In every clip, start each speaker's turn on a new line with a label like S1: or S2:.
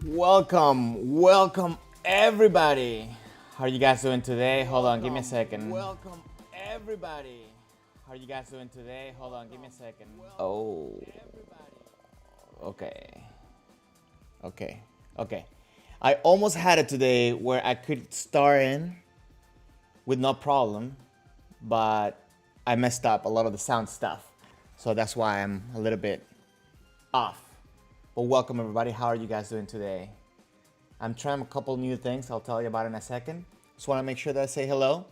S1: Welcome everybody. How are you guys doing today? Hold on, give me a second.
S2: Welcome, everybody.
S1: How are you guys doing today? Hold on, give me a second. Oh, okay. Okay. Okay. I almost had it today where I could start in with no problem, but I messed up a lot of the sound stuff. So that's why I'm a little bit off. But welcome everybody. How are you guys doing today? I'm trying a couple new things. I'll tell you about in a second. Just want to make sure that I say hello.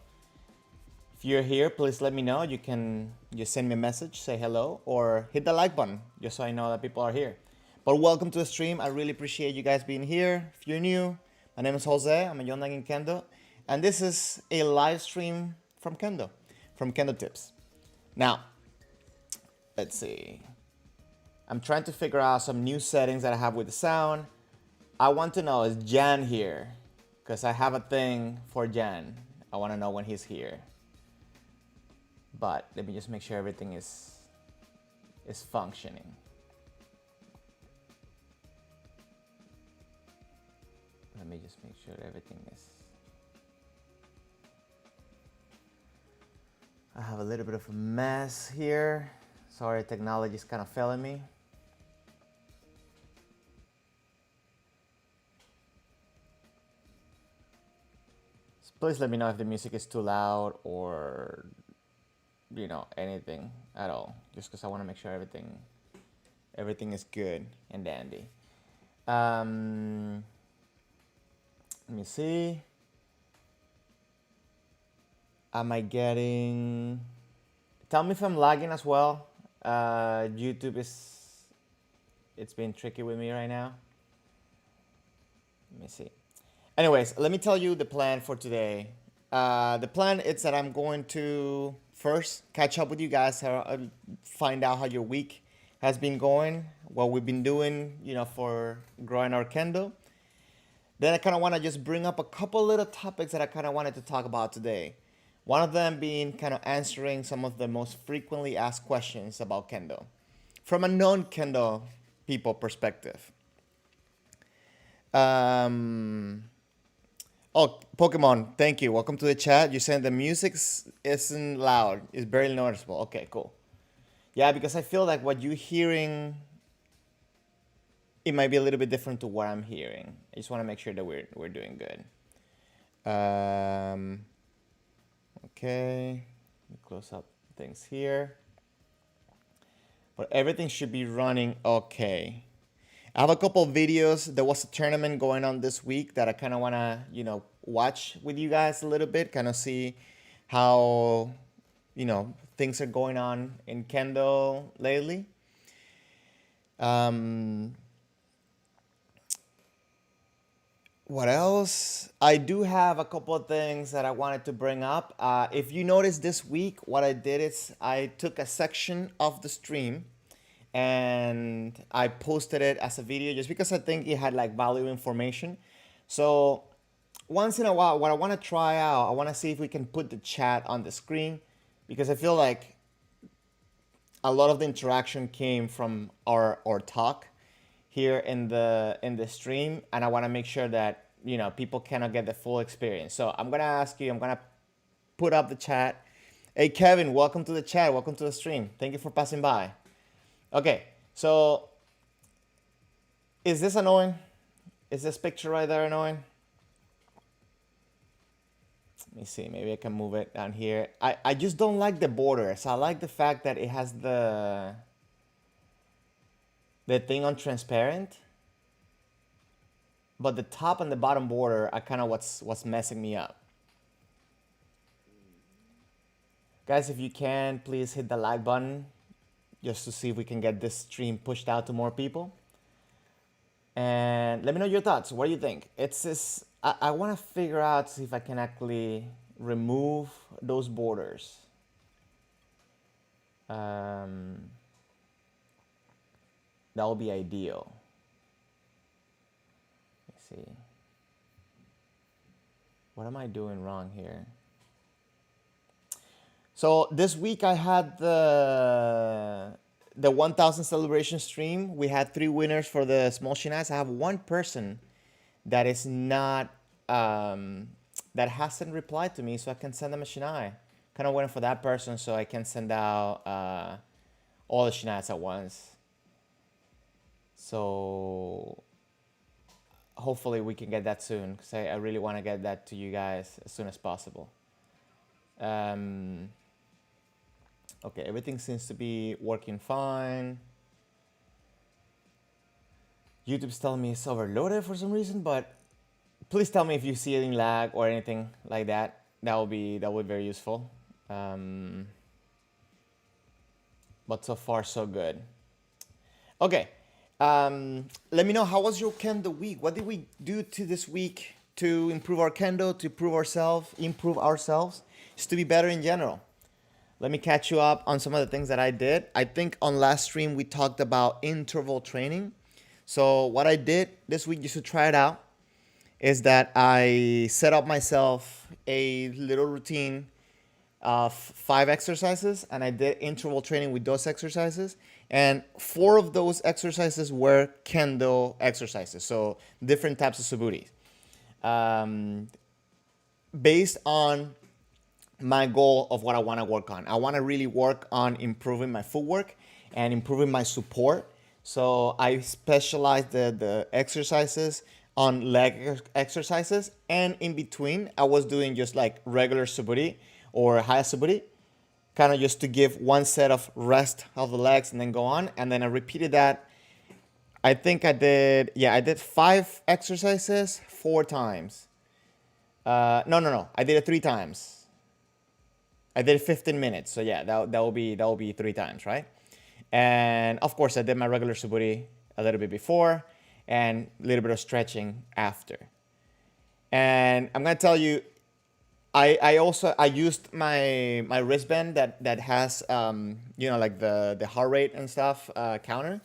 S1: If you're here, please let me know. You can just send me a message, say hello, or hit the like button just so I know that people are here. But welcome to the stream. I really appreciate you guys being here. If you're new, my name is Jose. I'm a young in Kendo, and this is a live stream from Kendo Tips. Now, let's see. I'm trying to figure out some new settings that I have with the sound. I want to know, is Jan here? Because I have a thing for Jan. I want to know when he's here. But let me just make sure everything is functioning. Let me just make sure everything is... I have a little bit of a mess here. Sorry, technology is kind of failing me. Please let me know if the music is too loud or, you know, anything at all. Just because I want to make sure everything is good and dandy. Let me see. Am I getting... Tell me if I'm lagging as well. YouTube it's been tricky with me right now. Let me see. Anyways, let me tell you the plan for today. The plan is that I'm going to first catch up with you guys, find out how your week has been going, what we've been doing, you know, for growing our Kendo. Then I kind of want to just bring up a couple little topics that I kind of wanted to talk about today. One of them being kind of answering some of the most frequently asked questions about Kendo from a non-Kendo people perspective. Oh, Pokemon, thank you. Welcome to the chat. You said the music isn't loud. It's barely noticeable. Okay, cool. Yeah, because I feel like what you're hearing, it might be a little bit different to what I'm hearing. I just want to make sure that we're doing good. Okay, let me close up things here. But everything should be running okay. I have a couple of videos. There was a tournament going on this week that I kind of want to, you know, watch with you guys a little bit, kind of see how, you know, things are going on in Kendo lately. What else? I do have a couple of things that I wanted to bring up. If you notice this week, what I did is I took a section of the stream and I posted it as a video just because I think it had like valuable information. So once in a while, what I want to try out, I want to see if we can put the chat on the screen, because I feel like a lot of the interaction came from our talk here in the stream, and I want to make sure that, you know, people cannot get the full experience. So I'm gonna ask you, I'm gonna put up the chat. Hey Kevin, welcome to the chat, welcome to the stream. Thank you for passing by. Okay, so is this annoying? Is this picture right there annoying? Let me see, maybe I can move it down here. I just don't like the borders. I like the fact that it has the thing on transparent, but the top and the bottom border are kind of what's messing me up. Guys, if you can, please hit the like button just to see if we can get this stream pushed out to more people. And let me know your thoughts. What do you think? It's this. I want to figure out, see if I can actually remove those borders. That would be ideal. Let's see. What am I doing wrong here? So this week I had the 1000 celebration stream. We had 3 winners for the small shinais. I have one person that is not that hasn't replied to me, so I can send them a shiai. Kind of waiting for that person so I can send out all the shinais at once. So hopefully we can get that soon, because I really want to get that to you guys as soon as possible. Okay, everything seems to be working fine. YouTube's telling me it's overloaded for some reason, but please tell me if you see any lag or anything like that. That would be very useful. But so far so good. Okay, let me know, how was your Kendo week? What did we do to this week to improve our Kendo, to improve ourselves, just to be better in general? Let me catch you up on some of the things that I did. I think on last stream we talked about interval training. So what I did this week, just to try it out, is that I set up myself a little routine of 5 exercises, and I did interval training with those exercises. And 4 of those exercises were Kendo exercises, so different types of subudis. Based on my goal of what I want to work on. I want to really work on improving my footwork and improving my support. So I specialize the exercises on leg exercises, and in between I was doing just like regular suburi or high suburi, kind of just to give one set of rest of the legs and then go on. And then I repeated that. I think I did 5 exercises 4 times. No. I did it 3 times. I did 15 minutes. So yeah, that will be 3 times, right? And of course I did my regular suburi a little bit before and a little bit of stretching after. And I'm gonna tell you, I also used my wristband that has like the heart rate and stuff counter,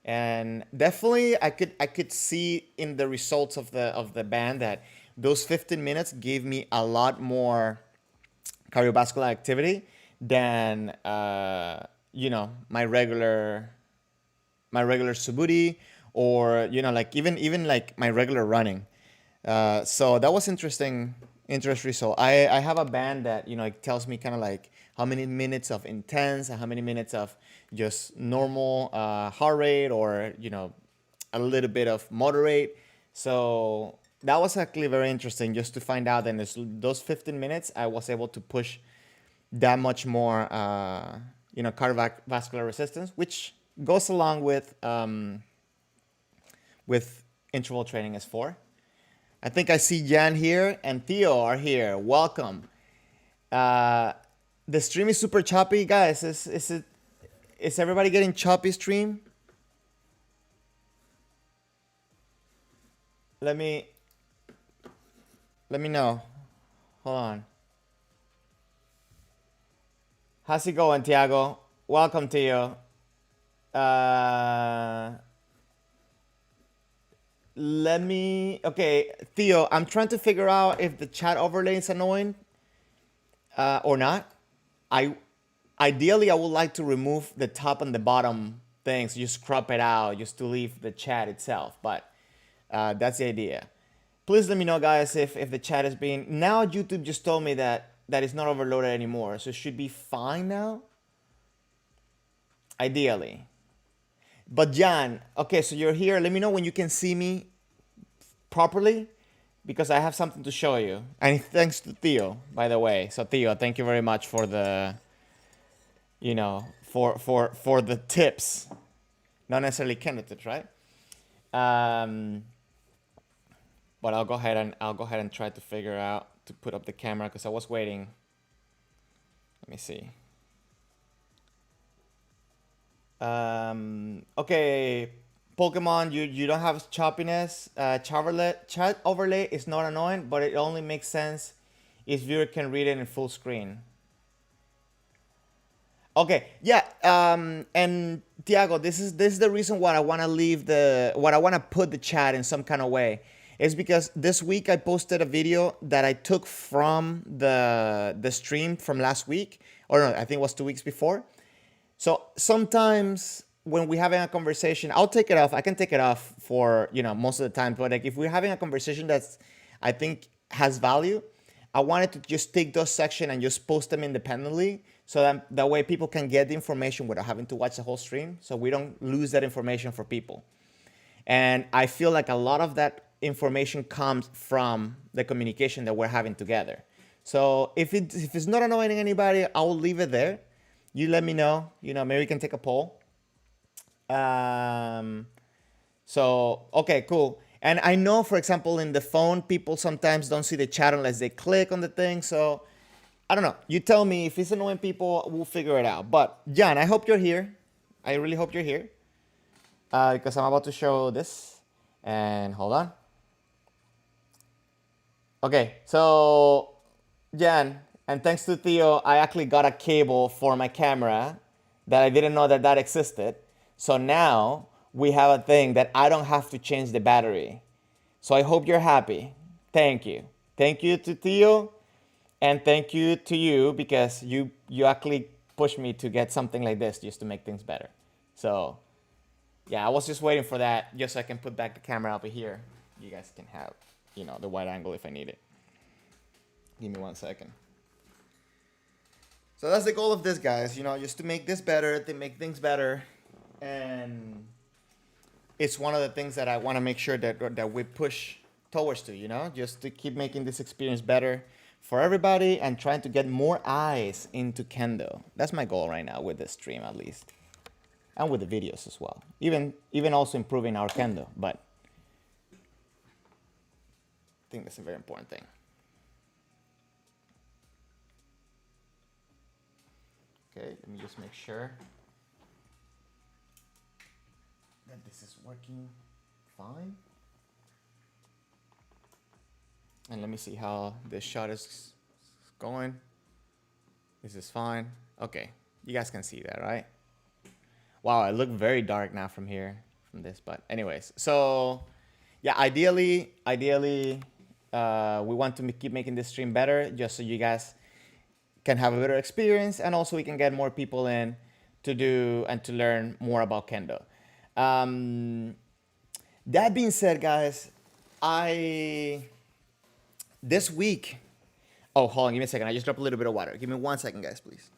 S1: and definitely I could see in the results of the band that those 15 minutes gave me a lot more cardiovascular activity than my regular suburi, or like even like my regular running. So that was interesting result. I have a band that it tells me kind of like how many minutes of intense and how many minutes of just normal heart rate, or a little bit of moderate. So that was actually very interesting, just to find out that in those 15 minutes I was able to push that much more cardiovascular resistance, which goes along with interval training as 4. I think I see Jan here and Theo are here. Welcome. The stream is super choppy, guys. Is everybody getting choppy stream? Let me know. Hold on. How's it going, Tiago? Welcome to you. Okay, Theo, I'm trying to figure out if the chat overlay is annoying or not. Ideally, I would like to remove the top and the bottom things, just crop it out, just to leave the chat itself. But that's the idea. Please let me know, guys, if the chat is being... Now YouTube just told me that it's not overloaded anymore, so it should be fine now. Ideally. But Jan, okay, so you're here. Let me know when you can see me properly, because I have something to show you. And thanks to Theo, by the way. So Theo, thank you very much for the, for the tips. Not necessarily Kendo tips, right? But I'll go ahead and try to figure out to put up the camera, because I was waiting. Let me see. Okay, Pokemon, you don't have choppiness. Chat overlay is not annoying, but it only makes sense if viewer can read it in full screen. Okay, yeah. And Tiago, this is the reason why I want to put the chat in some kind of way. Is because this week I posted a video that I took from the stream from last week, or no, I think it was 2 weeks before. So sometimes when we're having a conversation, I'll take it off. I can take it off for, most of the time. But like if we're having a conversation that's, I think has value, I wanted to just take those sections and just post them independently so that way people can get the information without having to watch the whole stream. So we don't lose that information for people. And I feel like a lot of that information comes from the communication that we're having together. So if it's not annoying anybody, I'll leave it there. You let me know. Maybe we can take a poll. So, okay, cool. And I know, for example, in the phone, people sometimes don't see the chat unless they click on the thing. So I don't know. You tell me if it's annoying people, we'll figure it out. But Jan, I hope you're here. I really hope you're here because I'm about to show this. And hold on. Okay, so Jan, and thanks to Theo, I actually got a cable for my camera that I didn't know that existed. So now we have a thing that I don't have to change the battery. So I hope you're happy. Thank you. Thank you to Theo, and thank you to you because you actually pushed me to get something like this just to make things better. So yeah, I was just waiting for that just so I can put back the camera over here. You guys can have, the wide angle if I need it. Give me 1 second. So that's the goal of this, guys, just to make this better, to make things better. And it's one of the things that I want to make sure that we push towards to, just to keep making this experience better for everybody and trying to get more eyes into Kendo. That's my goal right now with this stream, at least. And with the videos as well. Even also improving our Kendo, but I think that's a very important thing. Okay, let me just make sure that this is working fine. And let me see how this shot is going. This is fine. Okay, you guys can see that, right? Wow, I look very dark now from here, from this, but anyways. So yeah, ideally, we want to keep making this stream better just so you guys can have a better experience, and also we can get more people in to do and to learn more about Kendo. That being said, guys, this week, oh, hold on, give me a second. I just dropped a little bit of water. Give me 1 second, guys, please.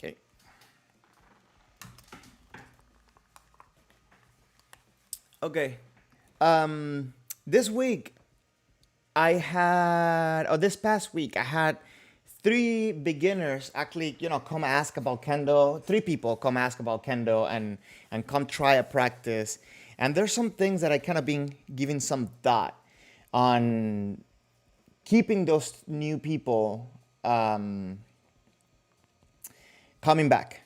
S1: Okay. Okay. This week, this past week, I had 3 beginners actually, come ask about Kendo. 3 people come ask about Kendo and come try a practice. And there's some things that I kind of been giving some thought on keeping those new people coming back.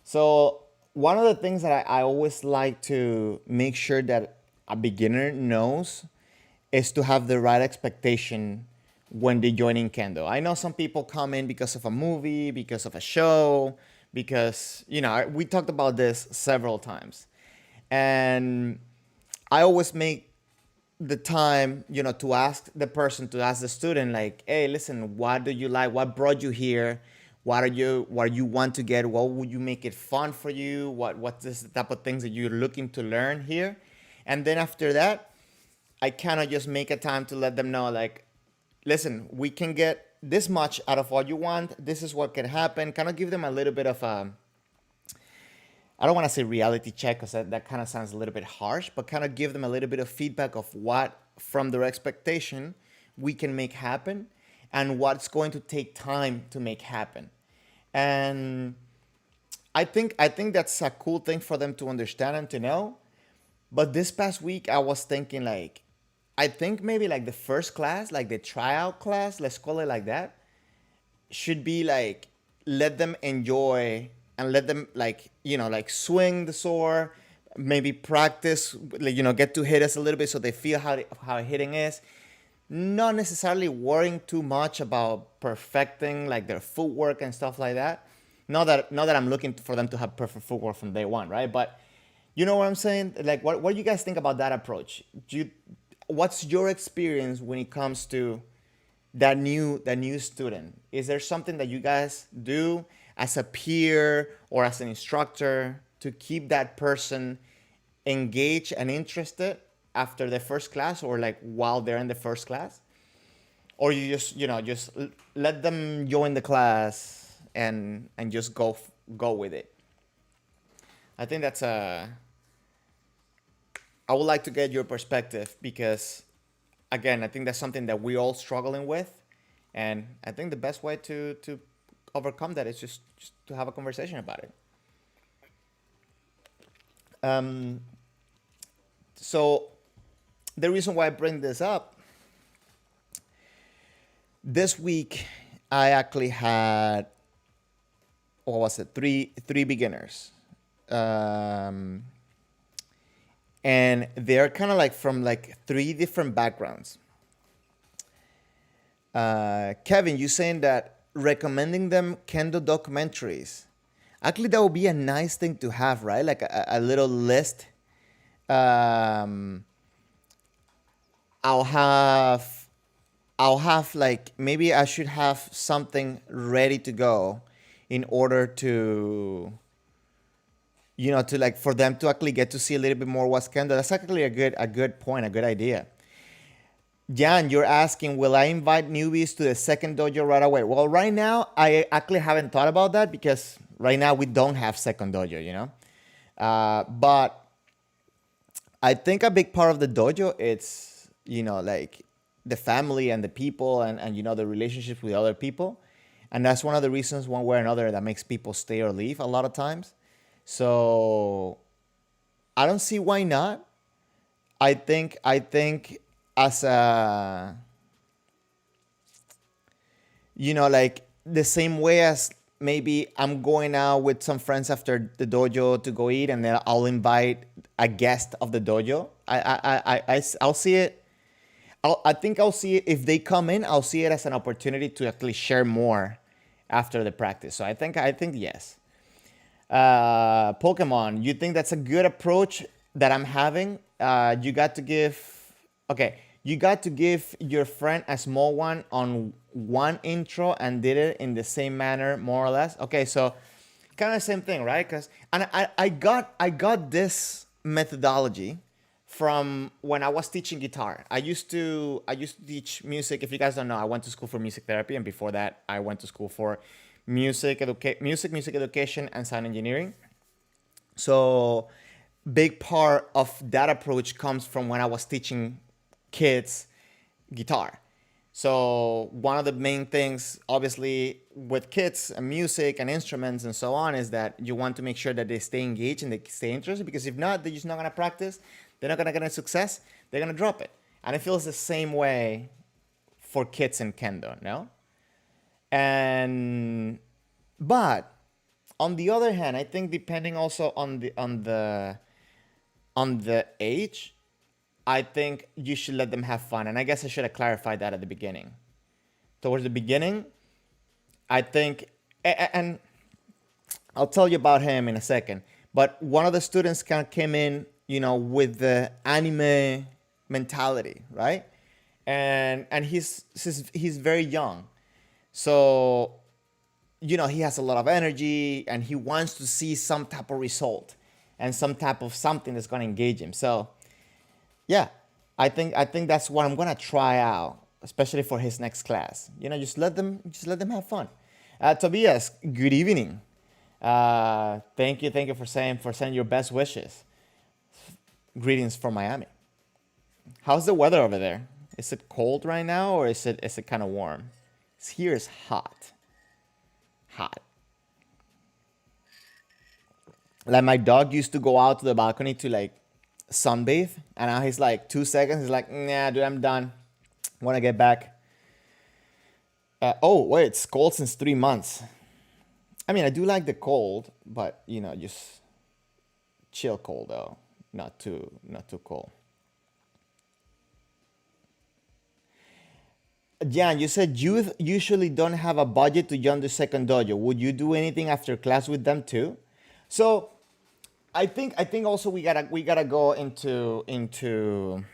S1: So one of the things that I always like to make sure that a beginner knows is to have the right expectation when they join in Kendo. I know some people come in because of a movie, because of a show, because, we talked about this several times. And I always make the time, to ask the student, like, hey, listen, what do you like? What brought you here? What you want to get? What would you make it fun for you? What's this type of things that you're looking to learn here? And then after that, I kind of just make a time to let them know, like, listen, we can get this much out of what you want. This is what can happen. Kind of give them a little bit of a, I don't want to say reality check because that kind of sounds a little bit harsh, but kind of give them a little bit of feedback of what from their expectation we can make happen and what's going to take time to make happen. And I think that's a cool thing for them to understand and to know. But this past week, I was thinking, like, I think maybe like the first class, like the tryout class, let's call it like that, should be like, let them enjoy and let them like swing the sword, maybe practice, get to hit us a little bit so they feel how hitting is. Not necessarily worrying too much about perfecting like their footwork and stuff like that, Not that I'm looking for them to have perfect footwork from day one, right? But you know what I'm saying? Like, what do you guys think about that approach? What's your experience when it comes to that new student? Is there something that you guys do as a peer or as an instructor to keep that person engaged and interested after the first class, or like while they're in the first class? Or you just let them join the class and just go with it? I think that's a I would like to get your perspective, because again, I think that's something that we're all struggling with, and I think the best way to overcome that is just to have a conversation about it. Um, so the reason why I bring this up, this week I actually had, what was it, three beginners, um, and they're kind of like from like three different backgrounds. Kevin, you saying that recommending them Kendo documentaries. Actually, that would be a nice thing to have, right? Like a little list. Um, I'll have, I'll have like, maybe I should have something ready to go in order to, to like for them to actually get to see a little bit more what's Kendo. That's actually a good point, a good idea. Jan, you're asking, will I invite newbies to the second dojo right away? Well, right now, I actually haven't thought about that, because right now we don't have second dojo. But I think a big part of the dojo, it's, like the family and the people, and the relationships with other people. And that's one of the reasons, one way or another, that makes people stay or leave a lot of times. So I don't see why not. I think as a, like the same way as maybe I'm going out with some friends after the dojo to go eat, and then I'll invite a guest of the dojo. I'll see it. I think I'll see it if they come in. I'll see it as an opportunity to actually share more after the practice. So I think yes. Pokemon, you think that's a good approach that I'm having? You got to give your friend a small one on one intro and did it in the same manner, more or less. Okay, so kind of the same thing, right? Because and I got this methodology from when I was teaching guitar. I used to teach music. If you guys don't know, I went to school for music therapy, and before that, I went to school for music education, and sound engineering. So big part of that approach comes from when I was teaching kids guitar. So one of the main things, obviously, with kids and music and instruments and so on, is that you want to make sure that they stay engaged and they stay interested. Because if not, they're just not gonna practice. They're not gonna get any success. They're gonna drop it. And it feels the same way for kids in Kendo, no? And but on the other hand, I think depending also on the age, I think you should let them have fun. And I guess I should have clarified that at the beginning. Towards the beginning, I think, and I'll tell you about him in a second. But one of the students kind of came in, with the anime mentality, right? And he's very young, so he has a lot of energy, and he wants to see some type of result and some type of something that's going to engage him. So yeah, I think that's what I'm gonna try out, especially for his next class. Just let them have fun. Tobias, good evening. Thank you for sending your best wishes. Greetings from Miami. How's the weather over there? Is it cold right now, or is it kind of warm? Here is hot, hot. Like my dog used to go out to the balcony to like sunbathe, and now he's like 2 seconds. He's like, nah, dude, I'm done. Want to get back? Oh wait, it's cold since 3 months. I mean, I do like the cold, but just chill cold though, not too cold. Jan, you said youth usually don't have a budget to join the second dojo. Would you do anything after class with them too? So I think also we gotta go into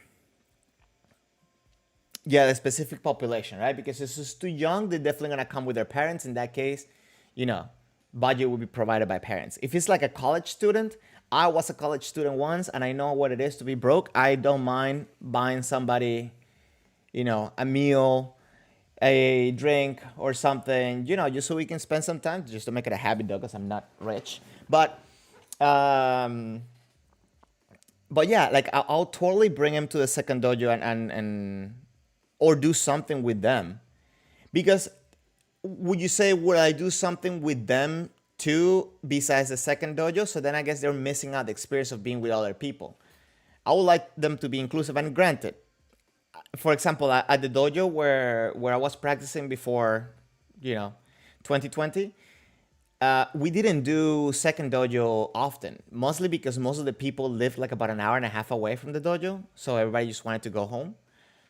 S1: yeah, the specific population, right? Because if it's too young, they're definitely gonna come with their parents. In that case, you know, budget will be provided by parents. If it's like a college student, I was a college student once, and I know what it is to be broke. I don't mind buying somebody, a meal, a drink, or something, just so we can spend some time, just to make it a habit, though, because I'm not rich. Um, but yeah, like I'll totally bring him to the second dojo and or do something with them. Because would you say, would I do something with them too besides the second dojo? So then I guess they're missing out the experience of being with other people. I would like them to be inclusive. And granted, for example, at the dojo where I was practicing before, you know, 2020, we didn't do second dojo often, mostly because most of the people lived like about an hour and a half away from the dojo, so everybody just wanted to go home.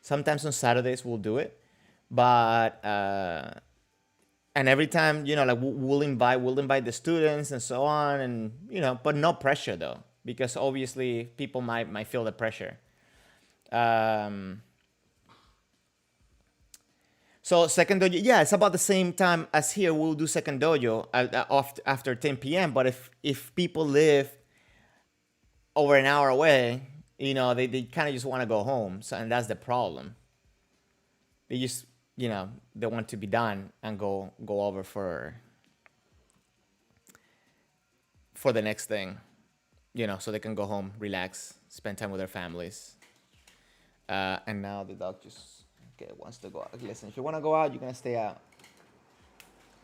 S1: Sometimes on Saturdays we'll do it, but and every time, like we'll invite the students and so on, and but no pressure though, because obviously people might feel the pressure. Um, So second dojo, yeah, it's about the same time as here. We'll do second dojo after 10 p.m. But if people live over an hour away, they kind of just want to go home. So, and that's the problem. They just they want to be done and go over for the next thing, so they can go home, relax, spend time with their families. And now the dog just wants to go out. Listen, if you want to go out, you're gonna stay out.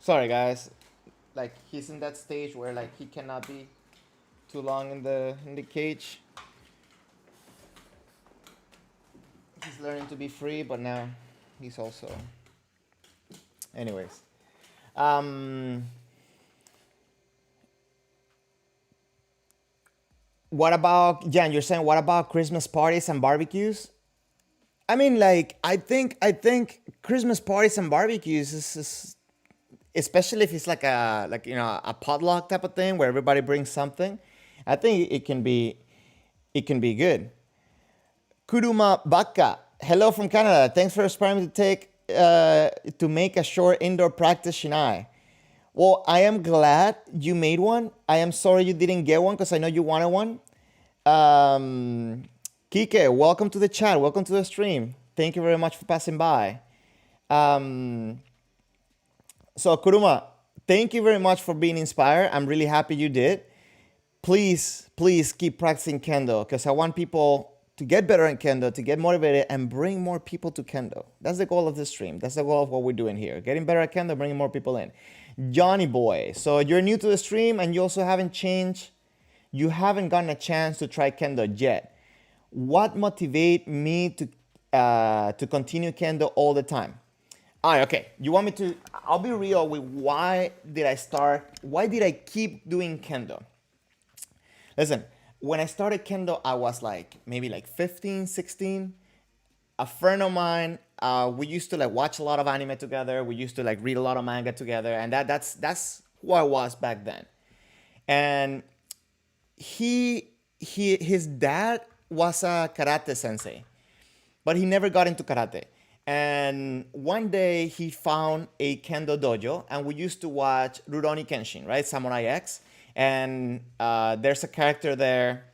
S1: Sorry, guys. Like he's in that stage where like he cannot be too long in the cage. He's learning to be free, but now he's also. Anyways, um, what about Jan? You're saying what about Christmas parties and barbecues? I mean, like I think Christmas parties and barbecues is especially if it's like a potluck type of thing where everybody brings something. I think it can be good. Kuruma Baka, hello from Canada. Thanks for inspiring me to make a short indoor practice shinai. Well, I am glad you made one. I am sorry you didn't get one because I know you wanted one. Um, Kike, welcome to the chat. Welcome to the stream. Thank you very much for passing by. Um, so, Kuruma, thank you very much for being inspired. I'm really happy you did. Please keep practicing Kendo because I want people to get better in Kendo, to get motivated, and bring more people to Kendo. That's the goal of this stream. That's the goal of what we're doing here. Getting better at Kendo, bringing more people in. Johnny Boy, so you're new to the stream and you also haven't changed. You haven't gotten a chance to try Kendo yet. What motivate me to continue Kendo all the time? Okay. You want me to? I'll be real with why did I start? Why did I keep doing Kendo? Listen, when I started Kendo, I was like maybe like 15, 16. A friend of mine, we used to like watch a lot of anime together. We used to like read a lot of manga together, and that's who I was back then. And his dad was a karate sensei, but he never got into karate. And one day he found a kendo dojo, and we used to watch Rurouni Kenshin, right? Samurai X. And there's a character there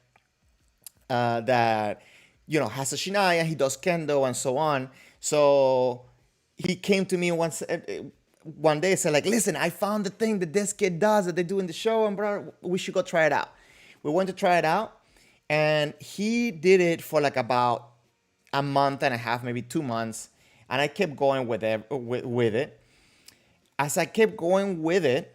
S1: that has a shinai, and he does kendo and so on. So he came to me one day and said, like, listen, I found the thing that this kid does that they do in the show, and bro, we should go try it out. We went to try it out, and he did it for like about a month and a half, maybe 2 months, and I kept going with it. As I kept going with it,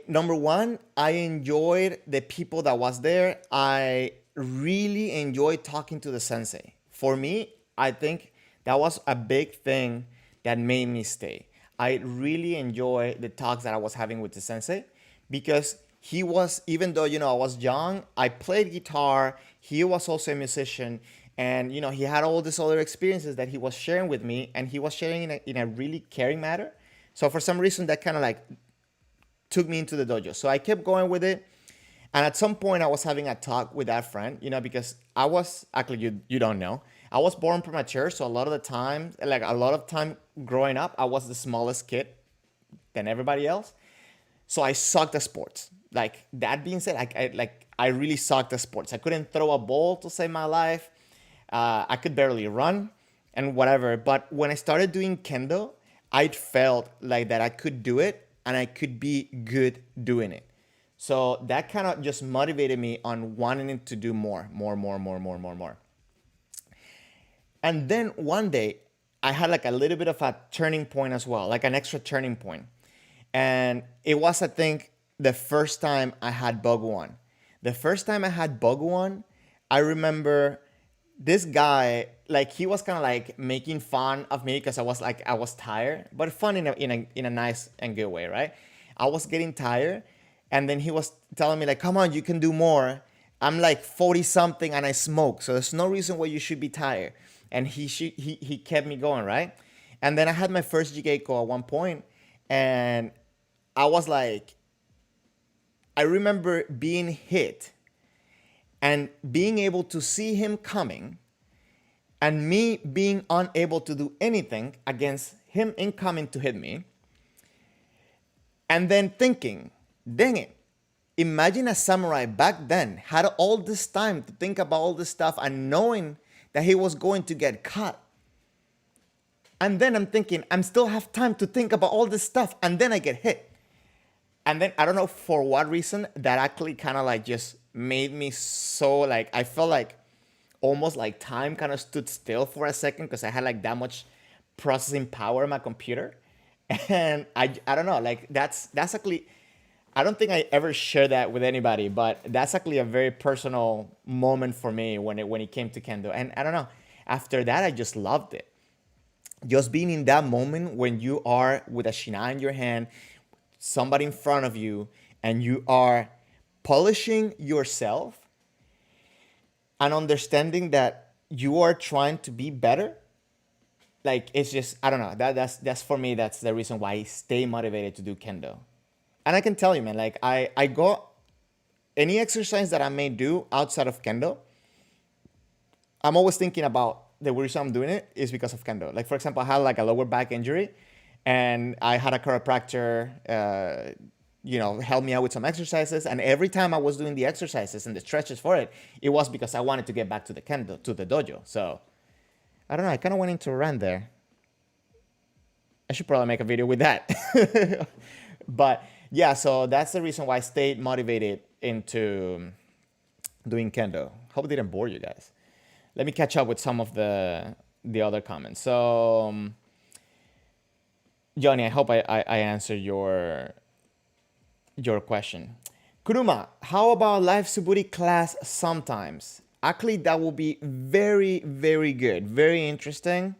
S1: number one, I enjoyed the people that was there. I really enjoyed talking to the sensei. For me, I think that was a big thing that made me stay. I really enjoy the talks that I was having with the sensei because he was, even though I was young, I played guitar. He was also a musician, And he had all these other experiences that he was sharing with me, and he was sharing in a really caring manner. So for some reason that kind of like took me into the dojo. So I kept going with it. And at some point I was having a talk with that friend, because I was actually, you don't know, I was born premature. So a lot of the time, like a lot of time growing up, I was the smallest kid than everybody else. So I sucked at sports. Like that being said, I really sucked at sports. I couldn't throw a ball to save my life. I could barely run and whatever. But when I started doing Kendo, I felt like that I could do it and I could be good doing it. So that kind of just motivated me on wanting to do more. And then one day I had like a little bit of a turning point as well, like an extra turning point. And it was, I think, the first time I had Boguan. The first time I had Boguan, I remember this guy, like he was kind of like making fun of me because I was tired, but fun in a nice and good way, right? I was getting tired, and then he was telling me like, "Come on, you can do more." I'm like 40 something and I smoke, so there's no reason why you should be tired. And he kept me going, right? And then I had my first Jigeiko at one point, and I was like, I remember being hit and being able to see him coming and me being unable to do anything against him incoming to hit me. And then thinking, dang it, imagine a samurai back then had all this time to think about all this stuff and knowing that he was going to get caught. And then I'm thinking, I'm still have time to think about all this stuff, and then I get hit. And then I don't know for what reason that actually kind of like just made me so like, I felt like almost like time kind of stood still for a second because I had like that much processing power in my computer. And I don't know, like that's actually, I don't think I ever share that with anybody, but that's actually a very personal moment for me when it came to Kendo. And I don't know, after that I just loved it. Just being in that moment when you are with a shiai in your hand, somebody in front of you, and you are polishing yourself and understanding that you are trying to be better. Like it's just, I don't know, that's for me, that's the reason why I stay motivated to do Kendo. And I can tell you, man, like I go any exercise that I may do outside of Kendo, I'm always thinking about the reason I'm doing it is because of Kendo. Like for example, I had like a lower back injury, and I had a chiropractor, help me out with some exercises. And every time I was doing the exercises and the stretches for it, it was because I wanted to get back to the Kendo, to the dojo. So I don't know. I kind of went into a rant there. I should probably make a video with that. But yeah, so that's the reason why I stayed motivated into doing Kendo. Hope it didn't bore you guys. Let me catch up with some of the other comments. So, Johnny, I hope I answered your question. Kuruma, how about live Suburi class sometimes? Actually, that will be very, very good. Very interesting.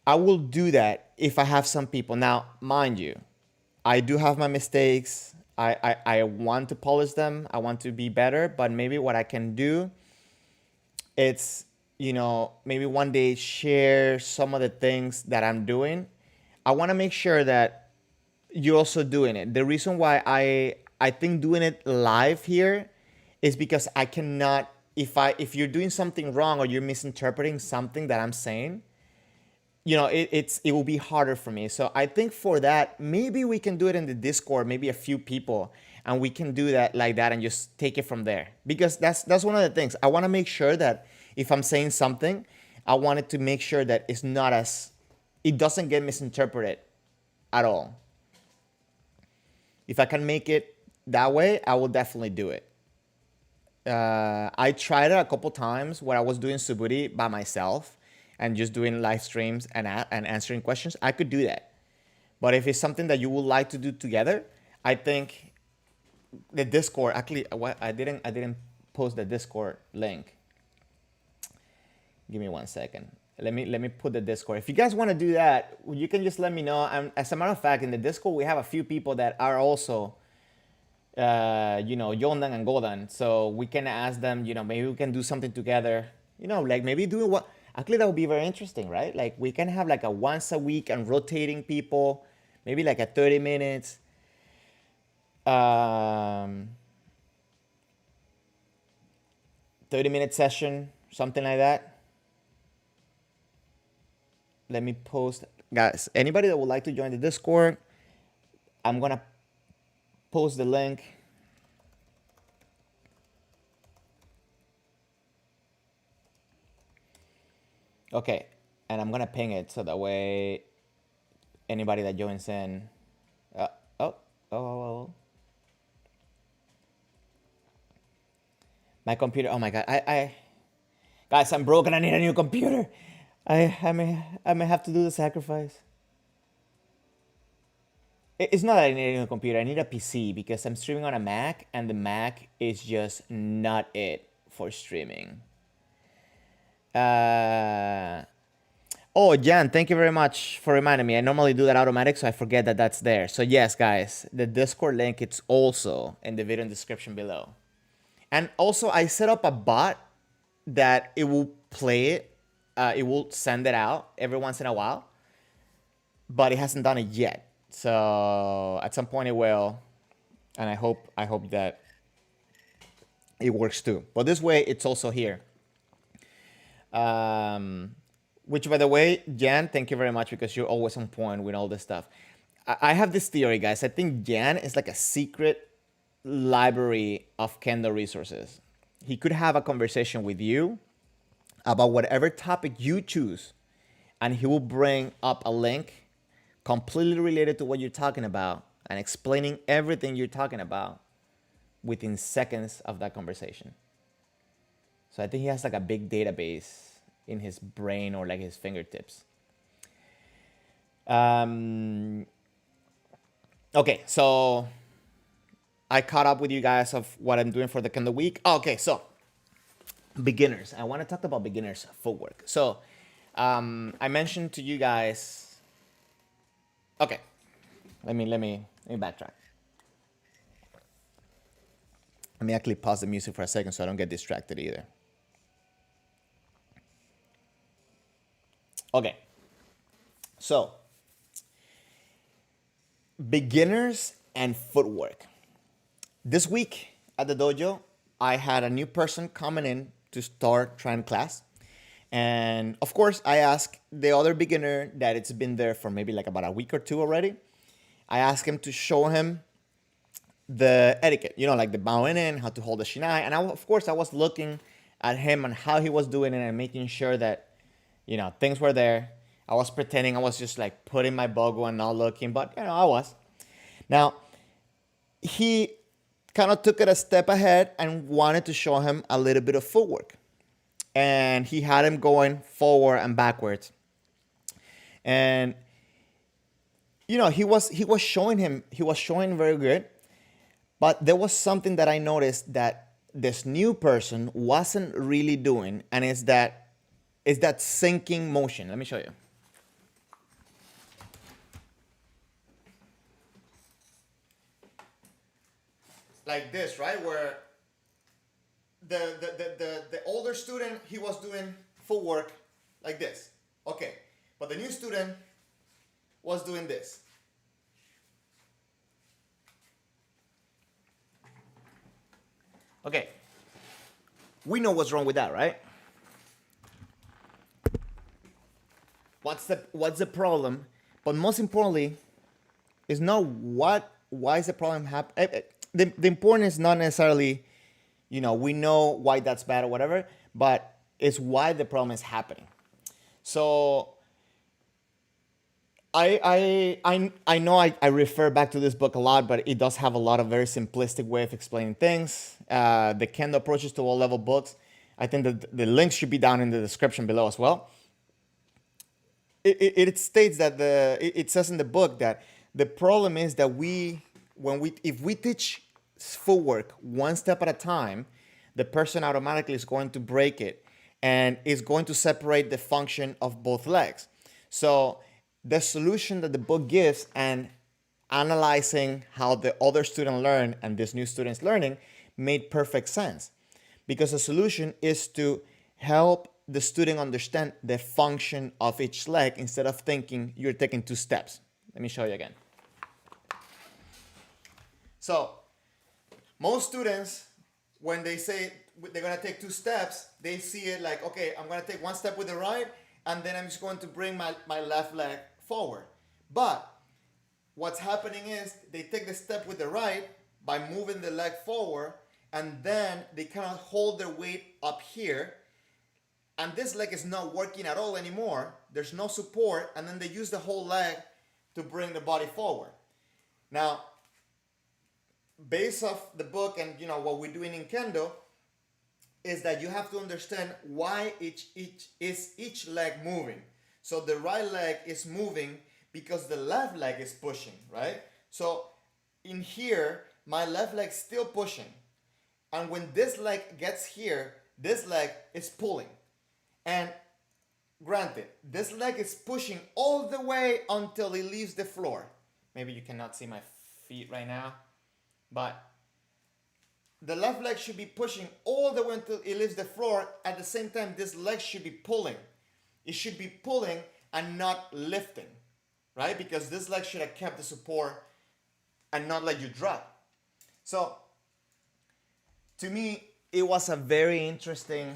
S1: I will do that if I have some people. Now, mind you, I do have my mistakes. I want to polish them. I want to be better. But maybe what I can do, it's, maybe one day share some of the things that I'm doing. I want to make sure that you're also doing it. The reason why I think doing it live here is because I cannot, if you're doing something wrong or you're misinterpreting something that I'm saying, it will be harder for me. So I think for that, maybe we can do it in the Discord, maybe a few people, and we can do that like that and just take it from there. Because that's one of the things. I want to make sure that if I'm saying something, I wanted to make sure that it doesn't get misinterpreted at all. If I can make it that way, I will definitely do it. I tried it a couple times where I was doing Suburi by myself and just doing live streams and answering questions. I could do that. But if it's something that you would like to do together, I think the Discord, actually, I didn't post the Discord link. Give me 1 second. Let me put the Discord. If you guys want to do that, you can just let me know. And as a matter of fact, in the Discord, we have a few people that are also, Yondan and Godan. So we can ask them, maybe we can do something together. like maybe doing what, actually that would be very interesting, right? Like we can have like a once a week and rotating people, maybe like a 30 minutes, um, 30-minute session, something like that. Let me post, guys, anybody that would like to join the Discord, I'm gonna post the link. Okay, and I'm gonna ping it so that way anybody that joins in, uh, oh, oh, my computer, oh my God, guys, I'm broken, I need a new computer. I may have to do the sacrifice. It's not that I need a new computer, I need a PC because I'm streaming on a Mac and the Mac is just not it for streaming. Oh, Jan, thank you very much for reminding me. I normally do that automatic, so I forget that that's there. So yes, guys, the Discord link, it's also in the video description below. And also, I set up a bot that it will play it. It will send it out every once in a while, but it hasn't done it yet. So at some point it will, and I hope that it works too. But this way, it's also here. Which, by the way, Jan, thank you very much because you're always on point with all this stuff. I have this theory, guys. I think Jan is like a secret library of Kendo resources. He could have a conversation with you about whatever topic you choose, and he will bring up a link completely related to what you're talking about and explaining everything you're talking about within seconds of that conversation. So I think he has like a big database in his brain or like his fingertips. Okay, so I caught up with you guys of what I'm doing for the Kendo week. Okay, so beginners. I want to talk about beginners footwork. So I mentioned to you guys. Okay, let me backtrack. Let me actually pause the music for a second so I don't get distracted either. Okay, so beginners and footwork. This week at the dojo, I had a new person coming in to start trying class. And of course, I asked the other beginner that it's been there for maybe like about a week or two already. I asked him to show him the etiquette, like the bowing in, how to hold the shiai. And of course, I was looking at him and how he was doing it and making sure that things were there. I was pretending I was just like putting my bogo and not looking, but I was. Now, he kind of took it a step ahead and wanted to show him a little bit of footwork. And he had him going forward and backwards. And he was showing very good. But there was something that I noticed that this new person wasn't really doing, and it's that sinking motion. Let me show you. Like this, right? Where the older student, he was doing footwork like this. Okay. But the new student was doing this. Okay. We know what's wrong with that, right? What's the problem? But most importantly, is not why is the problem happening. The important is not necessarily, we know why that's bad or whatever, but it's why the problem is happening. So I know I refer back to this book a lot, but it does have a lot of very simplistic way of explaining things. The Kendo Approaches to All Level books. I think that the links should be down in the description below as well. It states that it says in the book that the problem is that if we teach footwork one step at a time, the person automatically is going to break it and is going to separate the function of both legs. So the solution that the book gives, and analyzing how the other student learned and this new student's learning, made perfect sense. Because the solution is to help the student understand the function of each leg instead of thinking you're taking 2 steps. Let me show you again. So most students, when they say they're gonna take 2 steps, they see it like, okay, I'm gonna take 1 step with the right, and then I'm just going to bring my left leg forward. But what's happening is they take the step with the right by moving the leg forward, and then they cannot hold their weight up here, and this leg is not working at all anymore. There's no support, and then they use the whole leg to bring the body forward. Now, based off the book and what we're doing in Kendo, is that you have to understand why each leg moving. So the right leg is moving because the left leg is pushing, right? So in here, my left leg still pushing. And when this leg gets here, this leg is pulling. And granted, this leg is pushing all the way until it leaves the floor. Maybe you cannot see my feet right now, but the left leg should be pushing all the way until it leaves the floor. At the same time, this leg should be pulling. It should be pulling and not lifting, right? Because this leg should have kept the support and not let you drop. So, to me, it was a very interesting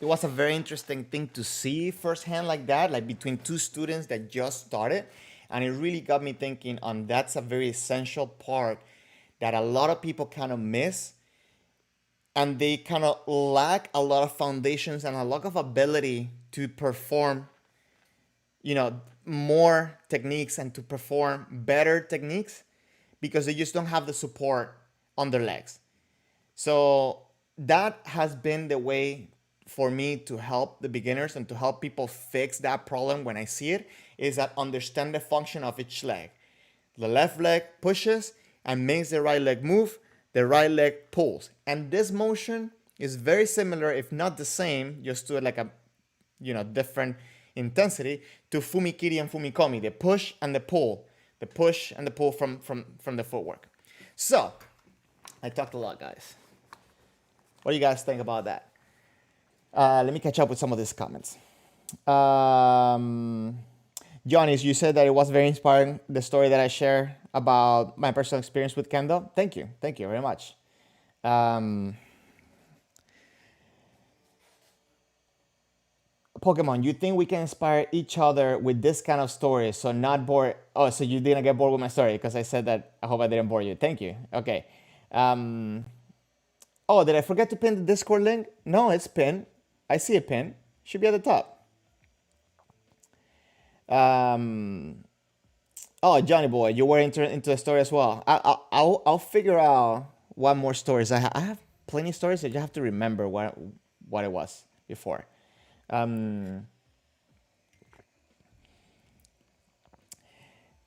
S1: thing to see firsthand like that, like between 2 students that just started. And it really got me thinking on that's a very essential part that a lot of people kind of miss, and they kind of lack a lot of foundations and a lot of ability to perform, more techniques and to perform better techniques because they just don't have the support on their legs. So that has been the way for me to help the beginners and to help people fix that problem when I see it, is that understand the function of each leg. The left leg pushes and makes the right leg move, the right leg pulls. And this motion is very similar, if not the same, just to like a different intensity, to fumikiri and fumikomi, the push and the pull. The push and the pull from the footwork. So, I talked a lot, guys. What do you guys think about that? Let me catch up with some of these comments. Johnny, you said that it was very inspiring, the story that I share about my personal experience with Kendo. Thank you very much. Pokemon, you think we can inspire each other with this kind of stories, so not bored? Oh, so you didn't get bored with my story because I said that. I hope I didn't bore you. Thank you. Okay. Oh, did I forget to pin the Discord link? No, it's pinned. I see a pin. Should be at the top. Oh, Johnny boy, you were into the story as well. I'll figure out what more stories I have. Plenty of stories that you have to remember what it was before.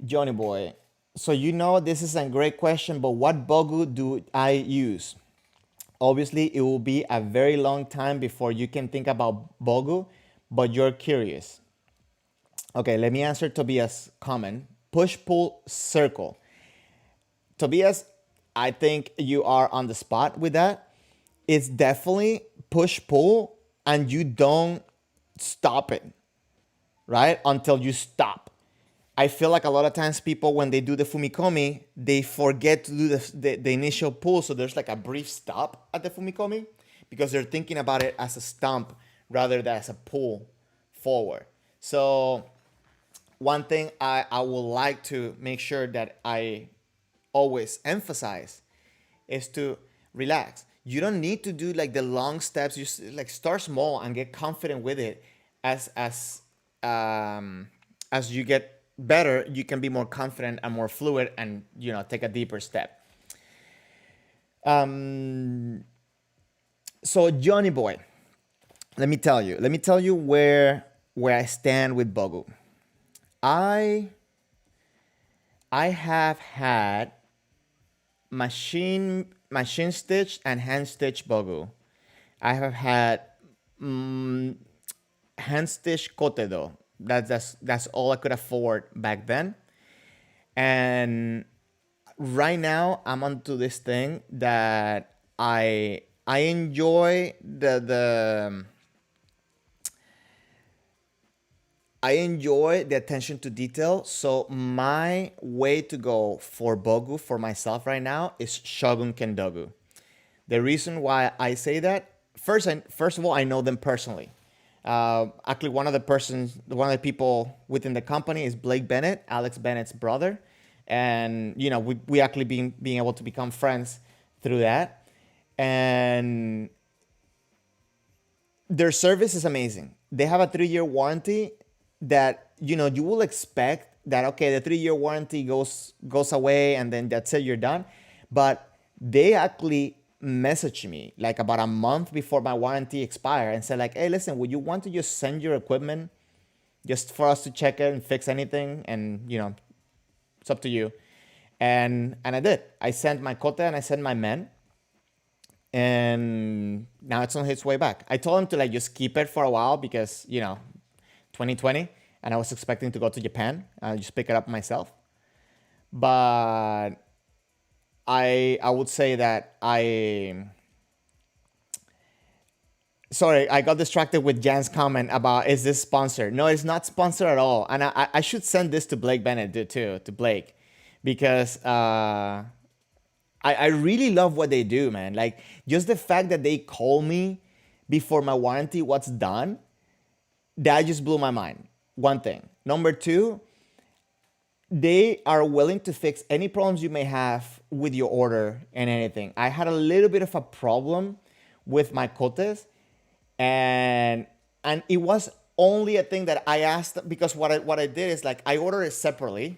S1: Johnny boy, so this is a great question, but what bogu do I use? Obviously, it will be a very long time before you can think about bogu, but you're curious. Okay, let me answer Tobias' comment. Push, pull, circle. Tobias, I think you are on the spot with that. It's definitely push, pull, and you don't stop it, right? Until you stop. I feel like a lot of times people, when they do the fumikomi, they forget to do the initial pull. So there's like a brief stop at the fumikomi because they're thinking about it as a stomp rather than as a pull forward. So one thing I would like to make sure that I always emphasize is to relax. You don't need to do like the long steps. You like start small and get confident with it. As you get better, you can be more confident and more fluid, and take a deeper step. So Johnny boy, let me tell you where I stand with bogu. I have had machine stitch and hand stitch bogu. I have had hand stitch kotedo. That's all I could afford back then. And right now I'm onto this thing that I enjoy the I enjoy the attention to detail. So my way to go for Bogu for myself right now is Shogun Kendogu. The reason why I say that, first of all, I know them personally. Actually, one of the people within the company is Blake Bennett, Alex Bennett's brother, and we actually being able to become friends through that, and their service is amazing. They have a 3-year warranty that you will expect that, okay, the 3-year warranty goes away and then that's it, you're done. But they actually messaged me like about a month before my warranty expired and said like, hey, listen, would you want to just send your equipment just for us to check it and fix anything? And it's up to you. And I did. I sent my kote and I sent my men, and now it's on its way back. I told him to like just keep it for a while because 2020, and I was expecting to go to Japan. I just pick it up myself. But I would say that sorry, I got distracted with Jan's comment about, is this sponsored? No, it's not sponsored at all. And I should send this to Blake Bennett too, to Blake, because I really love what they do, man. Like, just the fact that they call me before my warranty what's done, that just blew my mind. One thing. Number two, they are willing to fix any problems you may have with your order and anything. I had a little bit of a problem with my cotes, and it was only a thing that I asked, because what I did is like I ordered it separately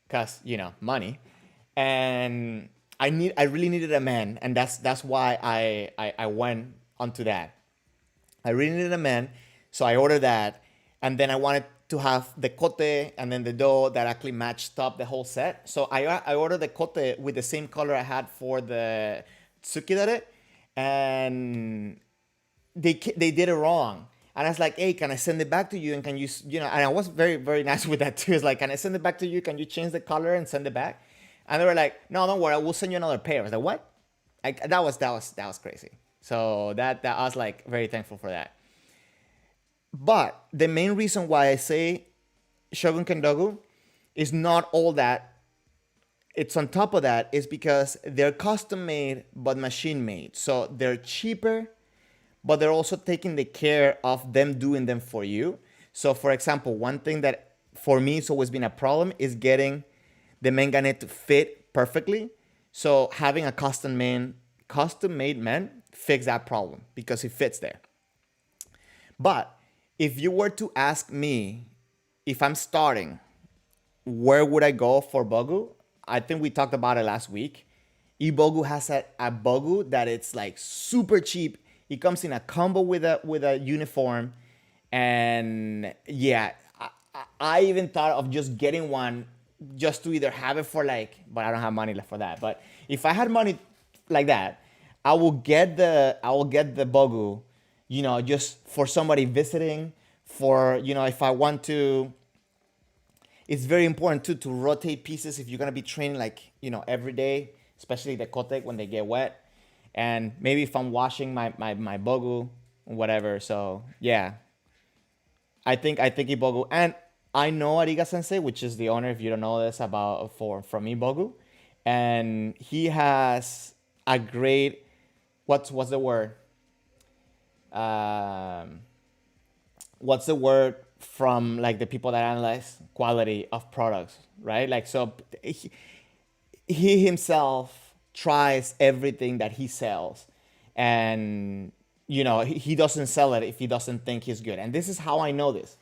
S1: because money, and I really needed a man, and that's why I went onto that. I really needed a man, so I ordered that, and then I wanted to have the cote and then the dough that actually matched up the whole set. So I ordered the cote with the same color I had for the tsukidare, and they did it wrong. And I was like, hey, can I send it back to you? And can you, and I was very, very nice with that too. It's like, can I send it back to you? Can you change the color and send it back? And they were like, no, don't worry, we'll send you another pair. I was like, what? That was crazy. So that I was like very thankful for that. But the main reason why I say Shogun Kendogu is not all that. It's on top of that is because they're custom made but machine made. So they're cheaper, but they're also taking the care of them doing them for you. So for example, one thing that for me has always been a problem is getting the mengane to fit perfectly. So having a custom made man fix that problem because it fits there. But if you were to ask me if I'm starting, where would I go for Bogu? I think we talked about it last week. Ibogu has a Bogu that it's like super cheap. It comes in a combo with a uniform, and yeah, I even thought of just getting one just to either have it for like, but I don't have money left for that. But if I had money like that, I will get the Bogu, just for somebody visiting, for if I want to. It's very important too to rotate pieces if you're gonna be training like every day, especially the kotek when they get wet, and maybe if I'm washing my Bogu, whatever. So yeah, I think Ibogu, and I know Ariga Sensei, which is the owner, if you don't know this, from Ibogu, and he has a great, what's the word? What's the word from like the people that analyze quality of products, right? Like, so he himself tries everything that he sells, and he doesn't sell it if he doesn't think he's good. And this is how I know this.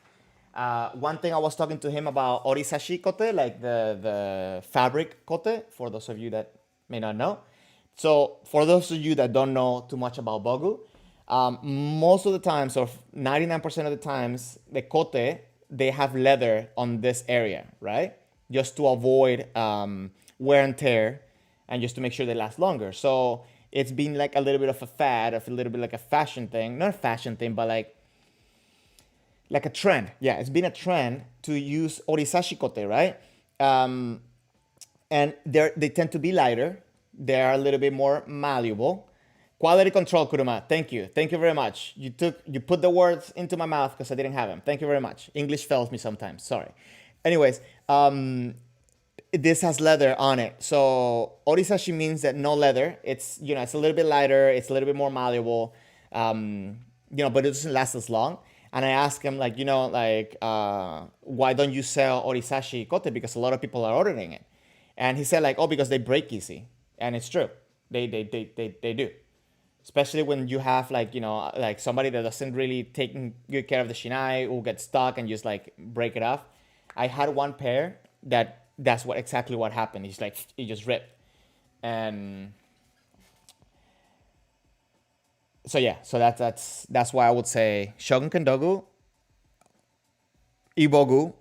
S1: One thing I was talking to him about orisashi kote, like the fabric kote, for those of you that may not know. So for those of you that don't know too much about Bogu, most of the times, or 99% of the times, the kote, they have leather on this area, right? Just to avoid wear and tear, and just to make sure they last longer. So it's been like a little bit of a fad, of a little bit like a fashion thing, not a fashion thing, but like a trend. Yeah, it's been a trend to use orisashi kote, right? And they tend to be lighter. They are a little bit more malleable, Quality control, Kuruma. Thank you. Thank you very much. You put the words into my mouth because I didn't have them. Thank you very much. English fails me sometimes. Sorry. Anyways, this has leather on it. So orisashi means that no leather. It's it's a little bit lighter. It's a little bit more malleable. But it doesn't last as long. And I asked him like why don't you sell orisashi kote, because a lot of people are ordering it. And he said like, oh, because they break easy. And it's true. They do. Especially when you have like somebody that doesn't really take good care of the shiai, who gets stuck and just like break it off. I had one pair that's what exactly what happened. It's like it just ripped. And so yeah, so that's why I would say Shogun Kendogu, Ibogu,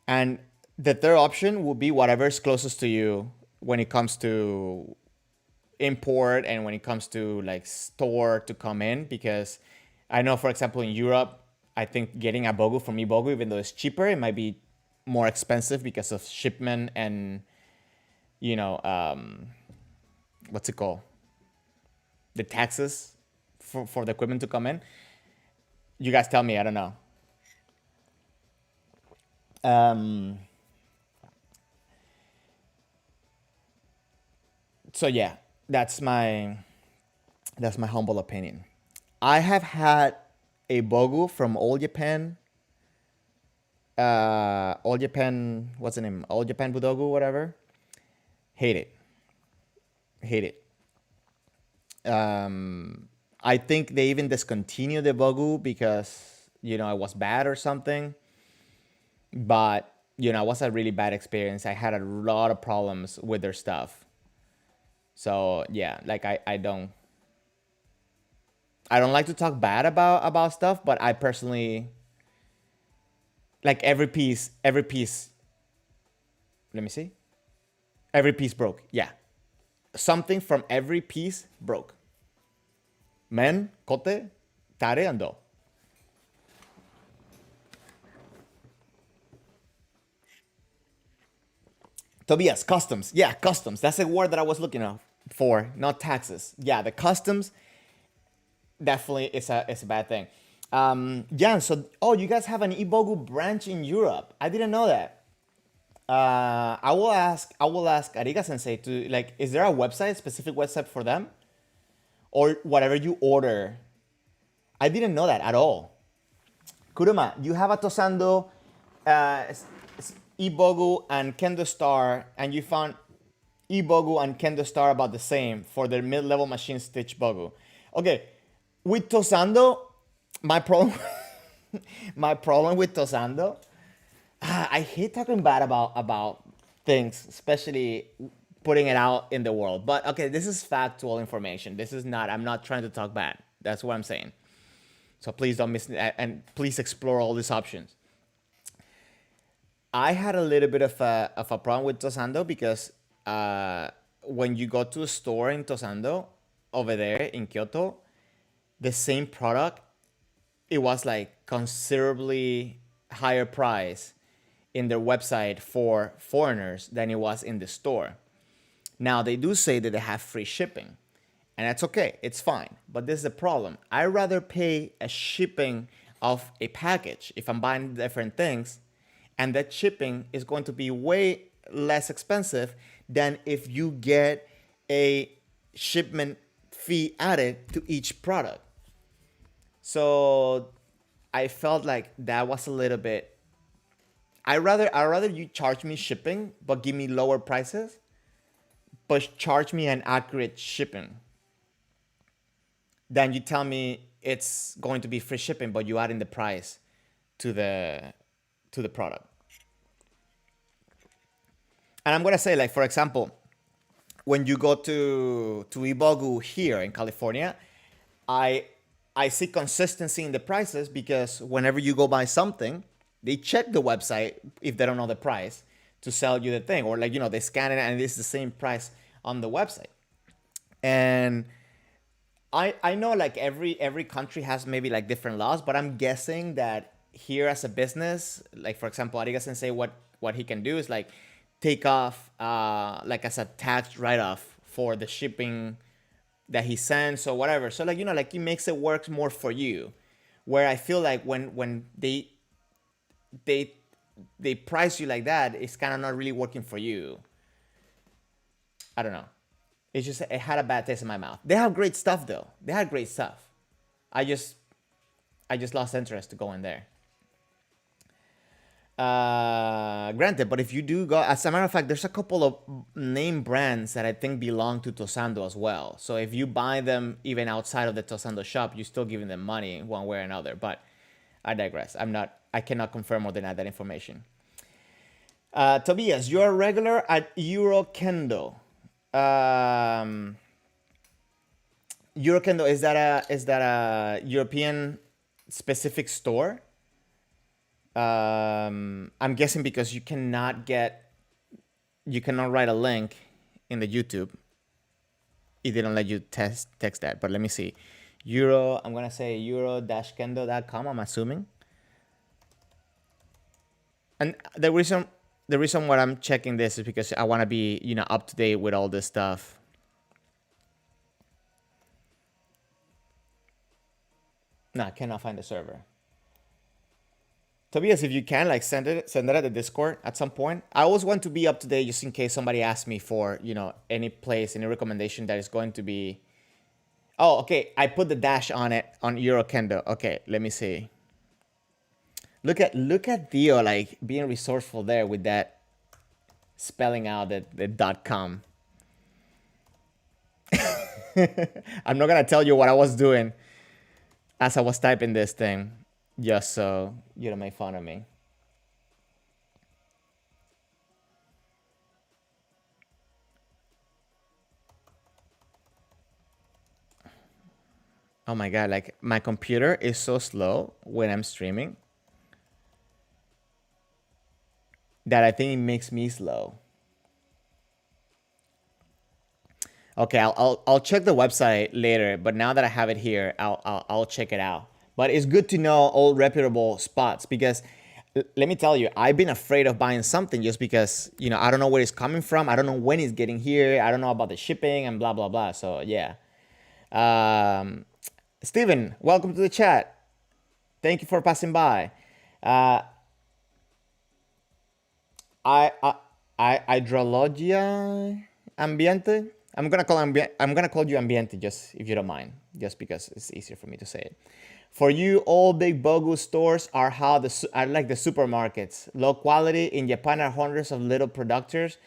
S1: and the third option would be whatever is closest to you when it comes to import and when it comes to like store to come in. Because I know, for example, in Europe, I think getting a bogu from Ibogu, even though it's cheaper, it might be more expensive because of shipment and what's it called, the taxes for the equipment to come in. You guys tell me. I don't know. So yeah, that's my humble opinion. I have had a bogu from All Japan, what's the name? All Japan Budogu, whatever. Hate it. Hate it. I think they even discontinued the bogu because it was bad or something. But it was a really bad experience. I had a lot of problems with their stuff. So yeah, like I don't like to talk bad about stuff, but I personally like every piece. Let me see. Every piece broke. Yeah, something from every piece broke. Men, kote, tare, and do. Tobias, customs. Yeah, customs. That's a word that I was looking for, not taxes. Yeah, the customs definitely is a bad thing. Yeah. So, oh, you guys have an Ibogu branch in Europe. I didn't know that. I will ask Ariga Sensei to like. Is there a website, specific website for them, or whatever you order? I didn't know that at all. Kuruma, you have a Tosando, Ibogu, and Kendo Star, and you found Ibogu and Kendo Star about the same for their mid-level machine stitch Bogu. Okay, with Tosando, my problem, my problem with Tosando, I hate talking bad about things, especially putting it out in the world. But okay, this is factual information. This is not. I'm not trying to talk bad. That's what I'm saying. So please don't miss and please explore all these options. I had a little bit of a problem with Tosando because when you go to a store in Tosando over there in Kyoto, the same product, it was like considerably higher price in their website for foreigners than it was in the store. Now they do say that they have free shipping, and that's okay. It's fine. But this is the problem. I rather pay a shipping of a package if I'm buying different things, and that shipping is going to be way less expensive than if you get a shipment fee added to each product. So I felt like that was a little bit. I rather you charge me shipping but give me lower prices, but charge me an accurate shipping than you tell me it's going to be free shipping but you add in the price to the product. And I'm gonna say, like, for example, when you go to Ibogu here in California, I I see consistency in the prices because whenever you go buy something, they check the website if they don't know the price to sell you the thing, or like they scan it and it's the same price on the website. And I know like every country has maybe like different laws, but I'm guessing that here as a business, like for example, Ariga Sensei, what he can do is like take off like as a tax write off for the shipping that he sends or whatever. So like, like he makes it work more for you. Where I feel like when they they price you like that, it's kind of not really working for you. I don't know. It's just it had a bad taste in my mouth. They have great stuff though. They had great stuff. I just I just lost interest to go in there. Granted, but if you do go, as a matter of fact, there's a couple of name brands that I think belong to Tosando as well. So if you buy them even outside of the Tosando shop, you're still giving them money one way or another. But I digress. I cannot confirm or deny that information. Tobias, you're a regular at Euro Kendo. Euro Kendo, is that a European specific store? I'm guessing because you cannot write a link in the YouTube. It didn't let you text that, but let me see. I'm gonna say euro-kendo.com, I'm assuming. And the reason why I'm checking this is because I want to be, up to date with all this stuff. No, I cannot find the server. Tobias, if you can, like send it at the Discord at some point. I always want to be up to date just in case somebody asks me for, any place, any recommendation that is going to be. Oh, okay. I put the dash on it on Euro Kendo. Okay, let me see. Look at Theo like being resourceful there with that spelling out the .com. I'm not gonna tell you what I was doing as I was typing this thing, just so you don't make fun of me. Oh my god, like my computer is so slow when I'm streaming that I think it makes me slow. Okay, I'll check the website later, but now that I have it here, I'll check it out. But it's good to know all reputable spots because let me tell you, I've been afraid of buying something just because, I don't know where it's coming from. I don't know when it's getting here. I don't know about the shipping and blah, blah, blah. So yeah. Steven, welcome to the chat. Thank you for passing by. Hydrologia ambiente. I'm gonna call you ambiente just if you don't mind, just because it's easier for me to say it. For you, all big bogus stores are are like the supermarkets. Low quality in Japan are hundreds of little producers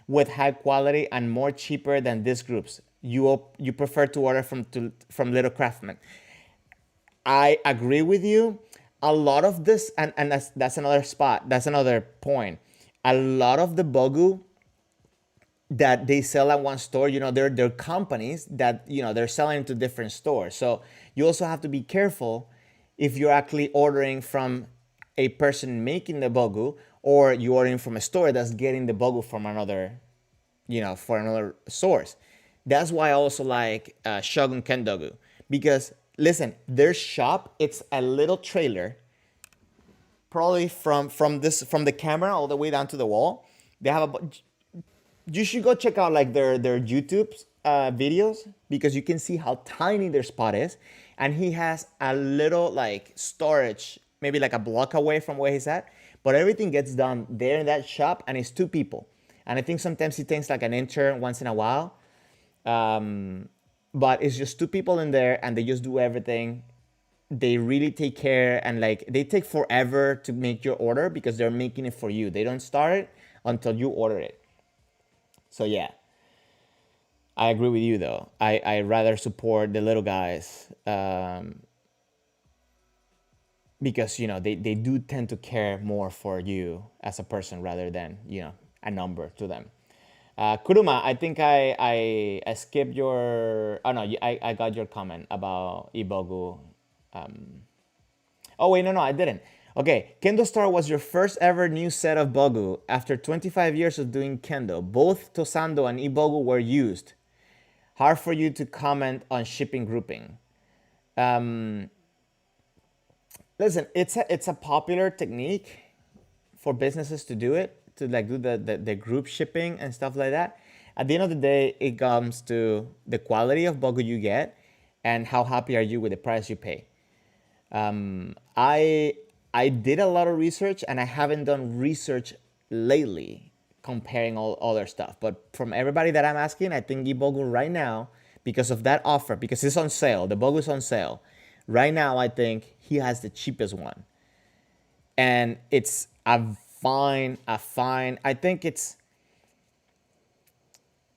S1: with high quality and more cheaper than these groups. You prefer to order from little craftsmen. I agree with you. A lot of this, and that's another spot. That's another point. A lot of the bogu that they sell at one store, they're companies that, they're selling to different stores. So you also have to be careful if you're actually ordering from a person making the bogu or you're ordering from a store that's getting the bogu from another, for another source. That's why I also like Shogun Kendogu, because listen, their shop, it's a little trailer, probably from the camera all the way down to the wall. They have you should go check out like their YouTube videos, because you can see how tiny their spot is, and he has a little like storage, maybe like a block away from where he's at, but everything gets done there in that shop, and it's two people. And I think sometimes he takes like an intern once in a while, but it's just two people in there, and they just do everything. They really take care, and like they take forever to make your order because they're making it for you. They don't start it until you order it. So yeah, I agree with you though. I rather support the little guys, because they do tend to care more for you as a person rather than a number to them. Kuruma, I think I skipped your. Oh no, I got your comment about Ibogu. Oh wait, no, I didn't. Okay, Kendo Star was your first ever new set of bogu after 25 years of doing Kendo. Both Tosando and Ibogu were used. Hard for you to comment on shipping grouping. Listen, it's a popular technique for businesses to do it, to like do the group shipping and stuff like that. At the end of the day, it comes to the quality of bogu you get and how happy are you with the price you pay. I did a lot of research and I haven't done research lately comparing all other stuff. But from everybody that I'm asking, I think Ibogu right now, because of that offer, because it's on sale, the Bogu is on sale. Right now, I think he has the cheapest one, and it's a fine. I think it's,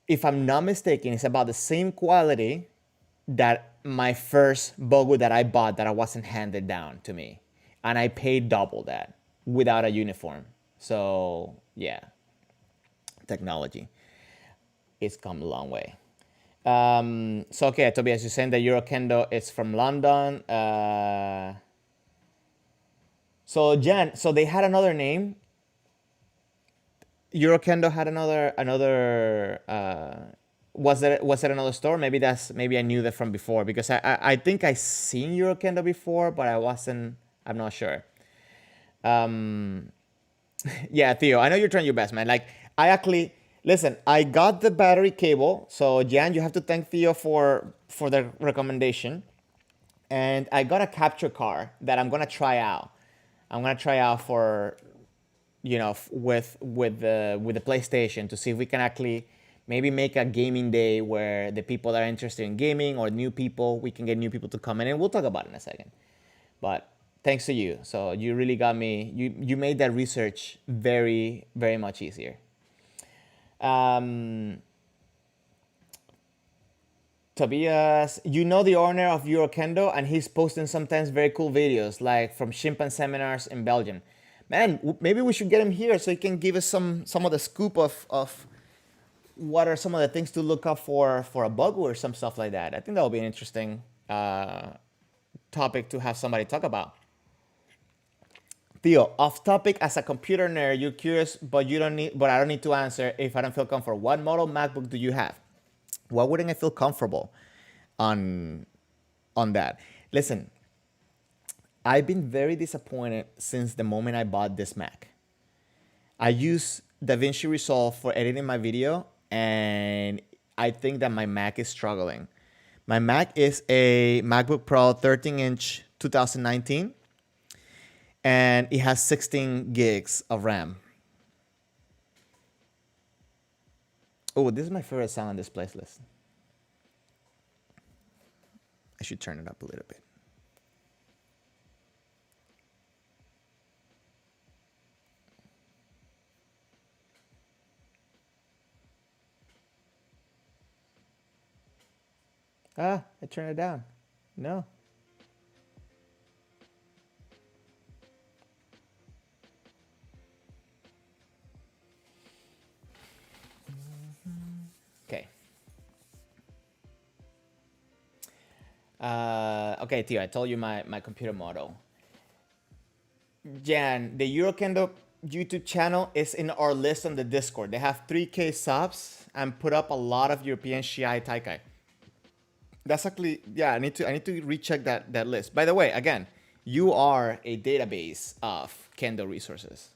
S1: if I'm not mistaken, it's about the same quality that my first Bogu that I bought that I wasn't handed down to me. And I paid double that without a uniform. So yeah, technology. It's come a long way. So okay, Tobias, you're saying that Euro Kendo is from London. So Jan, so they had another name. Eurokendo had another was it another store? Maybe I knew that from before, because I think I seen Eurokendo before, but I'm not sure. Um yeah, Theo, I know you're trying your best, man. Like, I actually, listen, I got the battery cable, so Jan, you have to thank Theo for the recommendation. And I got a capture card that I'm gonna try out. I'm gonna try out for, with the PlayStation, to see if we can actually maybe make a gaming day where the people that are interested in gaming, or new people, we can get new people to come in, and we'll talk about it in a second. But thanks to you, so you really got me. You made that research very, very much easier. Um, Tobias, you know the owner of Eurokendo, and he's posting sometimes very cool videos, like from chimpanzee seminars in Belgium. Man, maybe we should get him here so he can give us some of the scoop of what are some of the things to look up for a bug or some stuff like that. I think that would be an interesting topic to have somebody talk about. Theo, off topic, as a computer nerd, you're curious, but I don't need to answer if I don't feel comfortable. What model MacBook do you have? Why wouldn't I feel comfortable on that? Listen, I've been very disappointed since the moment I bought this Mac. I use DaVinci Resolve for editing my video, and I think that my Mac is struggling. My Mac is a MacBook Pro 13-inch 2019, and it has 16 gigs of RAM. Oh, this is my favorite sound on this playlist. I should turn it up a little bit. Ah, I turned it down. No. Okay. Okay, Theo, I told you my computer model. Jan, the Eurokendo YouTube channel is in our list on the Discord. They have 3K subs and put up a lot of European Shiai Taikai. That's actually, yeah, I need to recheck that list. By the way, again, you are a database of Kendo resources.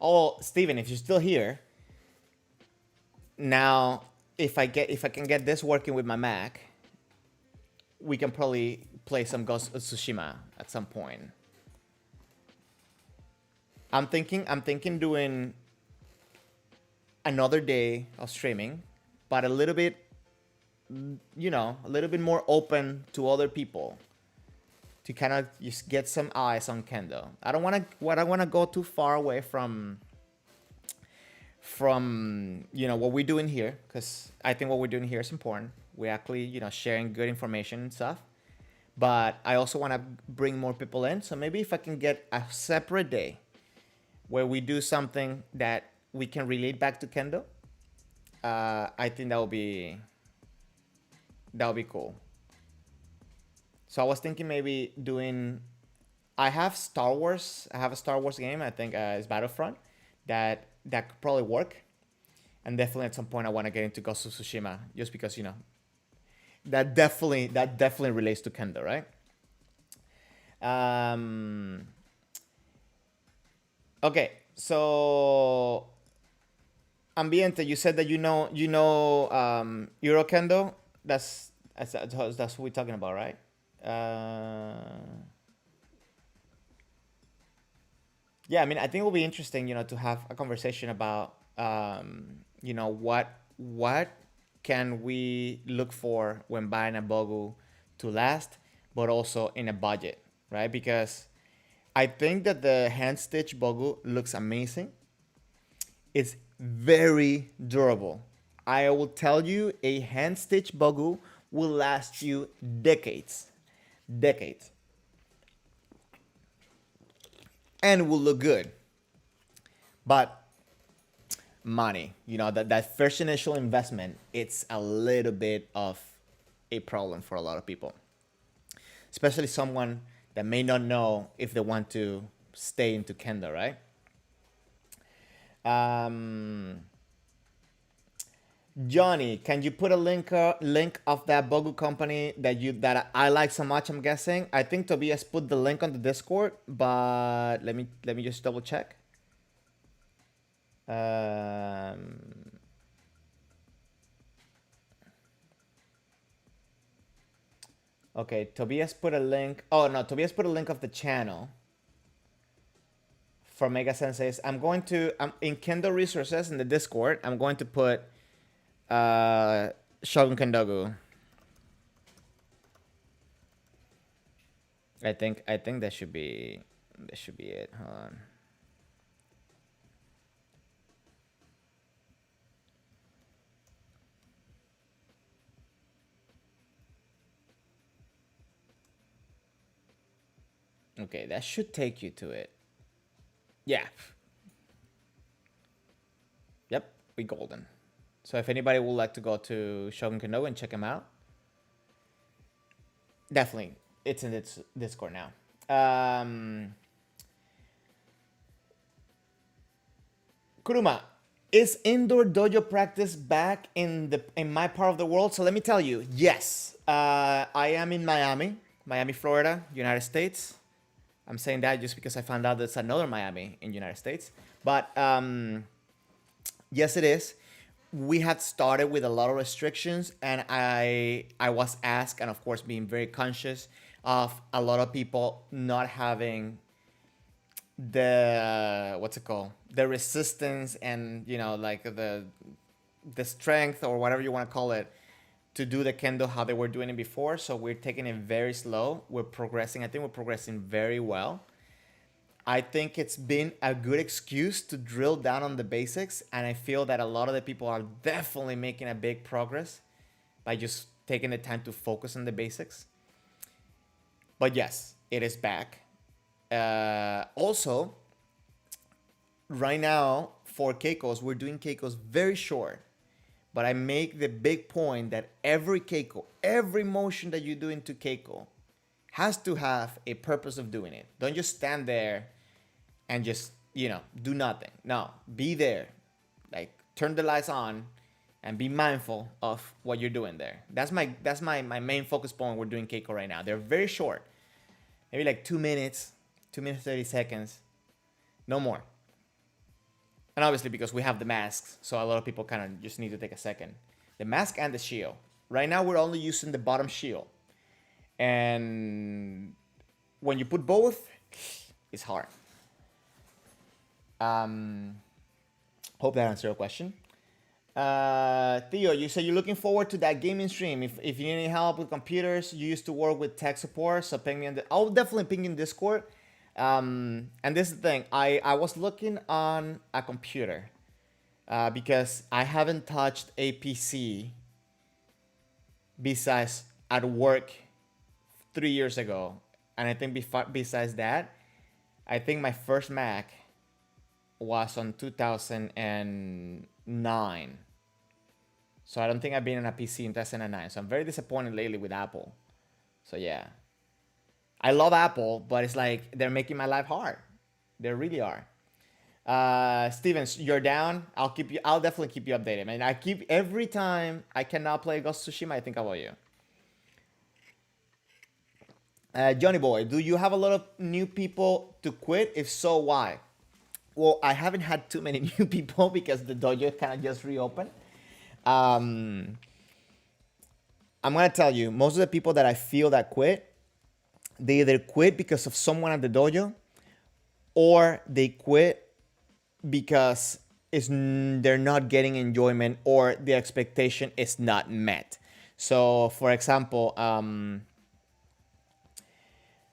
S1: Oh, Steven, if you're still here, now if I can get this working with my Mac, we can probably play some Ghost of Tsushima at some point. I'm thinking doing another day of streaming, but a little bit, a little bit more open to other people, to kind of just get some eyes on Kendo. I don't want to go too far away from what we're doing here, because I think what we're doing here is important. We're actually sharing good information and stuff, but I also want to bring more people in. So maybe if I can get a separate day where we do something that we can relate back to Kendo, I think that would be cool. So I was thinking maybe doing. I have a Star Wars game. I think it's Battlefront. That could probably work. And definitely at some point I want to get into Ghost of Tsushima, just because that definitely relates to Kendo, right? Um, okay, so ambiente, you said that Euro Kendo. That's what we're talking about, right? Yeah, I mean, I think it will be interesting, to have a conversation about, what can we look for when buying a bogu to last, but also in a budget, right? Because I think that the hand stitch bogu looks amazing. It's very durable. I will tell you, a hand stitch bogu will last you decades, decades, and will look good. But money, that first initial investment, it's a little bit of a problem for a lot of people, especially someone that may not know if they want to stay into Kendo, right? Um, Johnny, can you put a link of that Bogu company that I like so much? I'm guessing. I think Tobias put the link on the Discord, but let me just double check. Um, okay, Tobias put a link. Oh no, Tobias put a link of the channel for Mega Senseis. I'm in Kendo resources in the Discord. I'm going to put uh, Shogun Kendogu. I think that should be it. Hold on. Okay, that should take you to it. Yeah. Yep, we golden. So if anybody would like to go to Shogun Kendo and check him out, definitely, it's in its Discord now. Kuruma, is indoor dojo practice back in my part of the world? So let me tell you, yes, I am in Miami, Florida, United States. I'm saying that just because I found out there's another Miami in United States, but yes, it is. We had started with a lot of restrictions, and I was asked, and of course being very conscious of a lot of people not having the what's it called, the resistance, and like the strength or whatever you want to call it, to do the kendo how they were doing it before. So we're taking it very slow. We're progressing. I think we're progressing very well. I think it's been a good excuse to drill down on the basics, and I feel that a lot of the people are definitely making a big progress by just taking the time to focus on the basics. But yes, it is back. Also, right now for Keikos, we're doing Keikos very short, but I make the big point that every Keiko, every motion that you do into Keiko has to have a purpose of doing it. Don't just stand there and just, do nothing. No, be there. Like, turn the lights on and be mindful of what you're doing there. That's my main focus point. We're doing Keiko right now. They're very short. Maybe like 2 minutes, 2 minutes 30 seconds. No more. And obviously because we have the masks, so a lot of people kind of just need to take a second. The mask and the shield. Right now we're only using the bottom shield. And when you put both, it's hard. Hope that answered your question. Theo, you say you're looking forward to that gaming stream. If you need any help with computers, you used to work with tech support, so ping me I'll definitely ping in Discord. And this is the thing, I was looking on a computer because I haven't touched a PC besides at work 3 years ago. And I think besides that, I think my first Mac was on 2009. So I don't think I've been on a PC in 2009. So I'm very disappointed lately with Apple. So yeah. I love Apple, but it's like they're making my life hard. They really are. Stevens, you're down. I'll definitely keep you updated, man. Every time I cannot play Ghost of Tsushima, I think about you. Johnny Boy, do you have a lot of new people to quit? If so, why? Well, I haven't had too many new people because the dojo kind of just reopened. Um, I'm gonna tell you, most of the people that I feel that quit, they either quit because of someone at the dojo, or they quit because they're not getting enjoyment or the expectation is not met. So, for example,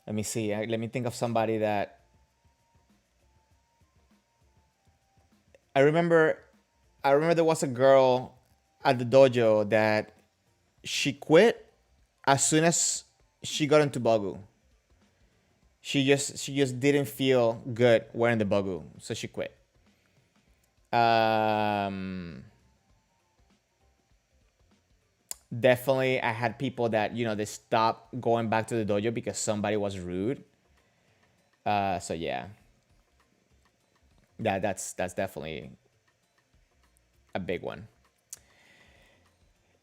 S1: let me see. Let me think of somebody that I remember. I remember there was a girl at the dojo that she quit as soon as she got into Bagu. She just didn't feel good wearing the Bagu, so she quit. Um, Definitely, I had people that they stopped going back to the dojo because somebody was rude. So yeah, that's definitely a big one.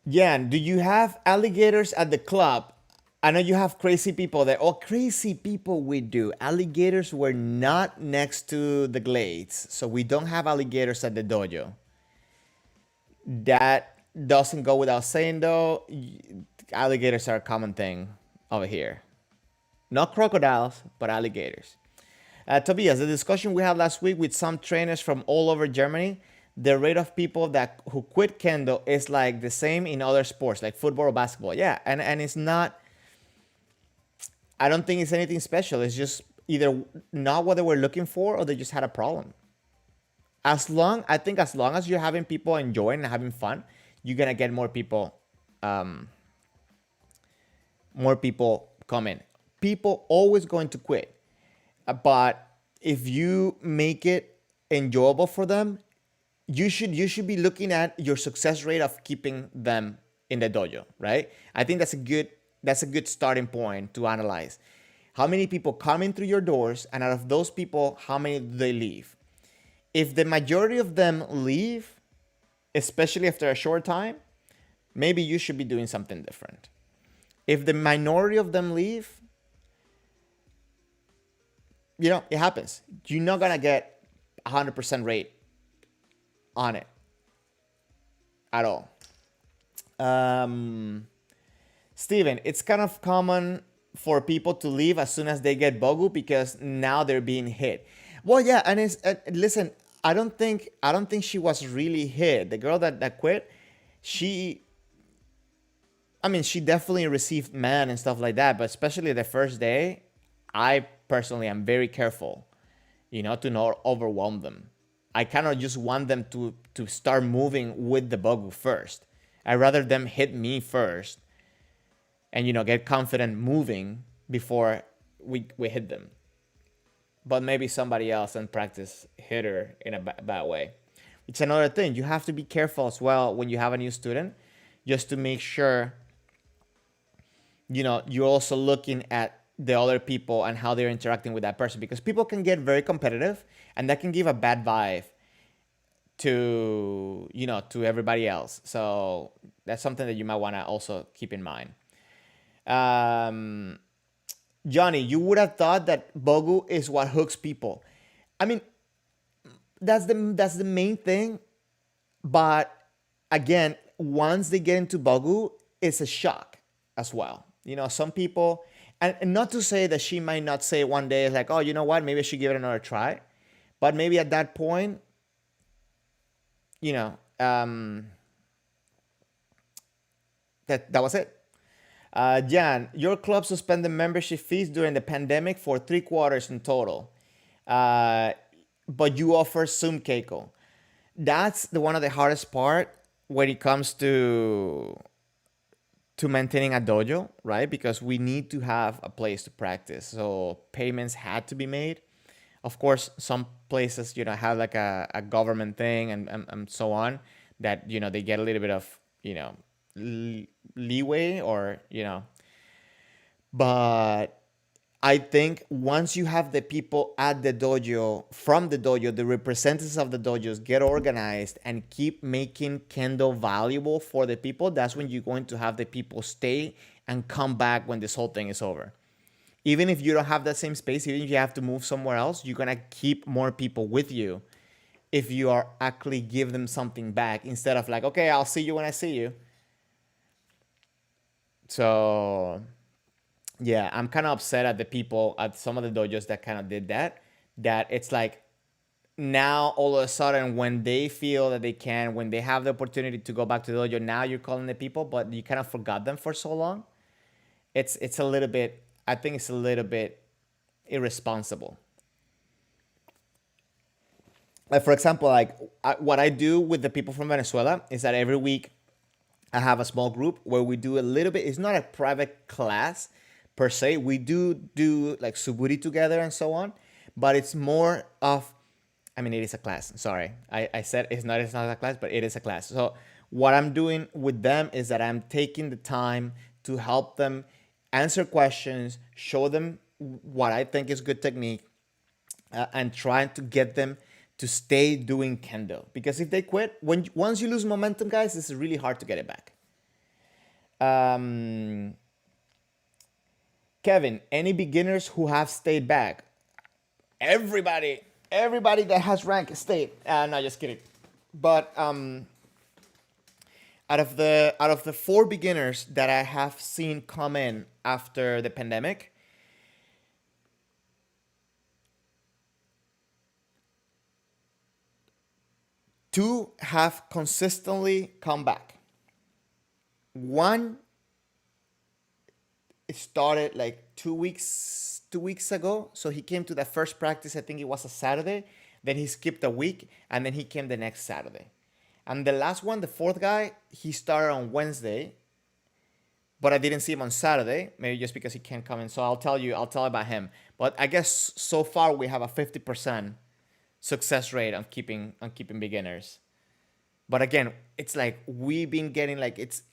S1: Jan, do you have alligators at the club? I know you have crazy people there. Oh, crazy people we do. Alligators were not next to the glades, so we don't have alligators at the dojo. That doesn't go without saying though. Alligators are a common thing over here. Not crocodiles, but alligators. Tobias, the discussion we had last week with some trainers from all over Germany, the rate of people that who quit Kendo is like the same in other sports, like football or basketball. Yeah, and it's not. I don't think it's anything special. It's just either not what they were looking for, or they just had a problem. As long as you're having people enjoying and having fun, you're gonna get more people coming. People always going to quit, but if you make it enjoyable for them, you should be looking at your success rate of keeping them in the dojo, right? I think that's a good starting point to analyze. How many people come in through your doors, and out of those people, how many do they leave? If the majority of them leave, especially after a short time, maybe you should be doing something different. If the minority of them leave, it happens. You're not gonna get 100% rate on it at all. Steven, it's kind of common for people to leave as soon as they get Bogu because now they're being hit. Well, yeah, and listen, I don't think she was really hit. The girl that quit, she I mean, she definitely received man and stuff like that, but especially the first day, I personally am very careful, to not overwhelm them. I kind of just want them to start moving with the Bogu first. I rather them hit me first and get confident moving before we hit them. But maybe somebody else in practice hit her in a bad way. It's another thing. You have to be careful as well when you have a new student, just to make sure you're also looking at the other people and how they're interacting with that person, because people can get very competitive and that can give a bad vibe to everybody else. So that's something that you might want to also keep in mind. Johnny, you would have thought that Bogu is what hooks people. I mean, that's the main thing, but again, once they get into Bogu, it's a shock as well. Some people, and not to say that she might not say one day like, oh, you know what, maybe I should give it another try, but maybe at that point, that was it. Jan, your club suspended membership fees during the pandemic for 3 quarters in total, but you offer Zoom Keiko. That's the one of the hardest part when it comes to maintaining a dojo, right? Because we need to have a place to practice. So payments had to be made. Of course, some places, have like a government thing and so on that, they get a little bit of, leeway or. But I think once you have the people at the dojo, from the dojo, the representatives of the dojos get organized and keep making Kendo valuable for the people, that's when you're going to have the people stay and come back when this whole thing is over. Even if you don't have that same space, even if you have to move somewhere else, you're gonna keep more people with you if you are actually give them something back instead of like, okay, I'll see you when I see you. So yeah, I'm kind of upset at the people at some of the dojos that kind of did that. That it's like now all of a sudden when they feel that they can, when they have the opportunity to go back to the dojo, now you're calling the people, but you kind of forgot them for so long. It's a little bit. I think it's a little bit irresponsible. Like for example, like what I do with the people from Venezuela is that every week I have a small group where we do a little bit. It's not a private class per se. We do like suburi together and so on, but it's more of. I mean, it is a class. Sorry, I said it's not a class, but it is a class. So what I'm doing with them is that I'm taking the time to help them answer questions, show them what I think is good technique, and trying to get them to stay doing kendo. Because if they quit, once you lose momentum, guys, it's really hard to get it back. Kevin, any beginners who have stayed back? Everybody that has rank stayed. No, just kidding. But out of the 4 beginners that I have seen come in after the pandemic, 2 have consistently come back. One started like 2 weeks ago. So he came to the first practice, I think it was a Saturday. Then he skipped a week and then he came the next Saturday. And the last one, the 4th guy, he started on Wednesday, but I didn't see him on Saturday, maybe just because he can't come in. So I'll tell about him. But I guess so far we have a 50% success rate on keeping beginners. But again, it's like we've been getting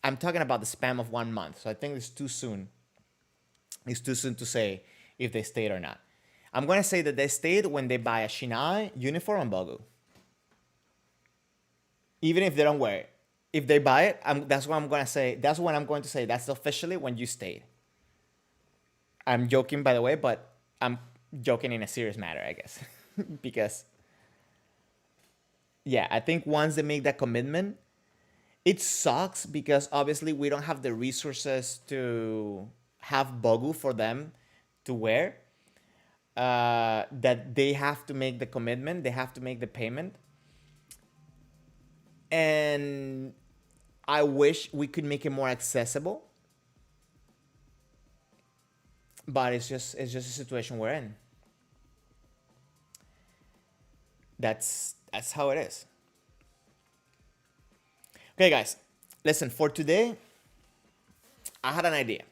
S1: I'm talking about the span of 1 month. So I think it's too soon. It's too soon to say if they stayed or not. I'm going to say that they stayed when they buy a shiai, uniform, and bogu. Even if they don't wear it. If they buy it, that's what I'm going to say. That's when I'm going to say that's officially when you stayed. I'm joking, by the way, but I'm joking in a serious matter, I guess. Because, yeah, I think once they make that commitment, it sucks because obviously we don't have the resources to have bogu for them to wear. That they have to make the commitment, they have to make the payment. And I wish we could make it more accessible. But it's just a situation we're in. That's how it is. Okay, guys, listen, for today, I had an idea.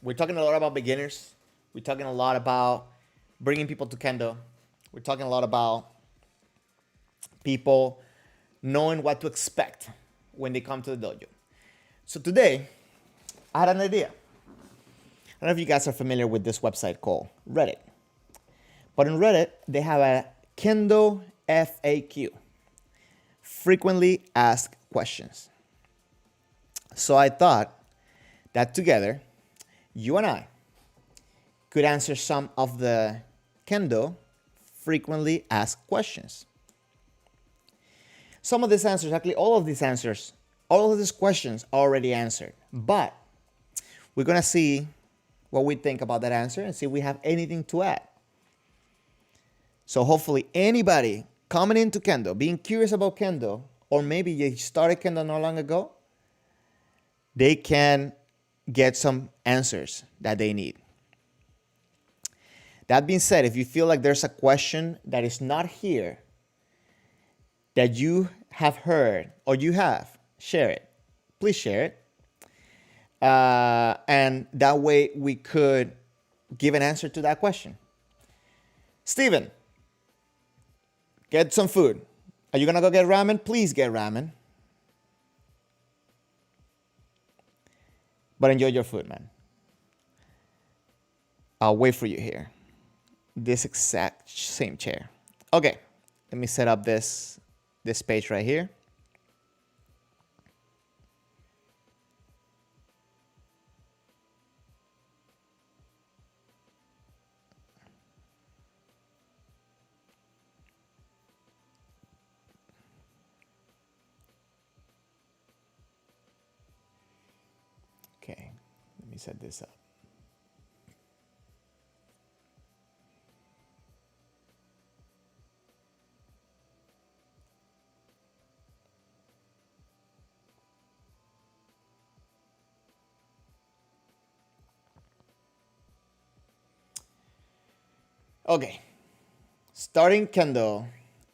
S1: We're talking a lot about beginners. We're talking a lot about bringing people to Kendo. We're talking a lot about people knowing what to expect when they come to the dojo. So today, I had an idea. I don't know if you guys are familiar with this website called Reddit. But in Reddit, they have a Kendo FAQ, frequently asked questions. So I thought that together, you and I could answer some of the Kendo frequently asked questions. Some of these answers, actually all of these answers, all of these questions are already answered. But we're going to see what we think about that answer and see if we have anything to add. So hopefully anybody coming into Kendo, being curious about Kendo, or maybe you started Kendo not long ago, they can get some answers that they need. That being said, if you feel like there's a question that is not here, that you have heard or you have, share it. Please share it. And that way we could give an answer to that question. Steven, get some food. Are you going to go get ramen? Please get ramen. But enjoy your food, man. I'll wait for you here. This exact same chair. Okay, let me set up this page right here. set this up. Okay, starting Kendo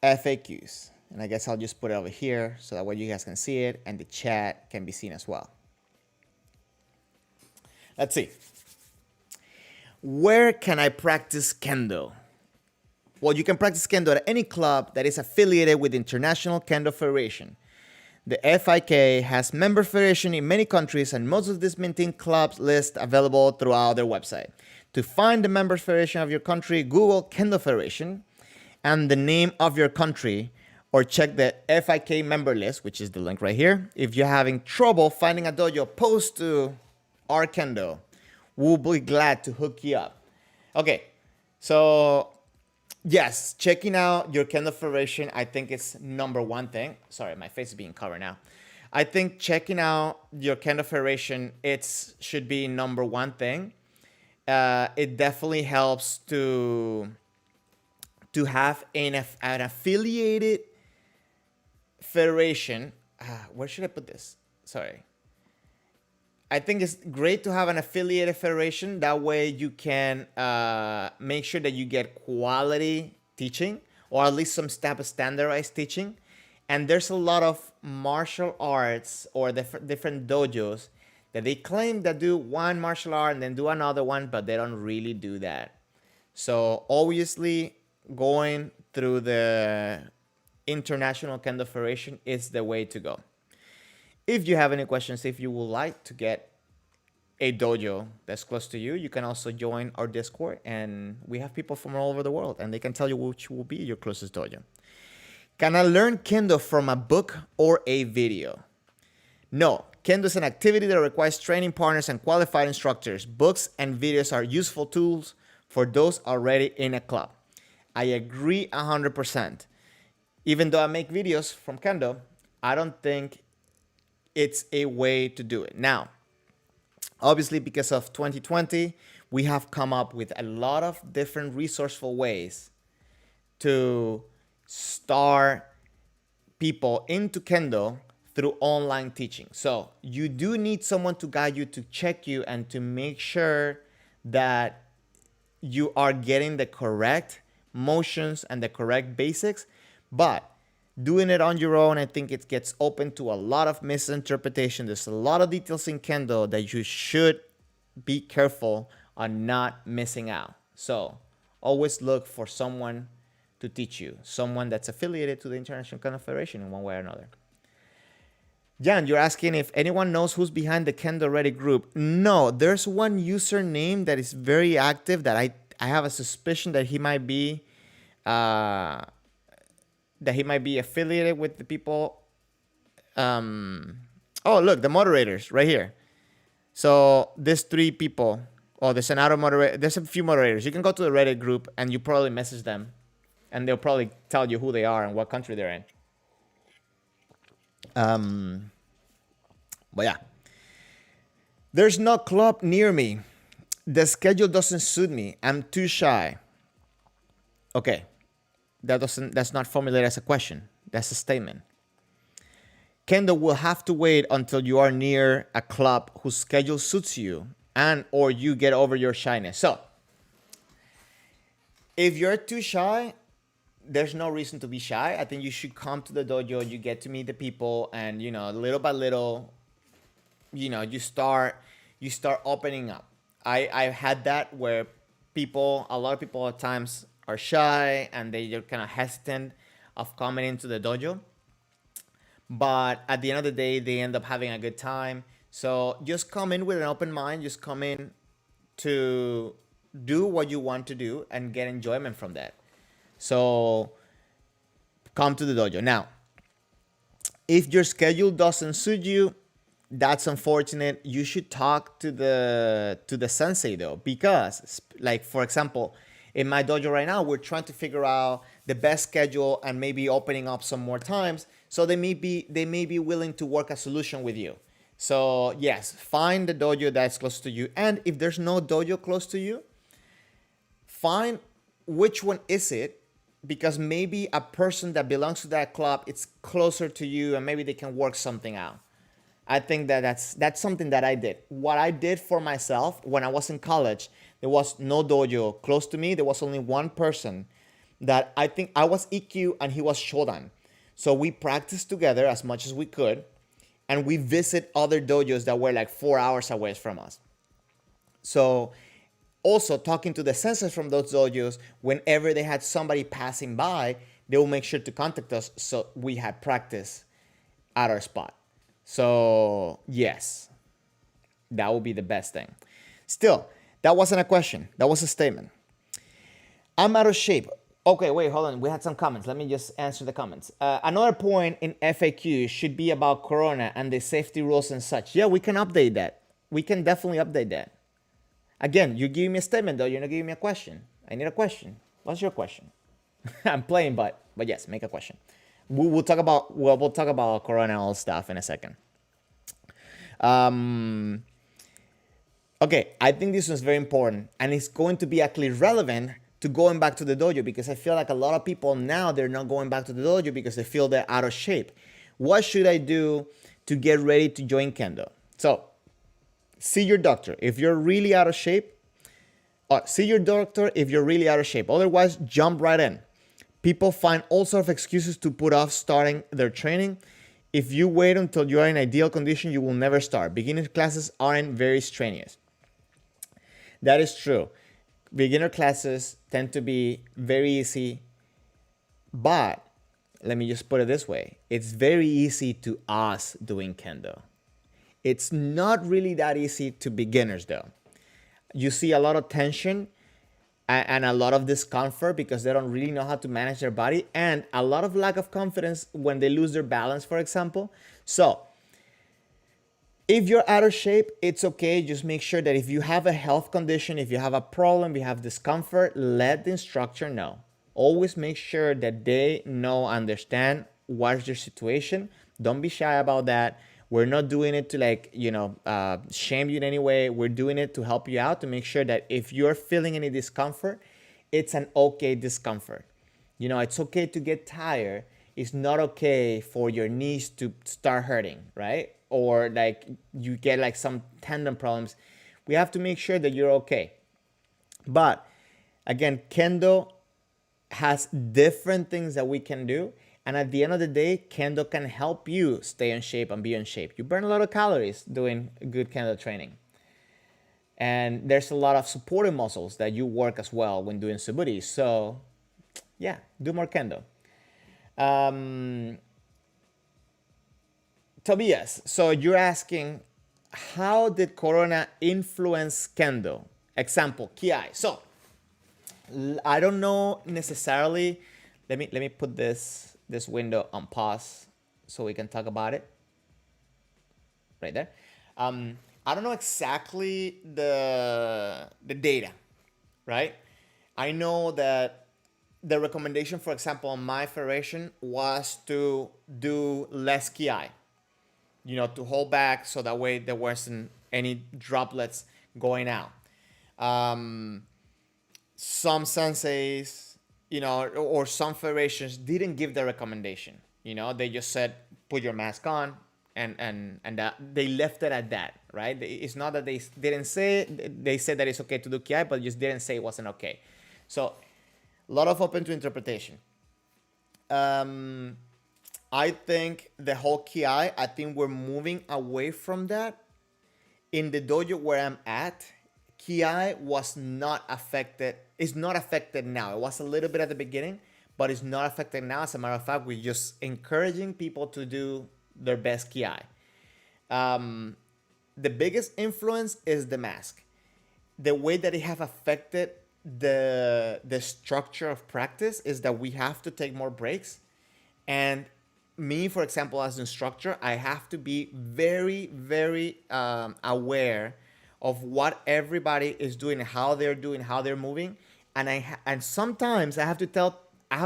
S1: FAQs. And I guess I'll just put it over here so that way you guys can see it and the chat can be seen as well. Let's see. Where can I practice Kendo? Well, you can practice Kendo at any club that is affiliated with the International Kendo Federation. The FIK has member federation in many countries, and most of these maintain clubs list available throughout their website. To find the member federation of your country, Google Kendo Federation and the name of your country, or check the FIK member list, which is the link right here. If you're having trouble finding a dojo post to our Kendo, we'll be glad to hook you up. Okay, so yes, checking out your Kendo Federation, I think it's number one thing. Sorry, my face is being covered now. I think checking out your Kendo Federation, should be number one thing. It definitely helps to have an affiliated federation. Where should I put this? Sorry. I think it's great to have an affiliated federation. That way you can make sure that you get quality teaching, or at least some type of standardized teaching. And there's a lot of martial arts or different dojos that they claim that do one martial art and then do another one, but they don't really do that. So obviously going through the International Kendo Federation is the way to go. If you have any questions, if you would like to get a dojo that's close to you, you can also join our Discord, and we have people from all over the world, and they can tell you which will be your closest dojo. Can I learn Kendo from a book or a video? No, Kendo is an activity that requires training partners and qualified instructors. Books and videos are useful tools for those already in a club. I agree 100%. Even though I make videos from Kendo, I don't think it's a way to do it. Now, obviously, because of 2020, we have come up with a lot of different resourceful ways to start people into Kendo through online teaching. So you do need someone to guide you, to check you, and to make sure that you are getting the correct motions and the correct basics. But doing it on your own, I think it gets open to a lot of misinterpretation. There's a lot of details in Kendo that you should be careful on not missing out. So always look for someone to teach you, someone that's affiliated to the International Kendo Federation in one way or another. Jan, you're asking if anyone knows who's behind the Kendo Ready group. No, there's one username that is very active that I have a suspicion that he might be affiliated with the people. Oh, look, the moderators right here. So there's 3 people. Oh, there's another moderator. There's a few moderators. You can go to the Reddit group and you probably message them, and they'll probably tell you who they are and what country they're in. But yeah, there's no club near me. The schedule doesn't suit me. I'm too shy. Okay. That's not formulated as a question. That's a statement. Kendo will have to wait until you are near a club whose schedule suits you, and or you get over your shyness. So if you're too shy, there's no reason to be shy. I think you should come to the dojo, you get to meet the people, and little by little, you start opening up. I've had that where a lot of people at times are shy and they're kind of hesitant of coming into the dojo. But at the end of the day, they end up having a good time. So just come in with an open mind. Just come in to do what you want to do and get enjoyment from that. So come to the dojo. Now, if your schedule doesn't suit you, that's unfortunate. You should talk to the sensei though, because like, for example, in my dojo right now, we're trying to figure out the best schedule and maybe opening up some more times. So they may be willing to work a solution with you. So yes, find the dojo that's close to you. And if there's no dojo close to you, find which one is it, because maybe a person that belongs to that club it's closer to you and maybe they can work something out. I think that that's something that I did. What I did for myself when I was in college, there was no dojo close to me. There was only one person that I think I was EQ and he was Shodan. So we practiced together as much as we could, and we visit other dojos that were like 4 hours away from us. So also talking to the sensors from those dojos, whenever they had somebody passing by, they will make sure to contact us so we had practice at our spot. So yes, that would be the best thing. Still, that wasn't a question. That was a statement. I'm out of shape. Okay, wait, hold on. We had some comments. Let me just answer the comments. Another point in FAQ should be about Corona and the safety rules and such. Yeah, we can update that. We can definitely update that. Again, you give me a statement though. You're not giving me a question. I need a question. What's your question? I'm playing, but yes, make a question. We'll talk about we'll talk about Corona and all stuff in a second. Okay, I think this was very important, and it's going to be actually relevant to going back to the dojo, because I feel like a lot of people now they're not going back to the dojo because they feel they're out of shape. What should I do to get ready to join Kendo? So, see your doctor if you're really out of shape. See your doctor if you're really out of shape. Otherwise, jump right in. People find all sorts of excuses to put off starting their training. If you wait until you are in ideal condition, you will never start. Beginner classes aren't very strenuous. That is true. Beginner classes tend to be very easy, but let me just put it this way. It's very easy to us doing Kendo. It's not really that easy to beginners though. You see a lot of tension and a lot of discomfort because they don't really know how to manage their body, and a lot of lack of confidence when they lose their balance, for example. So if you're out of shape, it's okay. Just make sure that if you have a health condition, if you have a problem, you have discomfort, let the instructor know. Always make sure that they know, understand what's your situation. Don't be shy about that. We're not doing it to shame you in any way. We're doing it to help you out, to make sure that if you're feeling any discomfort, it's an okay discomfort. It's okay to get tired. It's not okay for your knees to start hurting, right? Or like you get like some tendon problems. We have to make sure that you're okay. But again, Kendo has different things that we can do. And at the end of the day, Kendo can help you stay in shape and be in shape. You burn a lot of calories doing good Kendo training. And there's a lot of supporting muscles that you work as well when doing suburi. So yeah, do more Kendo. Tobias, so you're asking, how did Corona influence Kendo? Example, Kiai. So I don't know necessarily. Let me put this window on pause so we can talk about it. Right there. I don't know exactly the data, right? I know that the recommendation, for example, on my federation was to do less Kiai, to hold back so that way there wasn't any droplets going out. Some senseis, or some federations didn't give the recommendation. They just said, put your mask on, and that they left it at that, right? It's not that they didn't say it. They said that it's okay to do Ki, but just didn't say it wasn't okay. So a lot of open to interpretation. I think the whole Ki, I think we're moving away from that. In the dojo where I'm at, Ki was not affected. It's not affected now. It was a little bit at the beginning, but it's not affected now. As a matter of fact, we're just encouraging people to do their best Ki. The biggest influence is the mask. The way that it have affected the structure of practice is that we have to take more breaks. And me, for example, as an instructor, I have to be very, very aware of what everybody is doing, how they're moving. And sometimes I have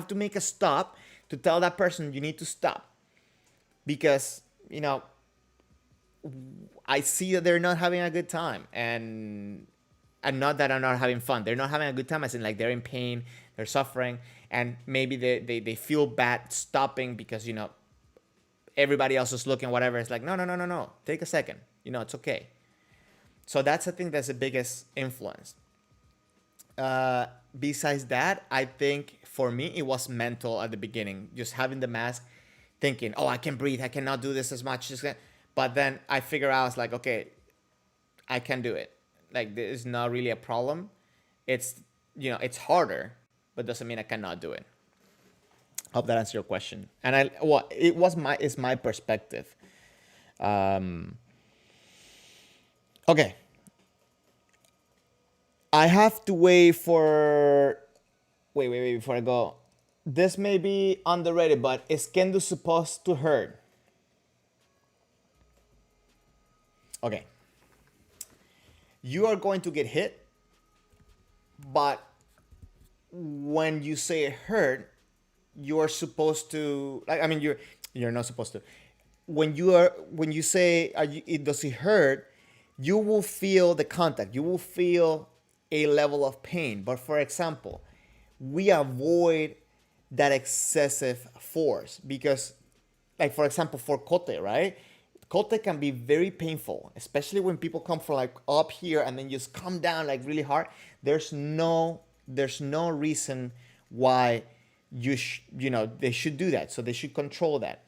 S1: to make a stop to tell that person, you need to stop. Because, I see that they're not having a good time, and not that I'm not having fun. They're not having a good time, as in like they're in pain, they're suffering, and maybe they feel bad stopping because everybody else is looking, whatever. It's like, no, no, no, no, no. Take a second. It's okay. So that's, I think, that's the biggest influence. Besides that, I think for me it was mental at the beginning, just having the mask, thinking, oh, I can breathe, I cannot do this as much. But then I figure out, it's like, okay, I can do it. Like, this is not really a problem. It's harder, but doesn't mean I cannot do it. Hope that answers your question. And it's my perspective. Okay, I have to wait for. Wait, before I go. This may be underrated, but is Kendo supposed to hurt? Okay. You are going to get hit, but when you say hurt, you're supposed to, like, I mean, you're not supposed to. When you say it does it hurt, you will feel the contact. You will feel a level of pain. But for example, we avoid that excessive force because, like, for example, for kote, right? Kote can be very painful, especially when people come from like up here and then just come down like really hard. There's no reason why they should do that. So they should control that.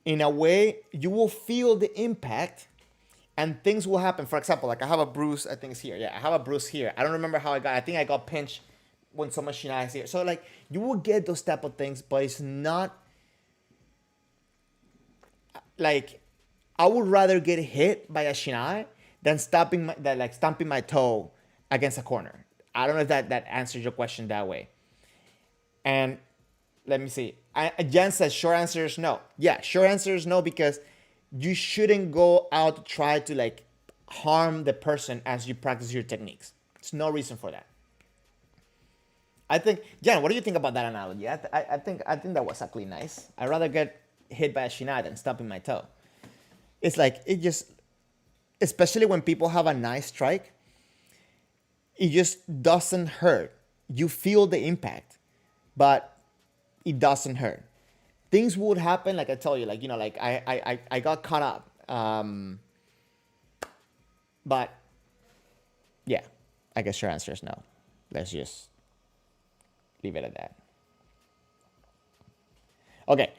S1: In a way, you will feel the impact and things will happen. For example, like I have a bruise, I think it's here. Yeah, I have a bruise here. I don't remember how I think I got pinched when someone shiai is here. So like you will get those type of things, but it's not like, I would rather get hit by a shiai than stamping my toe against a corner. I don't know if that answers your question that way. And let me see. Jen says short answer is no. Yeah, short answer is no, because you shouldn't go out to try to like harm the person as you practice your techniques. There's no reason for that. I think, Jen, what do you think about that analogy? I think that was actually nice. I'd rather get hit by a shiai than stomping my toe. It's like, it just, especially when people have a nice strike, it just doesn't hurt. You feel the impact, but it doesn't hurt. Things would happen, like I tell you, like, like I got caught up. But yeah, I guess your answer is no. Let's just leave it at that. Okay.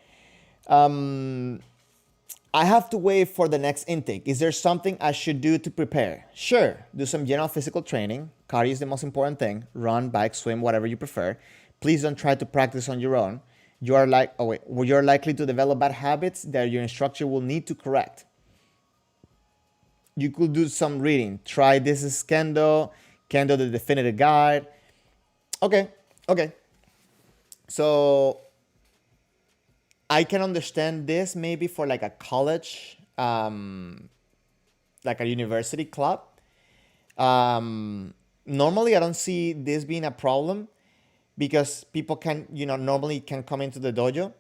S1: I have to wait for the next intake. Is there something I should do to prepare? Sure. Do some general physical training. Cardio is the most important thing. Run, bike, swim, whatever you prefer. Please don't try to practice on your own. You're likely to develop bad habits that your instructor will need to correct. You could do some reading. Try This is Kendo, Kendo the Definitive Guide. Okay. So I can understand this maybe for like a college, like a university club. Normally, I don't see this being a problem because people can, normally can come into the dojo.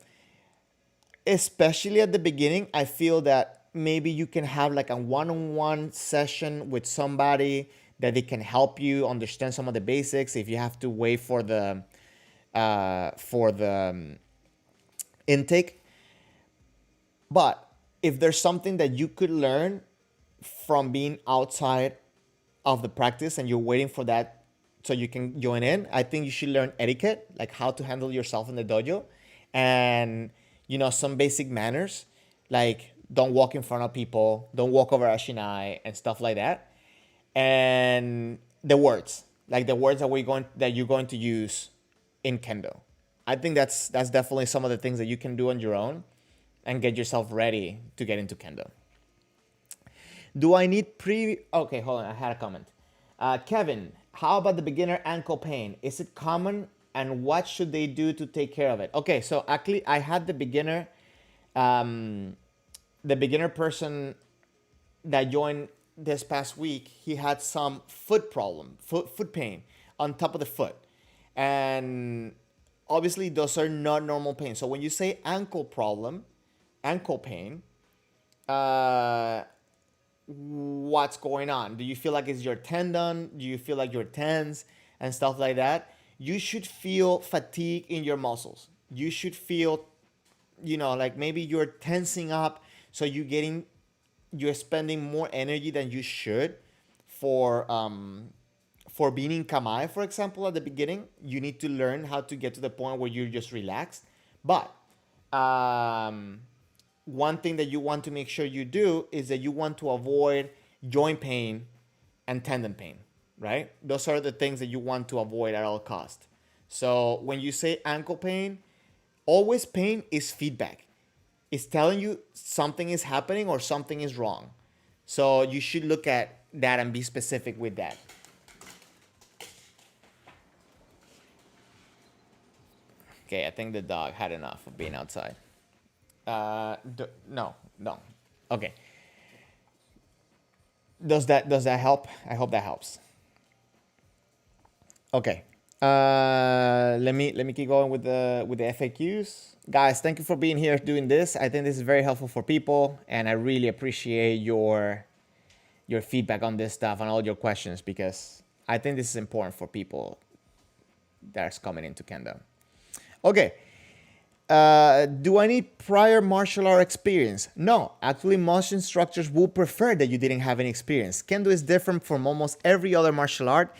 S1: Especially at the beginning, I feel that maybe you can have like a one-on-one session with somebody that they can help you understand some of the basics. If you have to wait for the intake. But if there's something that you could learn from being outside of the practice and you're waiting for that so you can join in, I think you should learn etiquette, like how to handle yourself in the dojo, and some basic manners, like don't walk in front of people, don't walk over a shinai and stuff like that. And the words that you're going to use in Kendo. I think that's definitely some of the things that you can do on your own and get yourself ready to get into Kendo. Do I need Okay, hold on. I had a comment. Kevin, how about the beginner ankle pain? Is it common, and what should they do to take care of it? Okay, so actually, I had the beginner person that joined this past week. He had some foot pain on top of the foot, and obviously those are not normal pain. So when you say ankle pain, what's going on. Do you feel like it's your tendon? Do you feel like your tense and stuff like that? You should feel fatigue in your muscles. You should feel, like maybe you're tensing up, so you're spending more energy than you should for being in kamae, for example. At the beginning, you need to learn how to get to the point where you're just relaxed. But um, one thing that you want to make sure you do is that you want to avoid joint pain and tendon pain, right? Those are the things that you want to avoid at all cost. So when you say ankle pain, always pain is feedback. It's telling you something is happening or something is wrong. So you should look at that and be specific with that. Okay, I think the dog had enough of being outside. No, no. Okay. Does that help? I hope that helps. Okay. Let me keep going with the FAQs. Guys, thank you for being here doing this. I think this is very helpful for people, and I really appreciate your feedback on this stuff and all your questions, because I think this is important for people that's coming into Kendo. Okay. Do I need prior martial art experience? No, actually, most instructors will prefer that you didn't have any experience. Kendo is different from almost every other martial art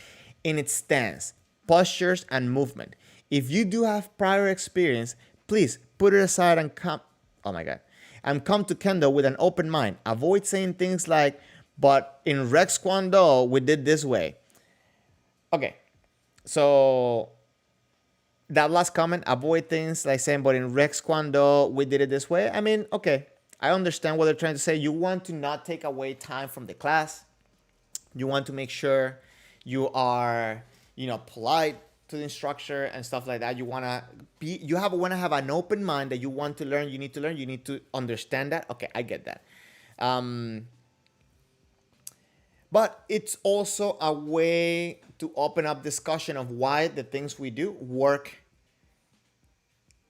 S1: in its stance, postures, and movement. If you do have prior experience, please put it aside and come. Oh my God. And come to Kendo with an open mind. Avoid saying things like, but in Rex Kwon Do, we did this way. Okay. So that last comment, avoid things like saying, but in Rex Kwon Do, we did it this way. I mean, okay, I understand what they're trying to say. You want to not take away time from the class. You want to make sure you are, polite to the instructor and stuff like that. You want to have an open mind that you want to learn. You need to learn. You need to understand that. Okay, I get that. But it's also a way to open up discussion of why the things we do work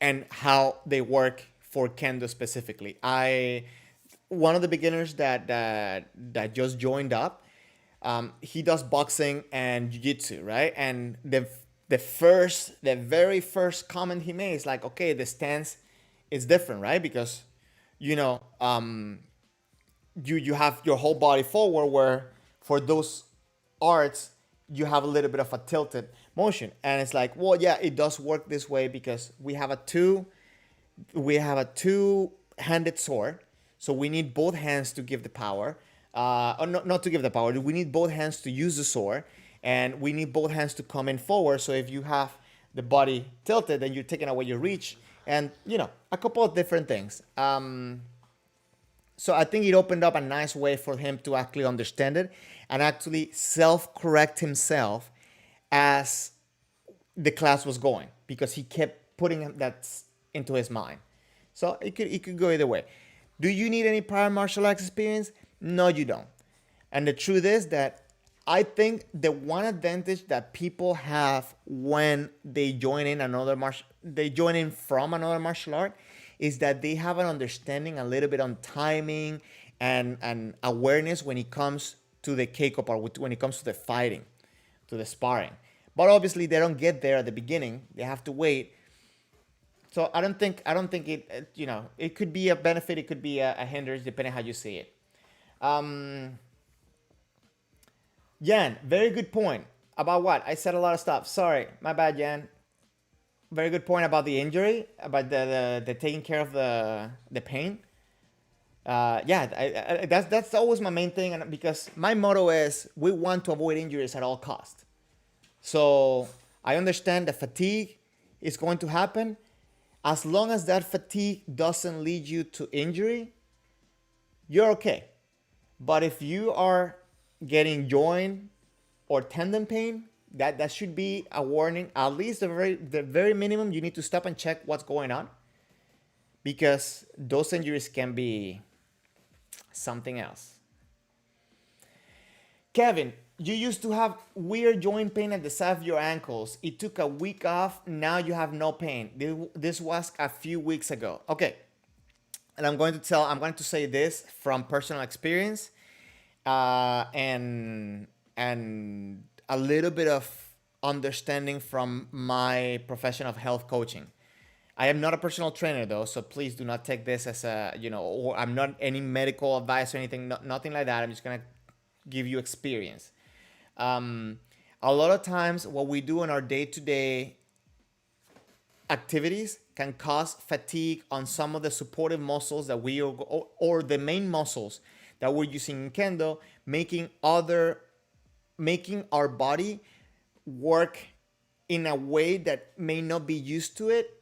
S1: and how they work for Kendo specifically. One of the beginners that just joined up, he does boxing and jiu-jitsu, right? And the very first comment he made is like, okay, the stance is different, right? Because you have your whole body forward, where for those arts you have a little bit of a tilted motion, and it's like, well, yeah, it does work this way because we have a two-handed sword, so we need both hands to give the power, or not to give the power. We need both hands to use the sword, and we need both hands to come in forward. So if you have the body tilted, then you're taking away your reach, and a couple of different things. So I think it opened up a nice way for him to actually understand it and actually self-correct himself as the class was going, because he kept putting that into his mind. So it could go either way. Do you need any prior martial arts experience? No, you don't. And the truth is that I think the one advantage that people have when they join in from another martial art is that they have an understanding a little bit on timing and awareness when it comes to the keiko part, when it comes to the fighting, to the sparring. But obviously they don't get there at the beginning. They have to wait. So I don't think it, it could be a benefit, it could be a hindrance, depending how you see it. Jan, very good point. About what? I said a lot of stuff. Sorry, my bad, Jan. Very good point about the injury, about the taking care of the pain. That's always my main thing, and because my motto is we want to avoid injuries at all costs. So I understand that fatigue is going to happen. As long as that fatigue doesn't lead you to injury, you're okay. But if you are getting joint or tendon pain, that should be a warning. At least the very minimum, you need to stop and check what's going on, because those injuries can be something else. Kevin, you used to have weird joint pain at the side of your ankles. It took a week off. Now you have no pain. This was a few weeks ago. Okay. And I'm going to say this from personal experience. And a little bit of understanding from my profession of health coaching. I am not a personal trainer though, so please do not take this as a, or I'm not any medical advice or anything, nothing like that. I'm just gonna give you experience. Um, a lot of times, what we do in our day-to-day activities can cause fatigue on some of the supportive muscles that we are, or the main muscles that we're using in kendo, making our body work in a way that may not be used to it,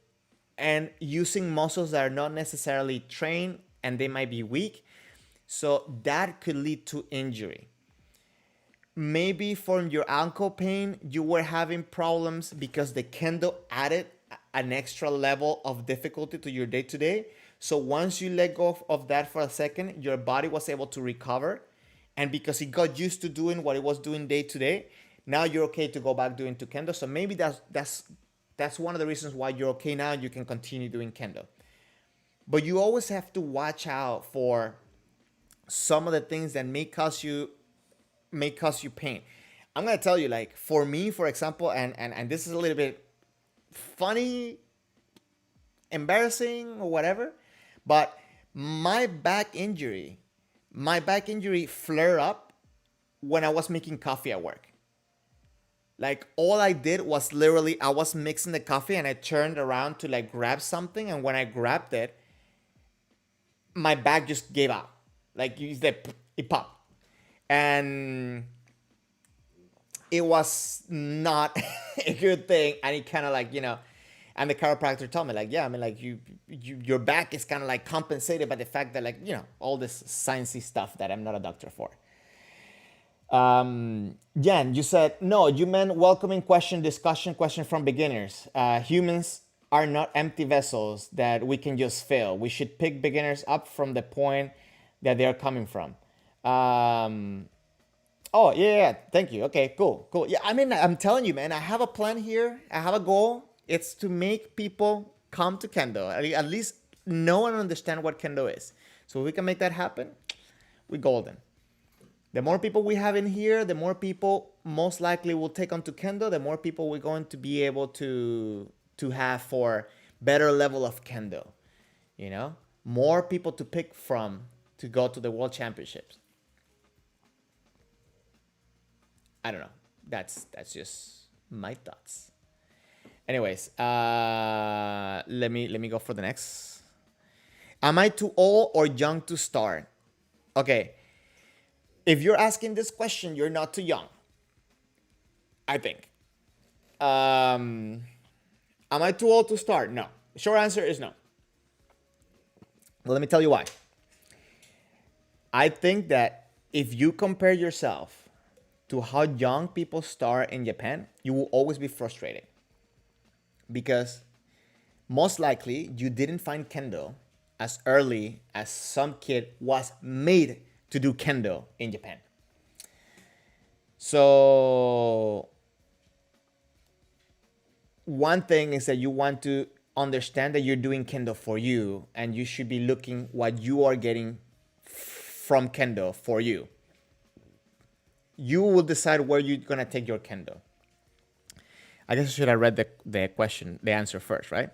S1: and using muscles that are not necessarily trained and they might be weak. So that could lead to injury. Maybe from your ankle pain, you were having problems because the kendo added an extra level of difficulty to your day to day. So once you let go of that for a second, your body was able to recover. And because it got used to doing what it was doing day to day, now you're okay to go back doing to kendo. So maybe that's one of the reasons why you're okay now. You can continue doing kendo. But you always have to watch out for some of the things that may cause you pain. I'm gonna tell you, like for me, for example, and this is a little bit funny, embarrassing, or whatever, but my back injury flared up when I was making coffee at work. Like all I did was literally I was mixing the coffee and I turned around to like grab something, and when I grabbed it, my back just gave out. Like it popped. And it was not a good thing. And it kind of like, and the chiropractor told me like, yeah, I mean like your back is kind of like compensated by the fact that like, all this sciencey stuff that I'm not a doctor for. Jan, you said, no, you meant welcoming discussion question from beginners. Humans are not empty vessels that we can just fill. We should pick beginners up from the point that they're coming from. Oh, yeah. Thank you. Okay, cool. Yeah, I mean, I'm telling you, man, I have a plan here. I have a goal. It's to make people come to Kendo, at least know and understand what Kendo is. So if we can make that happen, we're golden. The more people we have in here, the more people most likely will take on to Kendo, the more people we're going to be able to have for better level of Kendo. More people to pick from to go to the World Championships. I don't know. That's just my thoughts. Anyways, let me go for the next. Am I too old or young to start? Okay. If you're asking this question, you're not too young, I think. Am I too old to start? No. Short answer is no. Well, let me tell you why. I think that if you compare yourself to how young people start in Japan, you will always be frustrated. Because most likely you didn't find Kendo as early as some kid was made to do Kendo in Japan. So one thing is that you want to understand that you're doing Kendo for you, and you should be looking what you are getting from Kendo for you. You will decide where you're gonna take your Kendo. I guess I should have read the answer first, right?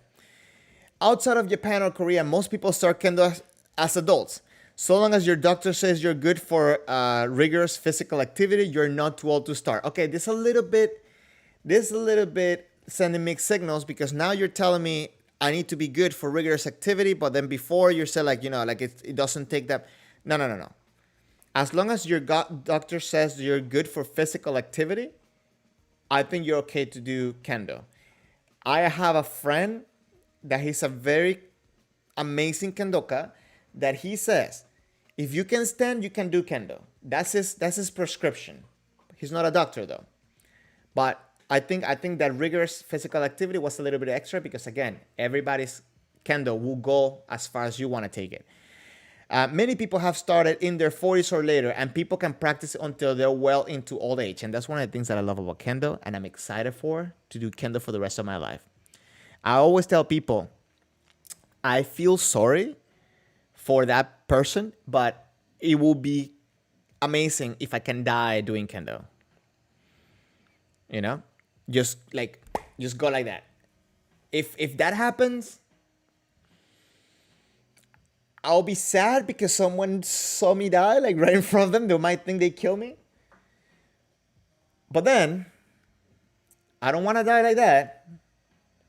S1: Outside of Japan or Korea, most people start Kendo as adults. So long as your doctor says you're good for rigorous physical activity, you're not too old to start. Okay, this a little bit sending mixed signals, because now you're telling me I need to be good for rigorous activity, but then before you said like, it doesn't take that. No. As long as your doctor says you're good for physical activity, I think you're okay to do Kendo. I have a friend that he's a very amazing Kendoka that he says, if you can stand, you can do Kendo. That's his prescription. He's not a doctor though. But I think that rigorous physical activity was a little bit extra because, again, everybody's Kendo will go as far as you want to take it. Many people have started in their 40s or later, and people can practice until they're well into old age. And that's one of the things that I love about Kendo, and I'm excited to do Kendo for the rest of my life. I always tell people, I feel sorry for that person, but it will be amazing if I can die doing kendo. You know, just like just go like that. If that happens, I'll be sad because someone saw me die like right in front of them. They might think they kill me. But then I don't want to die like that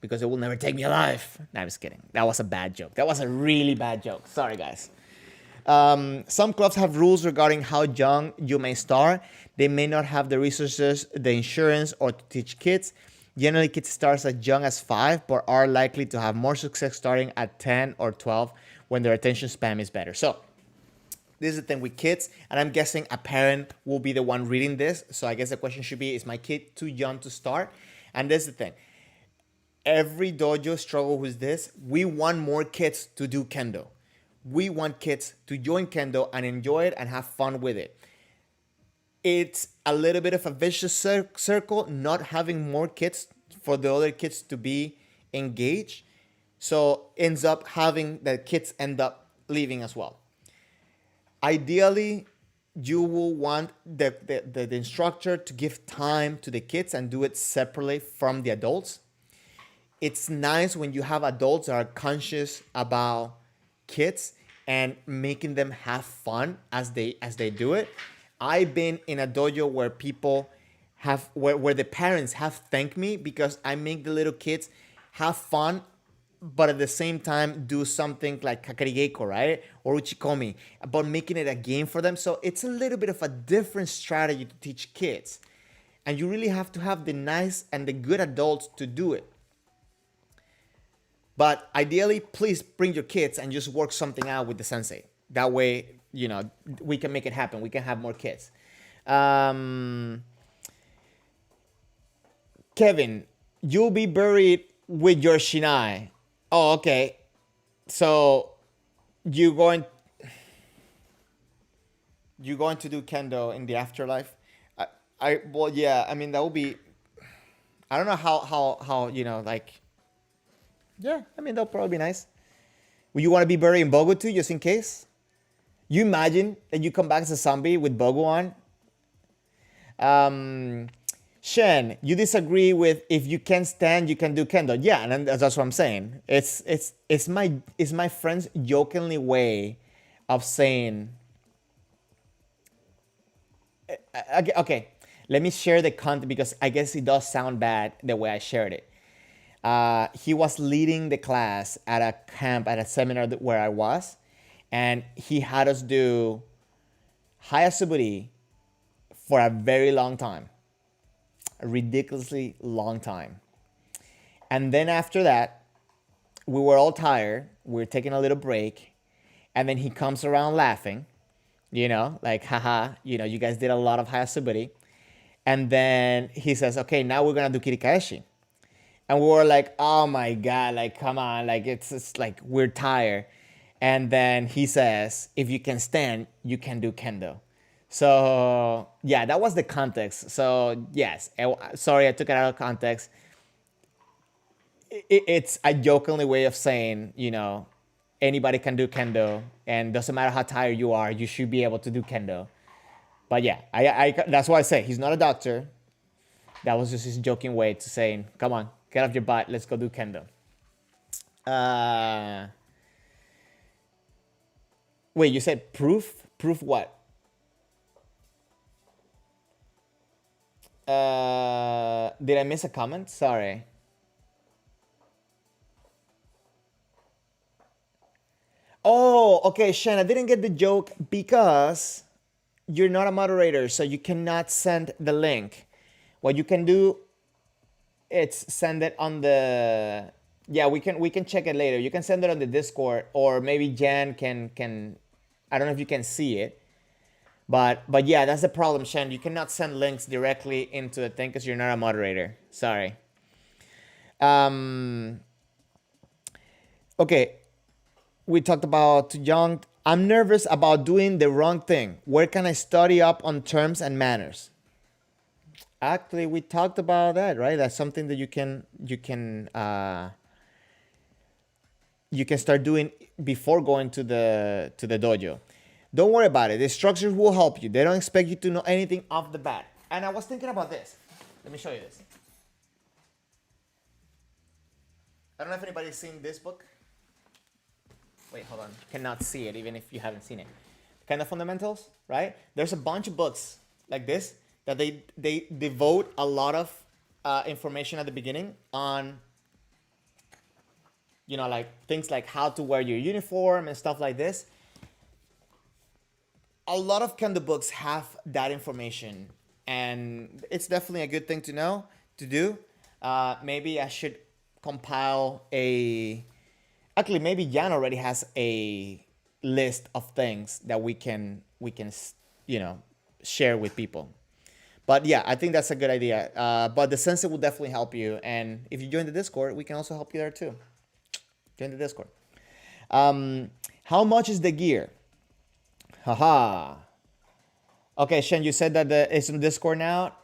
S1: because it will never take me alive. No, I'm just kidding. That was a bad joke. That was a really bad joke. Sorry, guys. Some clubs have rules regarding how young you may start. They may not have the resources, the insurance, or to teach kids. Generally, kids start as young as 5, but are likely to have more success starting at 10 or 12 when their attention span is better. So this is the thing with kids, and I'm guessing a parent will be the one reading this. So I guess the question should be, is my kid too young to start? And this is the thing. Every dojo struggle with this. We want more kids to do kendo. We want kids to join kendo and enjoy it and have fun with it. It's a little bit of a vicious circle, not having more kids for the other kids to be engaged. So ends up having the kids end up leaving as well. Ideally, you will want the instructor to give time to the kids and do it separately from the adults. It's nice when you have adults that are conscious about kids and making them have fun as they do it. I've been in a dojo where people have where the parents have thanked me because I make the little kids have fun, but at the same time do something like kakarigeko, right? Or uchikomi, about making it a game for them. So it's a little bit of a different strategy to teach kids. And you really have to have the nice and the good adults to do it. But ideally, please bring your kids and just work something out with the sensei. That way, we can make it happen. We can have more kids. Kevin, you'll be buried with your shinai. Oh, okay. So you're going to do kendo in the afterlife? Well, yeah. I mean, that will be. I don't know how like. Yeah, I mean, that'll probably be nice. Would you want to be buried in Bogo too, just in case? You imagine that you come back as a zombie with Bogo on? Shen, you disagree with if you can't stand, you can do kendo. Yeah, and that's what I'm saying. It's my friend's jokingly way of saying. Okay, let me share the content because I guess it does sound bad the way I shared it. He was leading the class at a camp, at a seminar where I was, and he had us do Hayasuburi for a very long time, a ridiculously long time. And then after that, we were all tired. We were taking a little break, and then he comes around laughing, like, haha, you guys did a lot of Hayasuburi. And then he says, okay, now we're going to do Kirikaeshi. And we were like, oh my God, like, come on, like, it's like, we're tired. And then he says, if you can stand, you can do kendo. So, yeah, that was the context. So, yes, sorry, I took it out of context. It's a jokingly way of saying, anybody can do kendo. And doesn't matter how tired you are, you should be able to do kendo. But yeah, I that's why I say he's not a doctor. That was just his joking way to saying, come on, get off your butt, let's go do kendo. Wait, you said proof? Proof what? Did I miss a comment? Sorry. Oh, okay, Shen, I didn't get the joke because you're not a moderator, so you cannot send the link. What you can do, it's send it on the. Yeah, we can check it later. You can send it on the Discord, or maybe Jan can. I don't know if you can see it, but yeah, that's the problem, Shen. You cannot send links directly into the thing because you're not a moderator. Sorry. Okay, we talked about young. I'm nervous about doing the wrong thing. Where can I study up on terms and manners? Actually, we talked about that, right? That's something that you can start doing before going to the dojo. Don't worry about it. The instructors will help you. They don't expect you to know anything off the bat. And I was thinking about this. Let me show you this. I don't know if anybody's seen this book. Wait, hold on. You cannot see it even if you haven't seen it. Kendo Fundamentals, right? There's a bunch of books like this that they devote a lot of information at the beginning on, you know, like things like how to wear your uniform and stuff like this. A lot of Kendo books have that information, and it's definitely a good thing to know, to do. Maybe I should compile a... Actually, maybe Jan already has a list of things that we can you know, share with people. But yeah, I think that's a good idea. But the sensei will definitely help you, and if you join the Discord, we can also help you there too. Join the Discord. How much is the gear? Haha. Okay, Shen, you said that it's in Discord now.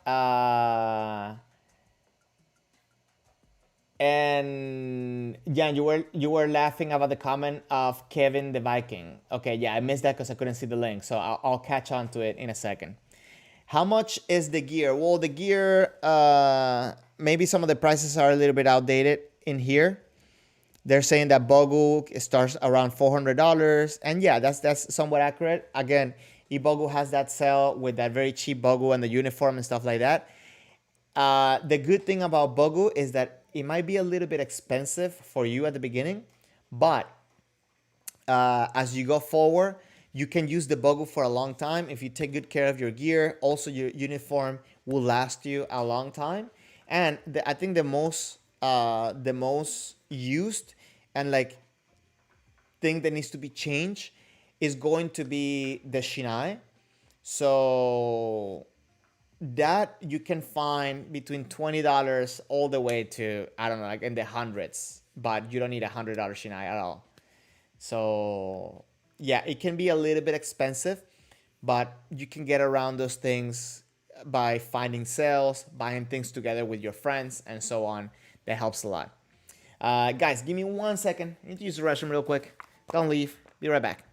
S1: And Jan, you were laughing about the comment of Kevin the Viking. Okay, yeah, I missed that because I couldn't see the link, so I'll catch on to it in a second. How much is the gear? Well, the gear, maybe some of the prices are a little bit outdated in here. They're saying that Bogu starts around $400, and yeah, that's somewhat accurate. Again, Ibogu has that sale with that very cheap Bogu and the uniform and stuff like that. The good thing about Bogu is that it might be a little bit expensive for you at the beginning, but as you go forward, you can use the Bogu for a long time if you take good care of your gear. Also, your uniform will last you a long time. And I think the most used and like thing that needs to be changed is going to be the shiai. So that you can find between $20 all the way to, I don't know, like in the hundreds, but you don't need $100 shiai at all. So yeah, it can be a little bit expensive, but you can get around those things by finding sales, buying things together with your friends, and so on. That helps a lot. Guys, give me 1 second. I need to use the restroom real quick. Don't leave. Be right back.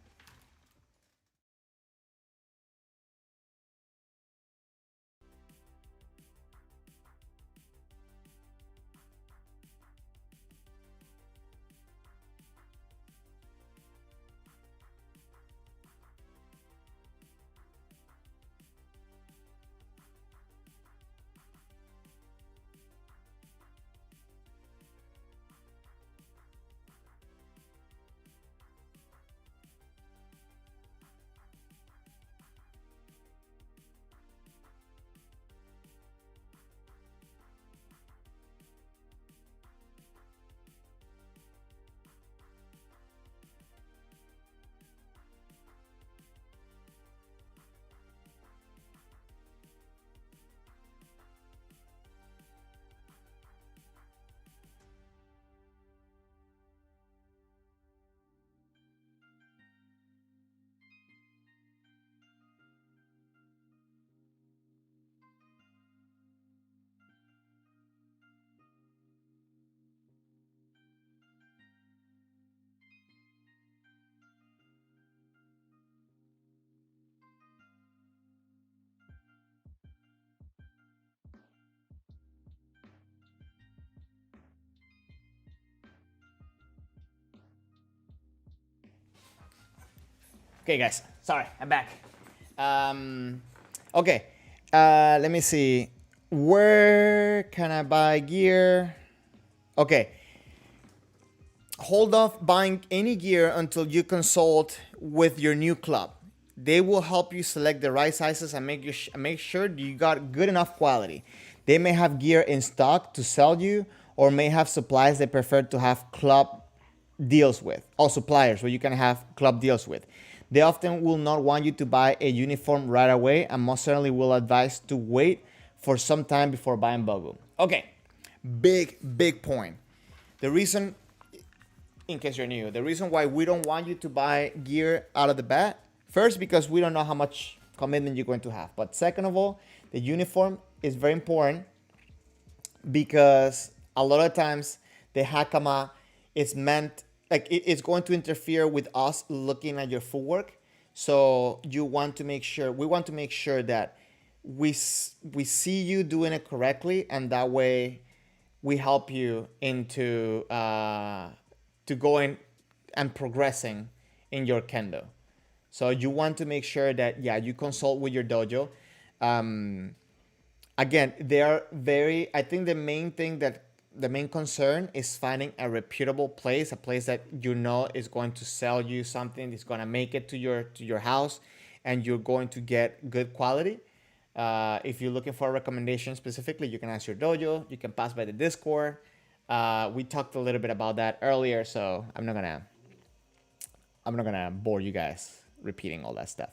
S1: Okay, guys. Sorry, I'm back. Okay. Let me see. Where can I buy gear? Okay. Hold off buying any gear until you consult with your new club. They will help you select the right sizes and make sure you got good enough quality. They may have gear in stock to sell you, or may have supplies they prefer to have club deals with, or suppliers where you can have club deals with. They often will not want you to buy a uniform right away, and most certainly will advise to wait for some time before buying Bogu. Okay, big point. The reason, in case you're new, the reason why we don't want you to buy gear out of the bat, first, because we don't know how much commitment you're going to have. But second of all, the uniform is very important because a lot of times the hakama is meant, like it's going to interfere with us looking at your footwork. So you want to make sure, we want to make sure that we see you doing it correctly, and that way we help you into to going and progressing in your kendo. So you want to make sure that, yeah, you consult with your dojo. Um, Again, they are very, I think the main thing that the main concern is finding a reputable place, a place that you know is going to sell you something, is going to make it to your house, and you're going to get good quality. If you're looking for a recommendation specifically, you can ask your dojo. You can pass by the Discord. We talked a little bit about that earlier, so I'm not gonna bore you guys repeating all that stuff.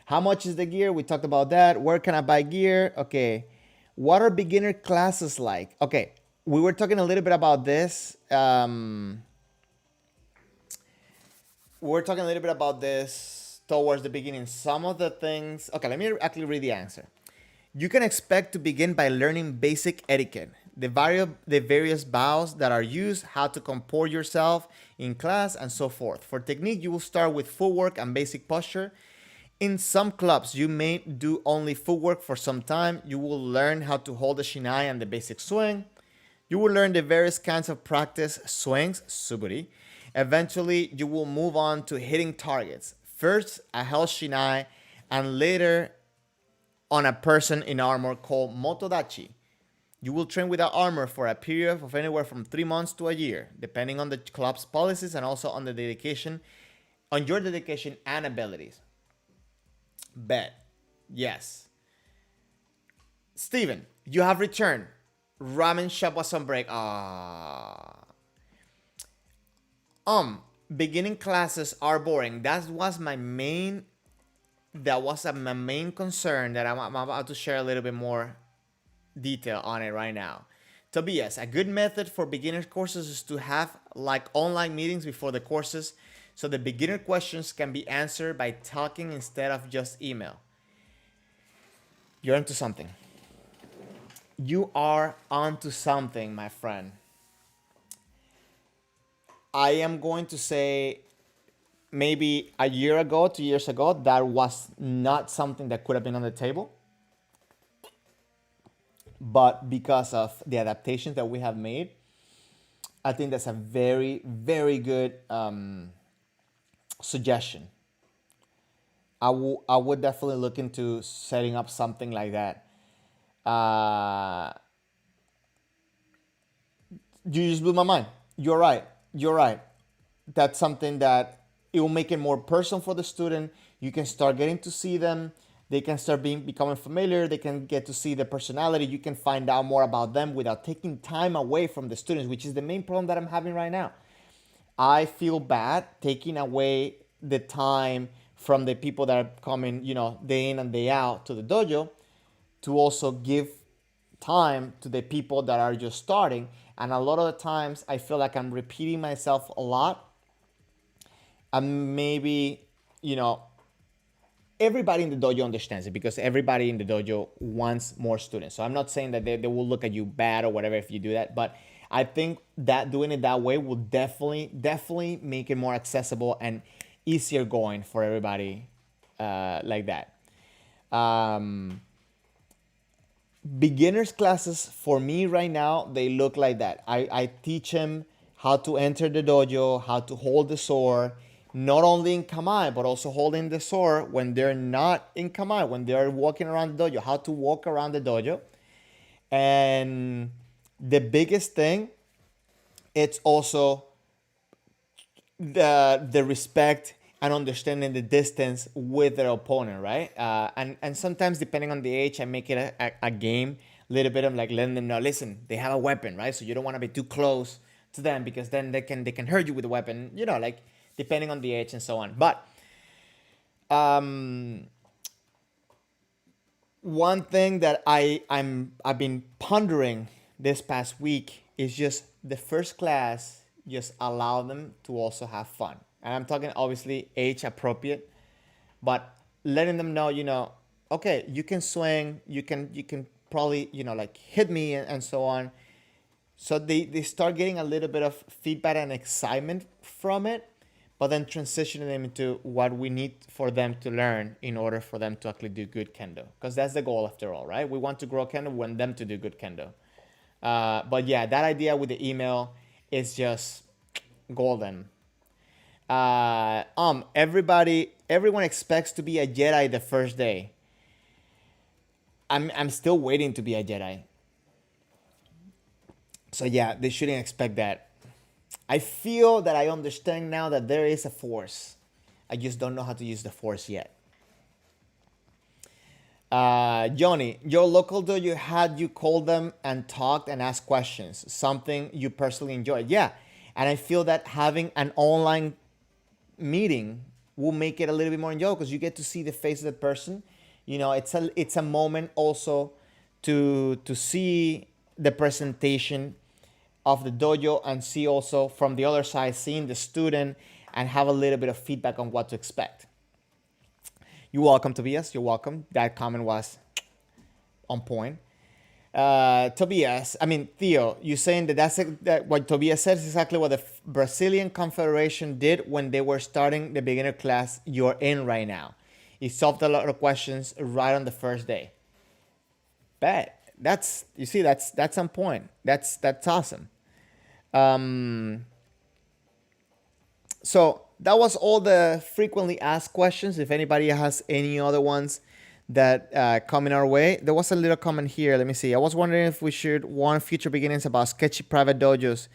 S1: How much is the gear? We talked about that. Where can I buy gear? Okay. What are beginner classes like? Okay. We were talking a little bit about this. We were talking a little bit about this towards the beginning. Some of the things. Okay, let me actually read the answer. You can expect to begin by learning basic etiquette, the various bows that are used, how to comport yourself in class, and so forth. For technique, you will start with footwork and basic posture. In some clubs, you may do only footwork for some time. You will learn how to hold the shiai and the basic swing. You will learn the various kinds of practice swings, suburi. Eventually, you will move on to hitting targets. First, a held shinai, and later on a person in armor called motodachi. You will train without armor for a period of anywhere from 3 months to a year, depending on the club's policies and also on your dedication and abilities. Bet. Yes. Steven, you have returned. Ramen shop was on break. Beginning classes are boring. That was my main concern that I'm about to share a little bit more detail on it right now. Tobias, a good method for beginner courses is to have like online meetings before the courses so the beginner questions can be answered by talking instead of just email. You're onto something. You are onto something, my friend. I am going to say maybe a year ago, 2 years ago, that was not something that could have been on the table. But because of the adaptations that we have made, I think that's a very, very good suggestion. I would definitely look into setting up something like that. Uh, you just blew my mind. You're right. You're right. That's something that it will make it more personal for the student. You can start getting to see them. They can start becoming familiar. They can get to see the personality. You can find out more about them without taking time away from the students, which is the main problem that I'm having right now. I feel bad taking away the time from the people that are coming, day in and day out to the dojo, to also give time to the people that are just starting. And a lot of the times I feel like I'm repeating myself a lot. And maybe, everybody in the dojo understands it because everybody in the dojo wants more students. So I'm not saying that they will look at you bad or whatever if you do that, but I think that doing it that way will definitely make it more accessible and easier going for everybody like that. Beginners classes for me right now, they look like that. I teach them how to enter the dojo, how to hold the sword, not only in kamae, but also holding the sword when they're not in kamae, when they're walking around the dojo, how to walk around the dojo. And the biggest thing, it's also the respect and understanding the distance with their opponent, right? And sometimes depending on the age, I make it a game, a little bit of like letting them know, listen, they have a weapon, right? So you don't want to be too close to them because then they can hurt you with the weapon, like depending on the age and so on. But one thing that I've been pondering this past week is just the first class, just allow them to also have fun. And I'm talking obviously age appropriate, but letting them know, okay, you can swing, you can probably, like hit me and so on. So they start getting a little bit of feedback and excitement from it. but then transitioning them into what we need for them to learn in order for them to actually do good kendo. Because that's the goal after all, right? We want to grow kendo, we want them to do good kendo. But yeah, that idea with the email is just golden. Everyone expects to be a Jedi the first day. I'm still waiting to be a Jedi. So yeah, they shouldn't expect that. I feel that I understand now that there is a force. I just don't know how to use the force yet. Johnny, your local dojo had you call them and talked and asked questions, something you personally enjoyed. Yeah, and I feel that having an online meeting will make it a little bit more enjoyable because you get to see the face of the person. You know, it's a moment also to see the presentation of the dojo and see also from the other side, seeing the student and have a little bit of feedback on what to expect. You're welcome, Tobias. You're welcome. That comment was on point. Theo, you saying that what Tobias said is exactly what the Brazilian Confederation did when they were starting the beginner class you're in right now. It solved a lot of questions right on the first day. Bet. That's on point. That's awesome. So that was all the frequently asked questions. If anybody has any other ones that coming our way, there was a little comment here. Let me see. I was wondering if we should warn future beginners about sketchy private dojos.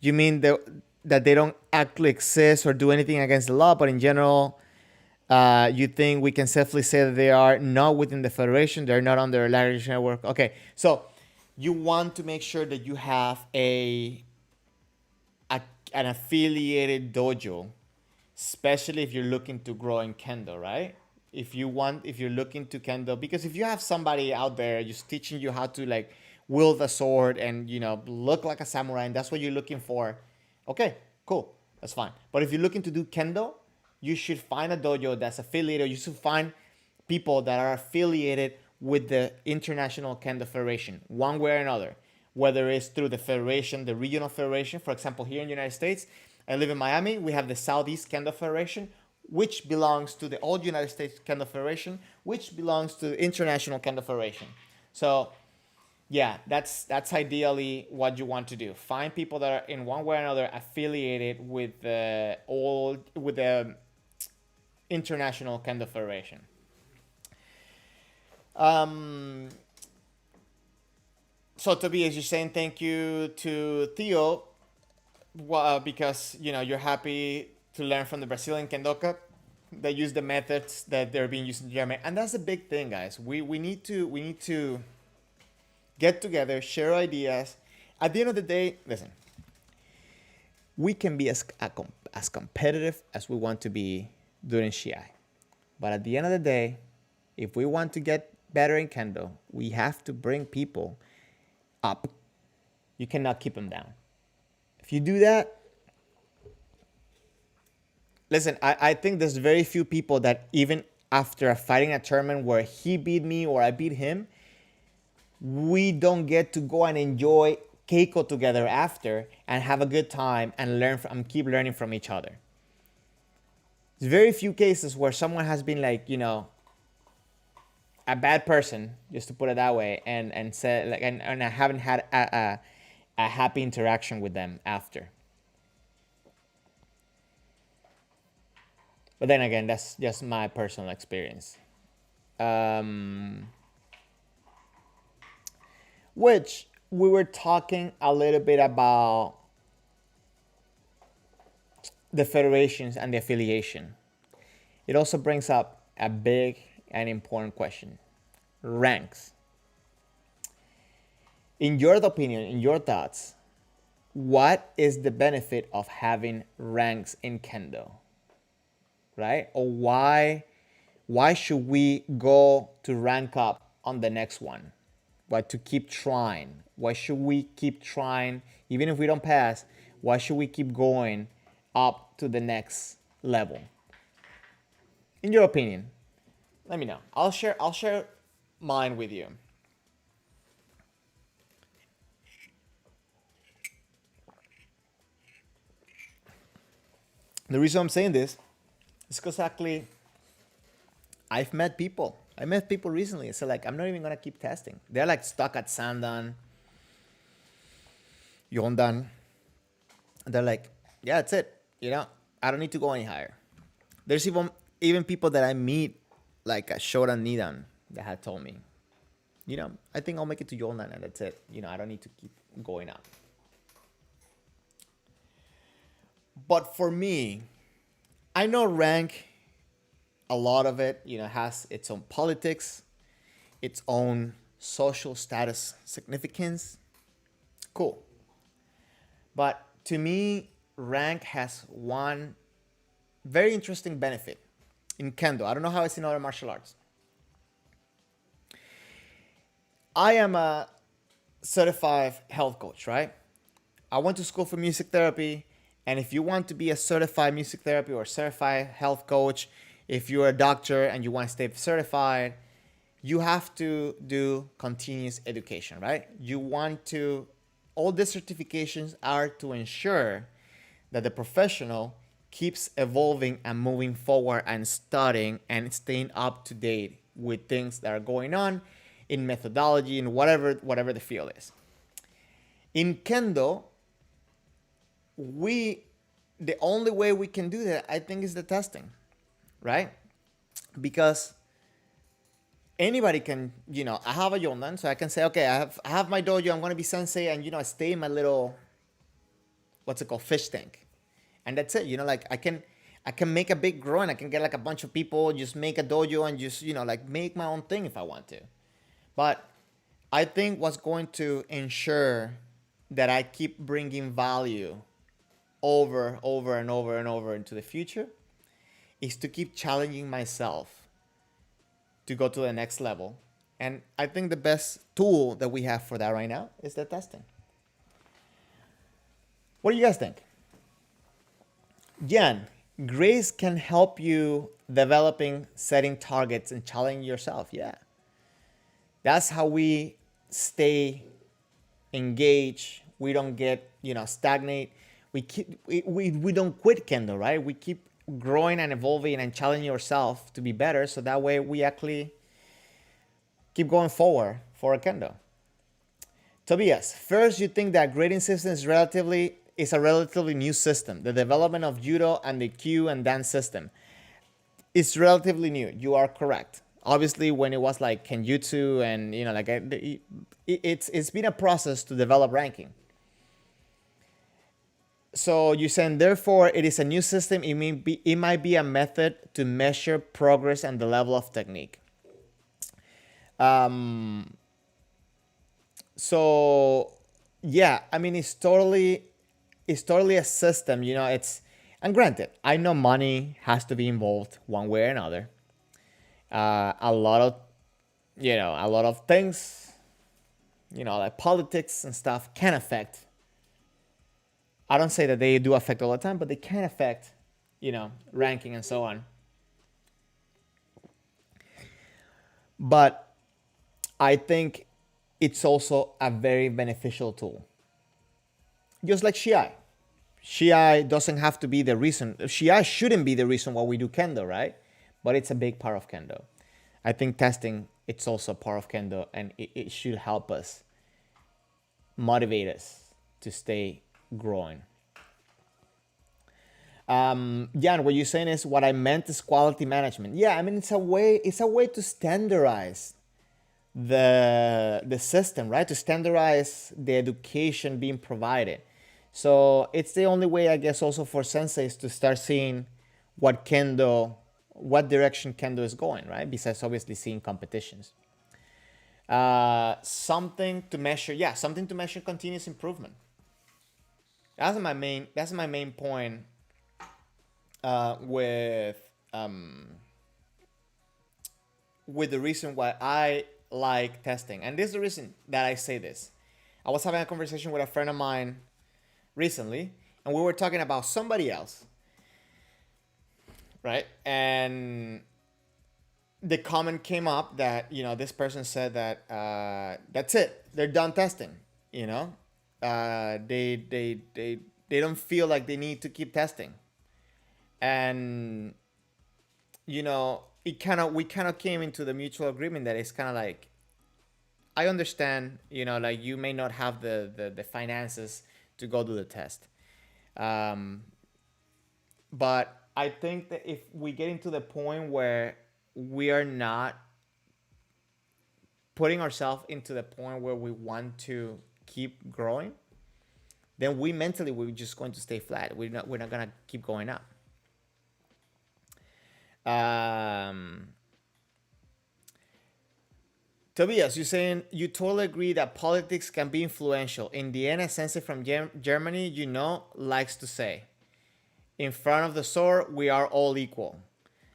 S1: You mean that they don't actually exist or do anything against the law, but in general, you think we can safely say that they are not within the federation, they're not on their language network. Okay, so you want to make sure that you have an affiliated dojo, especially if you're looking to grow in kendo, right? If you're looking to kendo, because if you have somebody out there just teaching you how to like wield a sword and look like a samurai, and that's what you're looking for, okay, cool, that's fine. But if you're looking to do kendo, you should find a dojo that's affiliated. You should find people that are affiliated with the International Kendo Federation, one way or another, whether it's through the federation, the regional federation. For example, here in the United States, I live in Miami, we have the Southeast Kendo Federation, which belongs to the All United States Kendo Federation, which belongs to the International Kendo Federation. So yeah, that's ideally what you want to do. Find people that are in one way or another affiliated with the International Kendo Federation. So Tobias, you're saying thank you to Theo, because you're happy to learn from the Brazilian Kendoka. They use the methods that they're being used in Germany, and that's a big thing, guys. We need to get together, share ideas. At the end of the day, listen, we can be as competitive as we want to be during shiai, but at the end of the day, if we want to get better in kendo, we have to bring people up. You cannot keep them down. If you do that, listen, I think there's very few people that even after fighting a tournament where he beat me or I beat him, we don't get to go and enjoy Keiko together after and have a good time and keep learning from each other. There's very few cases where someone has been like, a bad person, just to put it that way, and said like, and I haven't had a happy interaction with them after. But then again, that's just my personal experience. Which we were talking a little bit about the federations and the affiliation. It also brings up a big and important question: ranks. In your opinion, in your thoughts, what is the benefit of having ranks in kendo? Right? Or why should we go to rank up on the next one? Why to keep trying? Why should we keep trying even if we don't pass? Why should we keep going up to the next level? In your opinion, let me know. I'll share mine with you. The reason I'm saying this is because actually I've met people. I met people recently. So like, I'm not even gonna keep testing. They're like stuck at Sandan, Yondan. And they're like, yeah, that's it. You know, I don't need to go any higher. There's even people that I meet like at Shodan Nidan that had told me, you know, I think I'll make it to Yondan and that's it. You know, I don't need to keep going up. But for me, I know rank, a lot of it, you know, has its own politics, its own social status significance. Cool. But to me, rank has one very interesting benefit in Kendo. I don't know how it's in other martial arts. I am a certified health coach, right? I went to school for music therapy. And if you want to be a certified music therapy or certified health coach, if you're a doctor and you want to stay certified, you have to do continuous education, right? You want to, all the certifications are to ensure that the professional keeps evolving and moving forward and studying and staying up to date with things that are going on in methodology and whatever the field is. In Kendo, the only way we can do that, I think, is the testing, right? Because anybody can, you know, I have a Yondan, so I can say, okay, I have my dojo, I'm going to be sensei, and, you know, I stay in my little, what's it called, fish tank. And that's it, you know, like I can make a big grow and I can get like a bunch of people, just make a dojo and just, you know, like make my own thing if I want to. But I think what's going to ensure that I keep bringing value over and over into the future is to keep challenging myself to go to the next level. And I think the best tool that we have for that right now is the testing. What do you guys think? Jan, grace can help you developing, setting targets, and challenging yourself. Yeah. That's how we stay engaged. We don't get, you know, stagnate. We don't quit Kendo, right? We keep growing and evolving and challenging yourself to be better. So that way we actually keep going forward for a Kendo. Tobias, first, you think that grading system is a relatively new system. The development of judo and the kyu and dan system is relatively new. You are correct. Obviously, when it was like kenjutsu and, you know, like it's been a process to develop ranking. So you're saying, therefore, it is a new system. It might be a method to measure progress and the level of technique. So yeah, I mean, it's totally a system. You know, and granted, I know money has to be involved one way or another. A lot of things, you know, like politics and stuff can affect. I don't say that they do affect all the time, but they can affect, you know, ranking and so on. But I think it's also a very beneficial tool. Just like shiai. Shiai doesn't have to be the reason. Shiai shouldn't be the reason why we do Kendo, right? But it's a big part of Kendo. I think testing, it's also a part of Kendo, and it should help us, motivate us to stay growing. Jan, what you're saying is, what I meant is quality management. Yeah, I mean, it's a way to standardize the system, right? To standardize the education being provided. So it's the only way, I guess, also for senseis to start seeing what direction Kendo is going, right? Besides obviously seeing competitions. Something to measure continuous improvement. That's my main point with the reason why I like testing. And this is the reason that I say this. I was having a conversation with a friend of mine recently, and we were talking about somebody else, right? And the comment came up that, you know, this person said that that's it, they're done testing, you know. They don't feel like they need to keep testing. And we kind of came into the mutual agreement that it's kind of like, I understand, like you may not have the finances to go do the test. Um, but I think that if we get into the point where we are not putting ourselves into the point where we want to keep growing, then we're just going to stay flat. We're not gonna keep going up. Um, Tobias, you're saying you totally agree that politics can be influential. In the end, a sensei from Germany, likes to say, in front of the sword, we are all equal.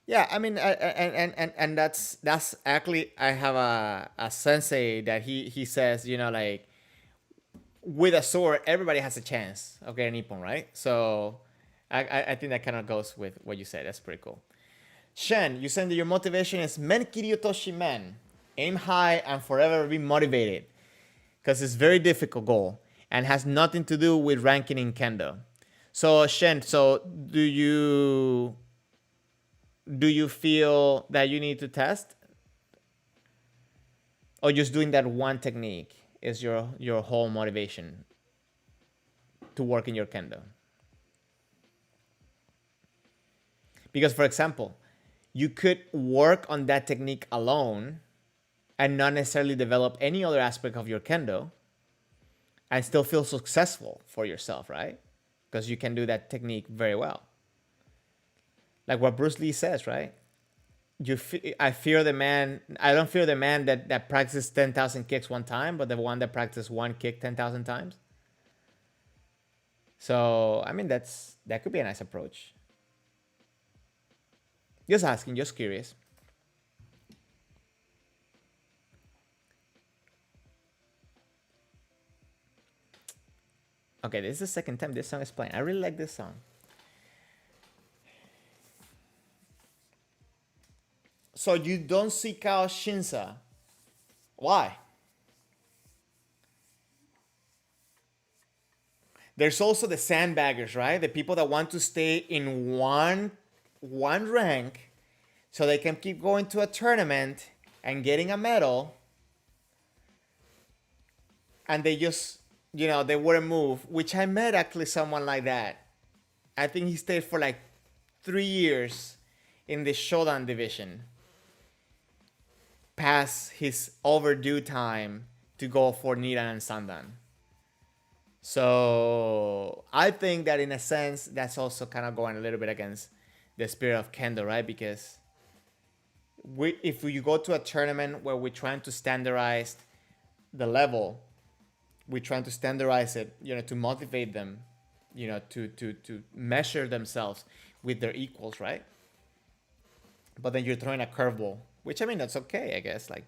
S1: Yeah, I mean, and that's actually, I have a sensei that he says, like, with a sword, everybody has a chance of getting ippon, right? So I think that kind of goes with what you said. That's pretty cool. Shen, you said that your motivation is men kiryotoshi men. Aim high and forever be motivated. Because it's a very difficult goal and has nothing to do with ranking in Kendo. So Shen, do you feel that you need to test? Or just doing that one technique is your whole motivation to work in your Kendo? Because, for example, you could work on that technique alone and not necessarily develop any other aspect of your Kendo and still feel successful for yourself, right? Because you can do that technique very well. Like what Bruce Lee says, right? I fear the man. I don't fear the man that practices 10,000 kicks one time, but the one that practices one kick 10,000 times. So, I mean, that could be a nice approach. Just asking, just curious. Okay, this is the second time this song is playing. I really like this song. So you don't seek out Shinsa. Why? There's also the sandbaggers, right? The people that want to stay in one rank so they can keep going to a tournament and getting a medal. And they just, they wouldn't move, which I met actually someone like that. I think he stayed for like 3 years in the Shodan division past his overdue time to go for Niran and Sandan. So I think that in a sense, that's also kind of going a little bit against the spirit of Kendo, right? Because if you go to a tournament where we're trying to standardize the level, we're trying to standardize it, to motivate them, to measure themselves with their equals, right? But then you're throwing a curveball, which, I mean, that's okay, I guess. Like,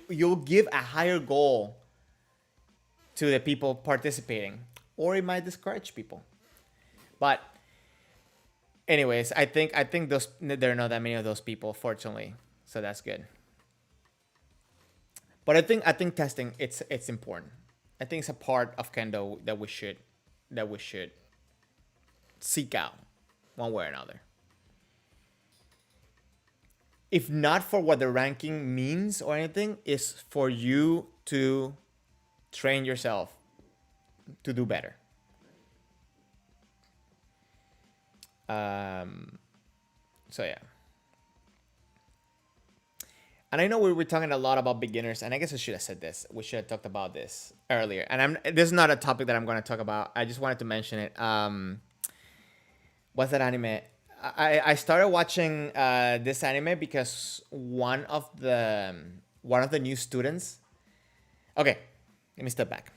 S1: you'll give a higher goal to the people participating, or it might discourage people. But anyways, I think there are not that many of those people, fortunately, so that's good. But I think testing, it's important. I think it's a part of Kendo that we should seek out one way or another. If not for what the ranking means or anything, is for you to train yourself to do better. So yeah. And I know we were talking a lot about beginners, and I guess I should have said this. We should have talked about this earlier. And this is not a topic that I'm going to talk about. I just wanted to mention it. What's that anime? I started watching this anime because one of the new students. Okay, let me step back.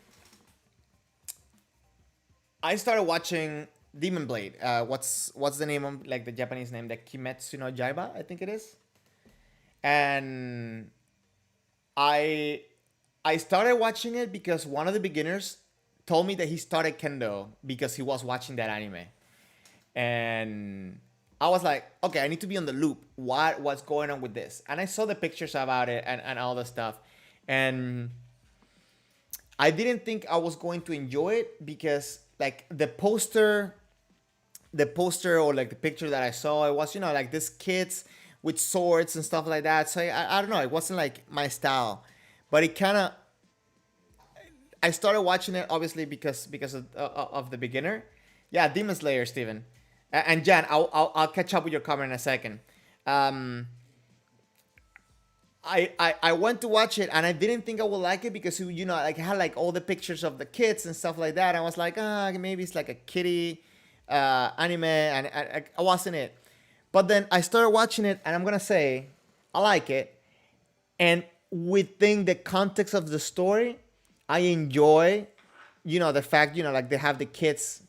S1: I started watching Demon Blade. What's the name of, like, the Japanese name? The Kimetsu no Yaiba, I think it is. And I started watching it because one of the beginners told me that he started Kendo because he was watching that anime. And I was like, okay, I need to be on the loop. What's going on with this? And I saw the pictures about it and all the stuff. And I didn't think I was going to enjoy it because, like, the poster the poster or like the picture that I saw, it was, like this kids with swords and stuff like that. So I don't know, it wasn't like my style, but it kind of, I started watching it obviously because of the beginner. Yeah, Demon Slayer, Steven. And Jan, I'll catch up with your comment in a second. Um, I went to watch it and I didn't think I would like it because like it had like all the pictures of the kids and stuff like that. I was like, maybe it's like a kiddie anime, and I wasn't it. But then I started watching it, and I'm gonna say I like it. And within the context of the story, I enjoy, the fact, like they have the kids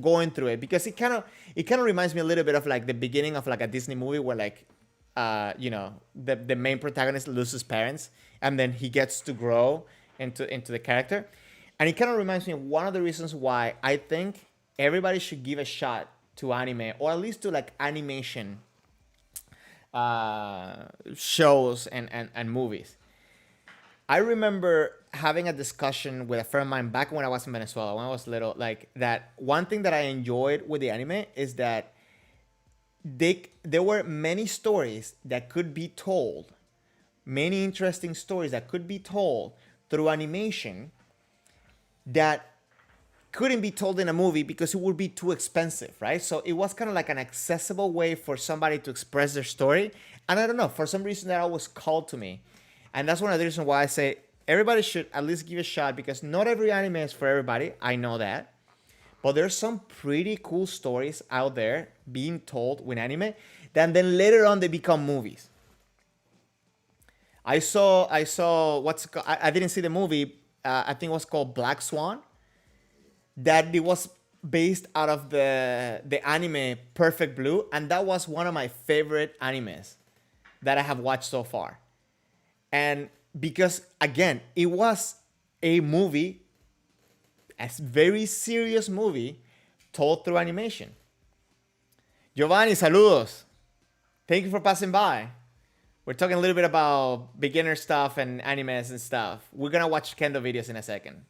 S1: going through it, because it kind of reminds me a little bit of like the beginning of like a Disney movie where like the main protagonist loses parents and then he gets to grow into the character. And it kind of reminds me of one of the reasons why I think everybody should give a shot to anime, or at least to like animation shows and movies. I remember having a discussion with a friend of mine back when I was in Venezuela, when I was little, like that one thing that I enjoyed with the anime is that there were many stories that could be told, many interesting stories that could be told through animation that couldn't be told in a movie because it would be too expensive, right? So it was kind of like an accessible way for somebody to express their story. And I don't know, for some reason that always called to me. And that's one of the reasons why I say everybody should at least give a shot, because not every anime is for everybody. I know that. But there's some pretty cool stories out there being told with anime that then later on they become movies. I saw I didn't see the movie. I think it was called Black Swan. That it was based out of the anime Perfect Blue, and that was one of my favorite animes that I have watched so far. And because again, it was a movie, a very serious movie, told through animation. Giovanni, saludos. Thank you for passing by. We're talking a little bit about beginner stuff and animes and stuff. We're gonna watch Kendo videos in a second,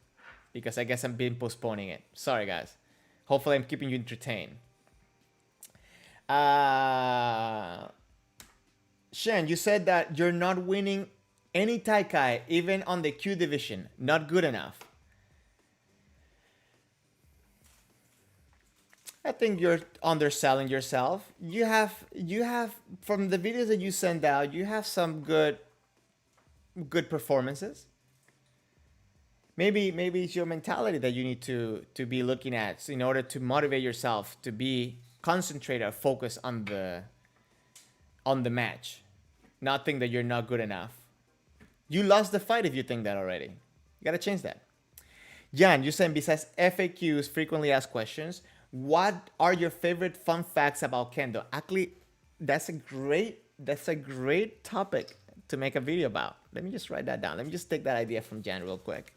S1: because I guess I'm been postponing it. Sorry, guys. Hopefully, I'm keeping you entertained. Shen, you said that you're not winning any Taikai, even on the Q division. Not good enough. I think you're underselling yourself. You have from the videos that you send out, you have some good performances. Maybe it's your mentality that you need to be looking at in order to motivate yourself to be concentrated, focus on the match, not think that you're not good enough. You lost the fight if you think that already. You gotta change that. Jan, you said besides FAQs, frequently asked questions, what are your favorite fun facts about Kendo? Actually, that's a great topic to make a video about. Let me just write that down. Let me just take that idea from Jan real quick.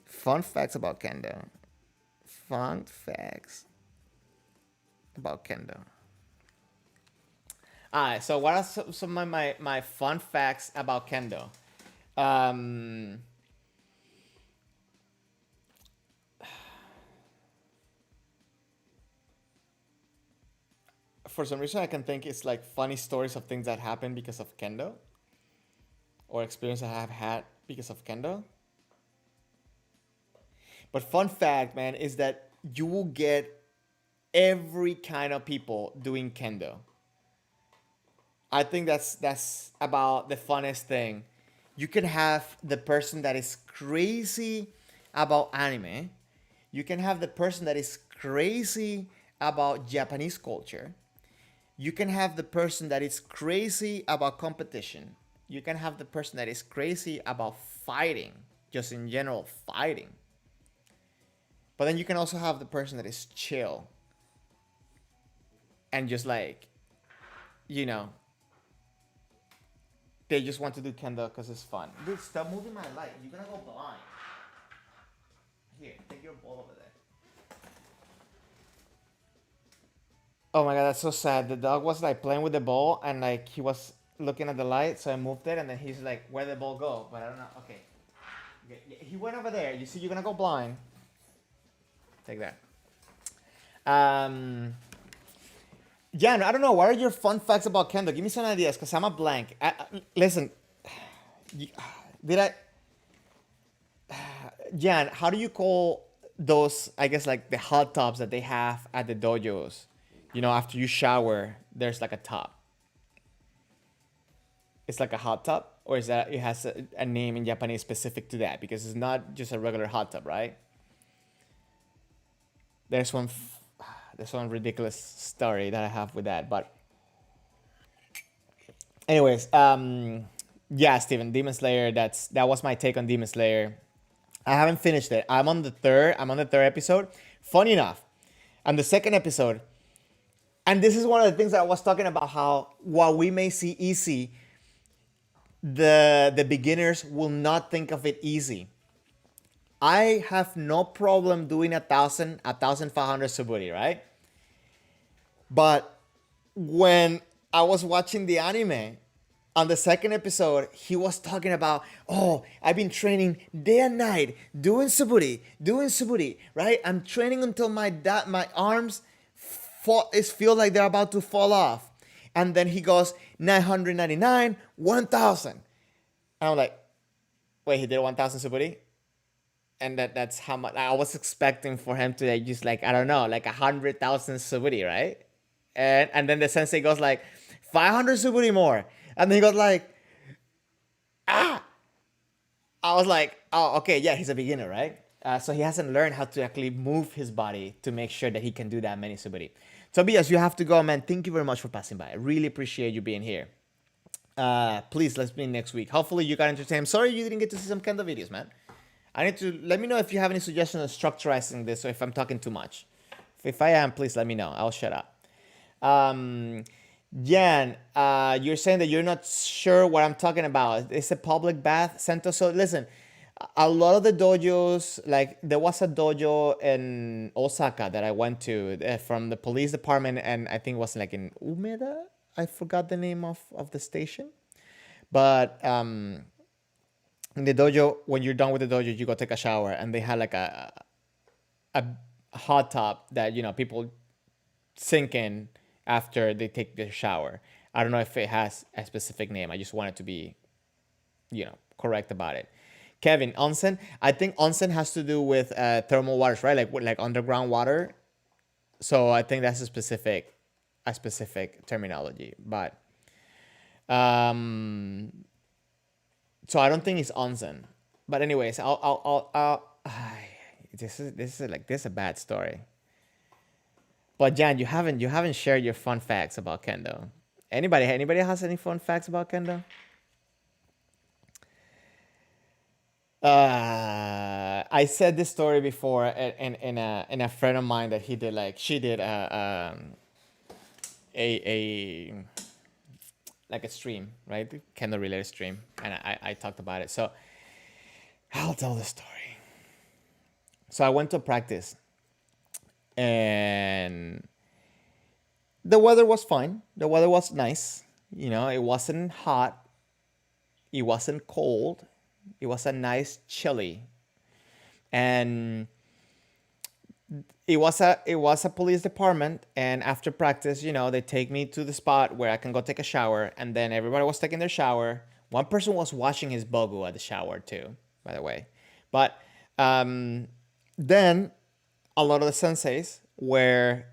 S1: Fun facts about Kendo. Fun facts about Kendo. Alright, so what are some of my fun facts about Kendo? For some reason, I can think it's like funny stories of things that happen because of Kendo, or experience I have had because of Kendo. But fun fact, man, is that you will get every kind of people doing Kendo. I think that's about the funnest thing. You can have the person that is crazy about anime. You can have the person that is crazy about Japanese culture. You can have the person that is crazy about competition. You can have the person that is crazy about fighting, just in general, fighting. But then you can also have the person that is chill and just like, they just want to do Kendo because it's fun. Dude, stop moving my light. You're gonna go blind. Here, take your ball over there. Oh my god, that's so sad. The dog was like playing with the ball and like he was looking at the light, so I moved it and then he's like, where'd the ball go? But I don't know. Okay. He went over there. You see, you're gonna go blind. Take that. Um, Jan, I don't know. What are your fun facts about Kendo? Give me some ideas, cause I'm a blank. Listen, did I, Jan? How do you call those? I guess like the hot tubs that they have at the dojos. You know, after you shower, there's like a tub. It's like a hot tub, or is that it has a name in Japanese specific to that? Because it's not just a regular hot tub, right? There's one. There's one ridiculous story that I have with that, but anyways, yeah, Steven, Demon Slayer. That was my take on Demon Slayer. I haven't finished it. I'm on the third. I'm on the third episode. Funny enough, on the second episode, and this is one of the things that I was talking about. How while we may see easy, the beginners will not think of it easy. I have no problem doing 1,500 suburi, right? But when I was watching the anime, on the second episode, he was talking about, oh, I've been training day and night, doing suburi, right? I'm training until my arms feel like they're about to fall off. And then he goes 999, 1,000. And I'm like, wait, he did 1,000 suburi? And that's how much I was expecting for him to like, just like, I don't know, like 100,000 suburi, right? And then the sensei goes like 500 suburi more, and then he goes like, ah. I was like, oh, okay, yeah, he's a beginner, right? So he hasn't learned how to actually move his body to make sure that he can do that many suburi. Tobias, you have to go, man. Thank you very much for passing by. I really appreciate you being here. Please, let's meet next week. Hopefully you got entertained. I'm sorry you didn't get to see some Kendo videos, man. I need to let me know if you have any suggestions on structurizing this, or if I'm talking too much. If I am, please let me know. I'll shut up. Jan, you're saying that you're not sure what I'm talking about. It's a public bath center. So listen, a lot of the dojos, like there was a dojo in Osaka that I went to from the police department, and I think it was like in Umeda. I forgot the name of the station, but in the dojo, when you're done with the dojo, you go take a shower, and they had like a hot tub that people sink in after they take their shower. I don't know if it has a specific name. I just wanted to be, correct about it. Kevin, onsen. I think onsen has to do with thermal waters, right? Like underground water. So I think that's a specific terminology. But so I don't think it's onsen. But anyways, this is a bad story. But Jan, you haven't shared your fun facts about Kendo. Anybody has any fun facts about Kendo? I said this story before in a friend of mine that she did a like a stream, right? Kendo related stream, and I talked about it. So I'll tell the story. So I went to practice, and the weather was fine. The weather was nice. It wasn't hot. It wasn't cold. It was a nice chilly, and it was a police department. And after practice, they take me to the spot where I can go take a shower. And then everybody was taking their shower. One person was washing his bogu at the shower too, by the way. But then a lot of the senseis were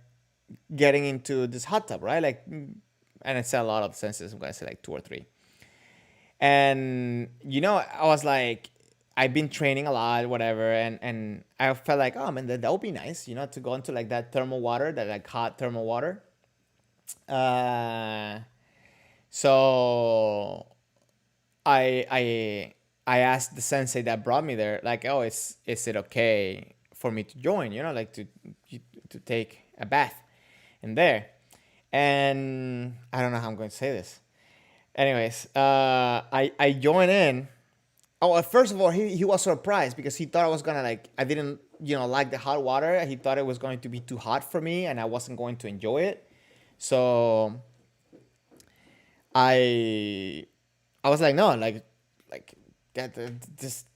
S1: getting into this hot tub, right? Like, and I said a lot of the senseis. I'm gonna say like two or three. And I was like, I've been training a lot, whatever, and I felt like, oh man, that would be nice, to go into like that thermal water, that like hot thermal water. So I asked the sensei that brought me there, like, oh, is it okay for me to join? Like to take a bath in there. And I don't know how I'm going to say this. Anyways, I joined in. Oh, first of all, he was surprised because he thought I was gonna I didn't like the hot water. He thought it was going to be too hot for me and I wasn't going to enjoy it. So I was like, no, like that just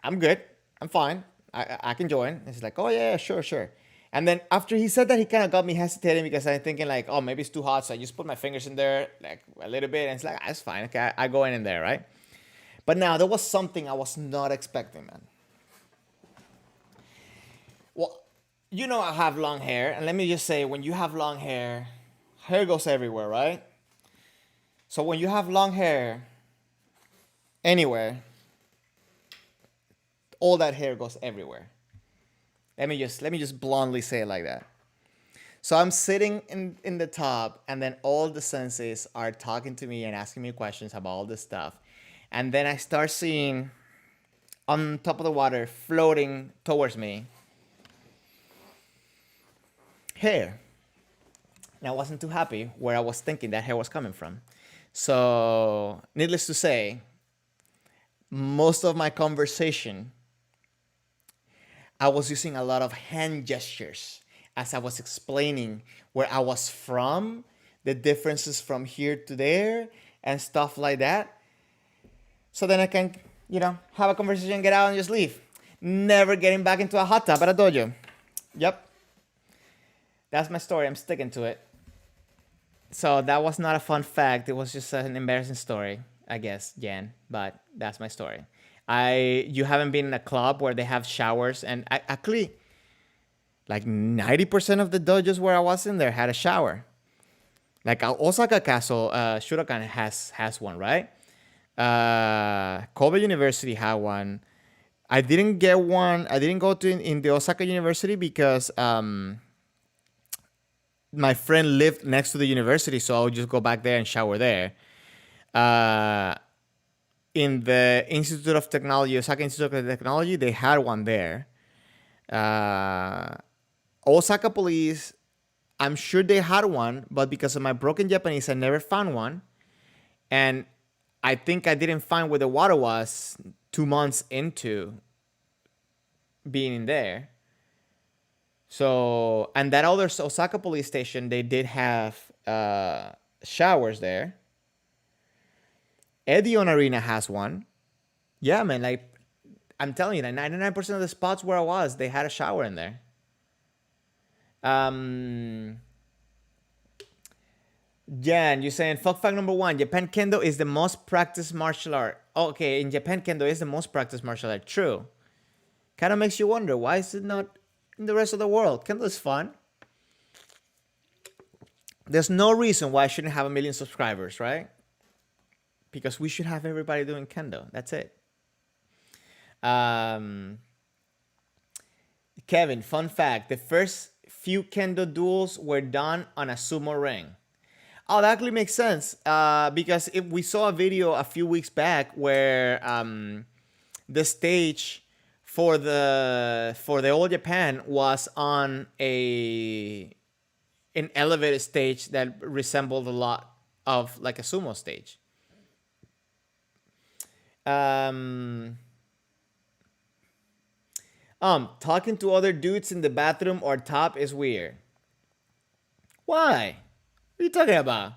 S1: I'm good. I'm fine. I can join. And he's like, oh yeah, sure. And then after he said that, he kind of got me hesitating because I'm thinking like, oh, maybe it's too hot. So I just put my fingers in there like a little bit, and it's like, ah, it's fine. Okay, I go in there, right? But now there was something I was not expecting, man. Well, you know I have long hair, and let me just say, when you have long hair goes everywhere, right? So when you have long hair anywhere, all that hair goes everywhere. Let me just bluntly say it like that. So I'm sitting in the top, and then all the senseis are talking to me and asking me questions about all this stuff. And then I start seeing on top of the water, floating towards me, hair. And I wasn't too happy where I was thinking that hair was coming from. So, needless to say, most of my conversation, I was using a lot of hand gestures as I was explaining where I was from, the differences from here to there, and stuff like that. So then I can, have a conversation, get out, and just leave. Never getting back into a hot tub at a dojo. Yep. That's my story. I'm sticking to it. So that was not a fun fact. It was just an embarrassing story, I guess, Jan. But that's my story. You haven't been in a club where they have showers, and actually, like 90% of the dojos where I was in there had a shower. Like Osaka Castle, Shurakan has one, right? Kobe University had one. I didn't get one. I didn't go to in the Osaka University because my friend lived next to the university, so I would just go back there and shower there. In the Institute of Technology, Osaka Institute of Technology, they had one there. Osaka Police, I'm sure they had one, but because of my broken Japanese, I never found one. And I think I didn't find where the water was 2 months into being in there. So, and that other Osaka police station, they did have showers there. Edion Arena has one. Yeah, man, like, I'm telling you, like 99% of the spots where I was, they had a shower in there. Jan, you're saying, fuck fact number one, Japan Kendo is the most practiced martial art. Okay, in Japan Kendo is the most practiced martial art. True. Kind of makes you wonder, why is it not in the rest of the world? Kendo is fun. There's no reason why I shouldn't have 1 million subscribers, right? Because we should have everybody doing Kendo. That's it. Kevin, fun fact. The first few Kendo duels were done on a sumo ring. Oh, that actually makes sense. Because if we saw a video a few weeks back where the stage for the All Japan was on an elevated stage that resembled a lot of like a sumo stage. Talking to other dudes in the bathroom or top is weird. Why? What are you talking about?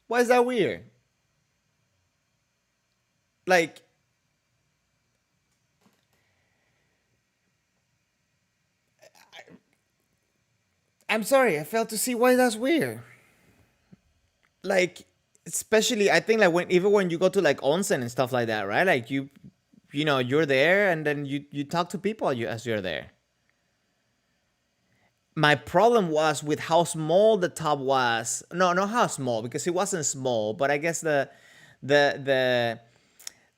S1: Why is that weird? Like, I'm sorry, I failed to see why that's weird. Like, especially, I think like even when you go to like onsen and stuff like that, right? Like you're there and then you talk to people as you're there. My problem was with how small the tub was. No, not how small, because it wasn't small, but I guess the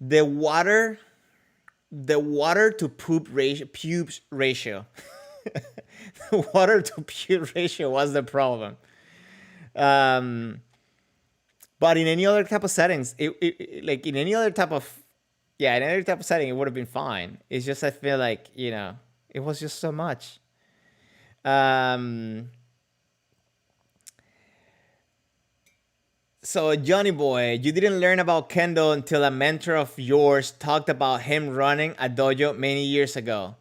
S1: water to poop ratio, pubes ratio. The water to puke ratio was the problem. But in any other type of settings, like in any other type of setting, it would have been fine. It's just I feel like it was just so much. So Johnny boy, you didn't learn about Kendo until a mentor of yours talked about him running a dojo many years ago.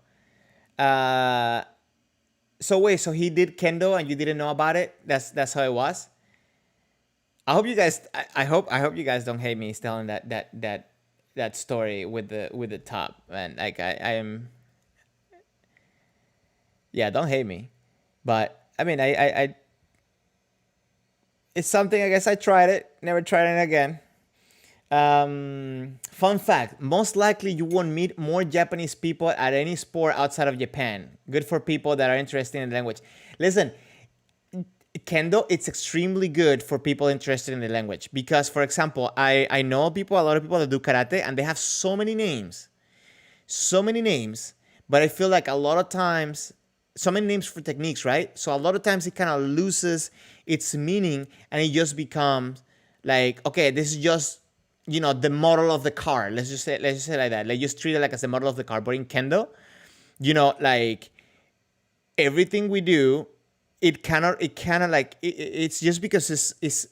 S1: So wait, so he did Kendo and you didn't know about it? That's how it was. I hope you guys. I hope you guys don't hate me telling that story with the top. And like I am. Yeah, don't hate me. But I mean, it's something. I guess I tried it. Never tried it again. Fun fact: most likely you won't meet more Japanese people at any sport outside of Japan. Good for people that are interested in the language. Listen, Kendo, it's extremely good for people interested in the language because, for example, I know people, a lot of people that do karate, and they have so many names, but I feel like a lot of times, so many names for techniques, right? So a lot of times it kind of loses its meaning and it just becomes like, okay, this is just, the model of the car. Let's just say like that. Like just treat it like as the model of the car. But in Kendo, like everything we do, it's just because it's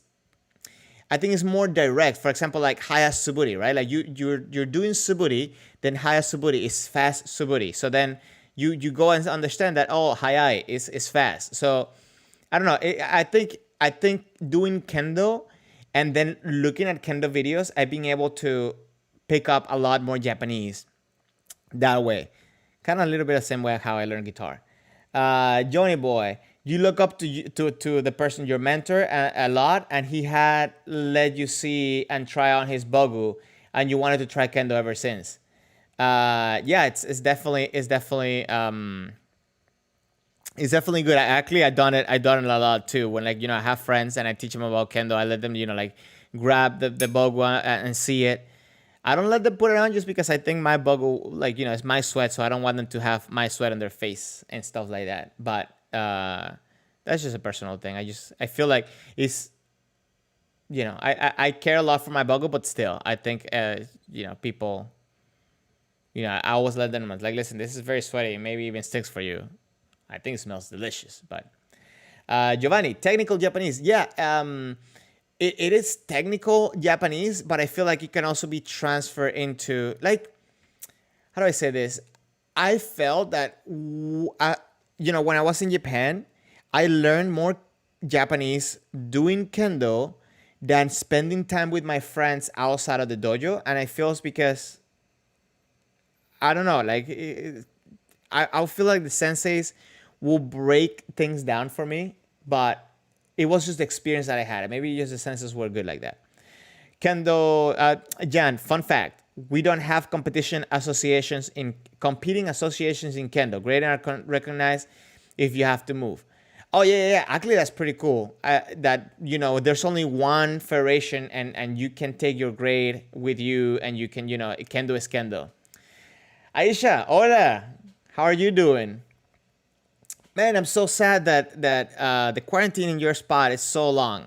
S1: I think it's more direct. For example, like haya suburi, right? Like you're doing suburi, then haya suburi is fast suburi. So then you go and understand that hayai is fast. So I don't know. I think doing kendo and then looking at kendo videos, I've been able to pick up a lot more Japanese that way. Kind of a little bit the same way how I learned guitar. Johnny boy, you look up to the person, your mentor, a lot, and he had let you see and try on his bogu, and you wanted to try kendo ever since. Yeah, it's definitely good. I done it a lot too. When I have friends and I teach them about kendo, I let them like grab the bogu and see it. I don't let them put it on just because I think my bogu it's my sweat, so I don't want them to have my sweat on their face and stuff like that. But that's just a personal thing. I feel like it's I care a lot for my bogu, but still I think people I always let them like, listen, this is very sweaty, maybe even sticks for you. I think it smells delicious. But Giovanni, technical Japanese. Yeah, it is technical Japanese, but I feel like it can also be transferred into, like, how do I say this? I felt that, when I was in Japan, I learned more Japanese doing kendo than spending time with my friends outside of the dojo. And I feel it's because, I don't know, like, I feel like the senseis will break things down for me, but it was just the experience that I had. Maybe just the senses were good like that. Kendo, Jan, fun fact: we don't have competing associations in Kendo. Grade are recognized if you have to move. Oh yeah. Actually, that's pretty cool. That there's only one federation, and you can take your grade with you, and you can Kendo is Kendo. Aisha, hola. How are you doing? Man, I'm so sad that the quarantine in your spot is so long.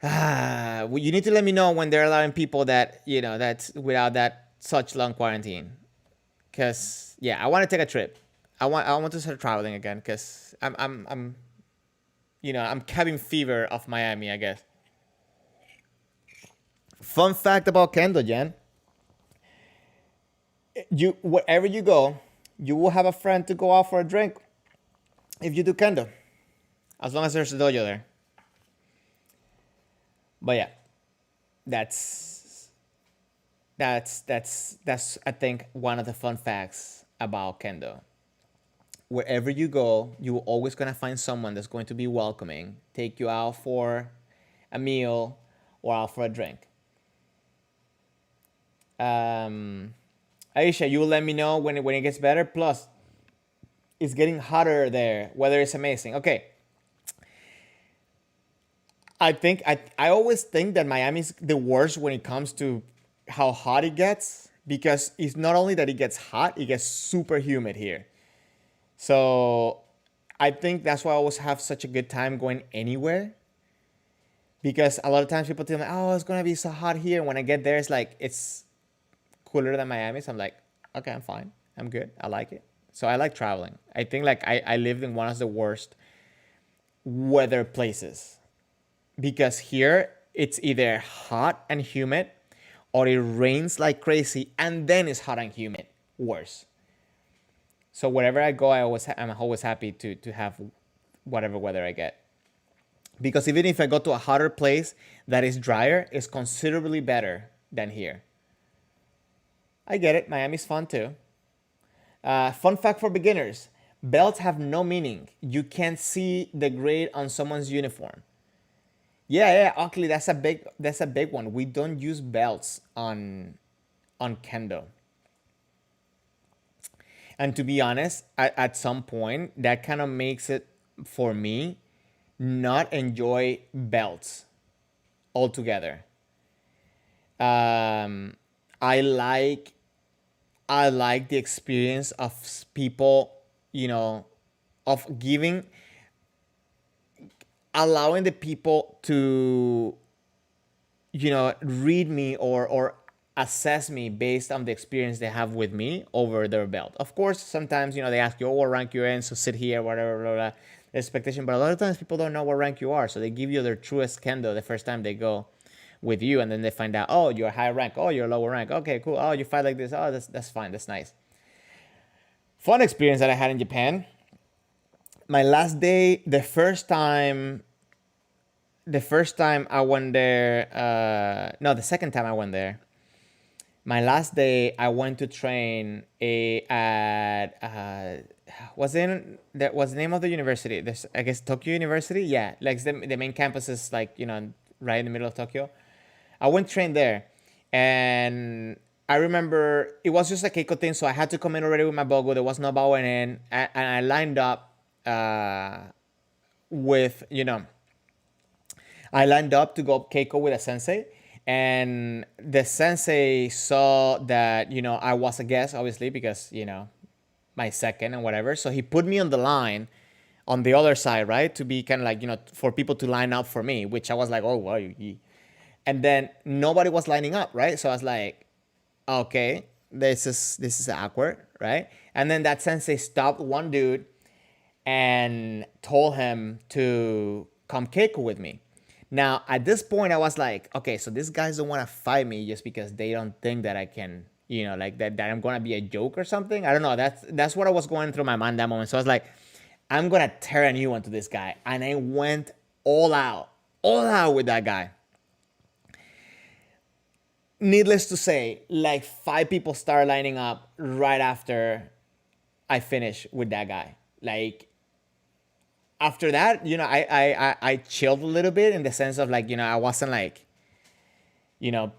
S1: You need to let me know when they're allowing people that's without that such long quarantine. Cause yeah, I want to take a trip. I want to start traveling again. Cause I'm cabin fever of Miami, I guess. Fun fact about Kendo, Jen. Wherever you go, you will have a friend to go out for a drink if you do kendo, as long as there's a dojo there. But yeah, that's that's I think one of the fun facts about kendo. Wherever you go, you're always gonna find someone that's going to be welcoming, take you out for a meal or out for a drink. Aisha, you will let me know when it gets better. Plus, it's getting hotter there. Weather is amazing. Okay. I always think that Miami's the worst when it comes to how hot it gets, because it's not only that it gets hot, it gets super humid here. So I think that's why I always have such a good time going anywhere, because a lot of times people tell me, "Oh, it's gonna be so hot here." When I get there, it's cooler than Miami. So I'm like, okay, I'm fine. I'm good. I like it. So I like traveling. I think like I lived in one of the worst weather places, because here it's either hot and humid or it rains like crazy and then it's hot and humid. Worse. So wherever I go, I'm always happy to have whatever weather I get. Because even if I go to a hotter place that is drier, it's considerably better than here. I get it. Miami's fun too. Fun fact for beginners: belts have no meaning. You can't see the grade on someone's uniform. Yeah, yeah, actually, that's a big one. We don't use belts on Kendo. And to be honest, at some point, that kind of makes it for me not enjoy belts altogether. Um, I like I like the experience of people, you know, of giving, allowing the people to, read me or assess me based on the experience they have with me over their belt. Of course, sometimes they ask you, "Oh, what rank you're in?" So sit here, whatever, blah, blah, blah, expectation. But a lot of times people don't know what rank you are, so they give you their truest kendo the first time they go with you, and then they find out, "Oh, you're high rank. Oh, you're lower rank. Okay, cool. Oh, you fight like this. Oh, that's fine. That's nice." Fun experience that I had in Japan. My last day, the first time I went there, no, the second time I went there. My last day, I went to train at was the name of the university? This, I guess, Tokyo University. Yeah, like the main campus is like right in the middle of Tokyo. I went train there, and I remember it was just a Keiko thing, so I had to come in already with my bogo. There was no bowing in, and I lined up with I lined up to go Keiko with a sensei, and the sensei saw that I was a guest, obviously, because my second and whatever. So he put me on the line on the other side, right, to be kind of like for people to line up for me, which I was like, oh wow, and then nobody was lining up, right? So I was like, okay, this is awkward, right? And then that sensei stopped one dude and told him to come Keiko with me. Now, at this point, I was like, okay, so these guys don't want to fight me just because they don't think that I can, like that I'm gonna be a joke or something. I don't know. That's what I was going through my mind that moment. So I was like, I'm gonna tear a new one to this guy, and I went all out with that guy. Needless to say, like 5 people started lining up right after I finished with that guy. Like after that, I chilled a little bit in the sense of like, I wasn't like, you know,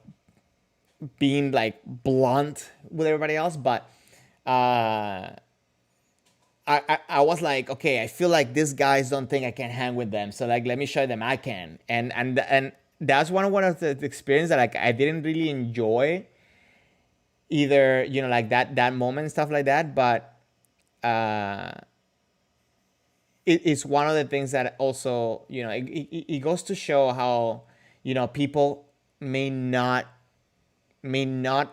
S1: being like blunt with everybody else, but I was like, okay, I feel like these guys don't think I can hang with them, so like let me show them I can, and that's one of the experience that like I didn't really enjoy either, like that moment and stuff like that, but uh it's one of the things that also it goes to show how people may not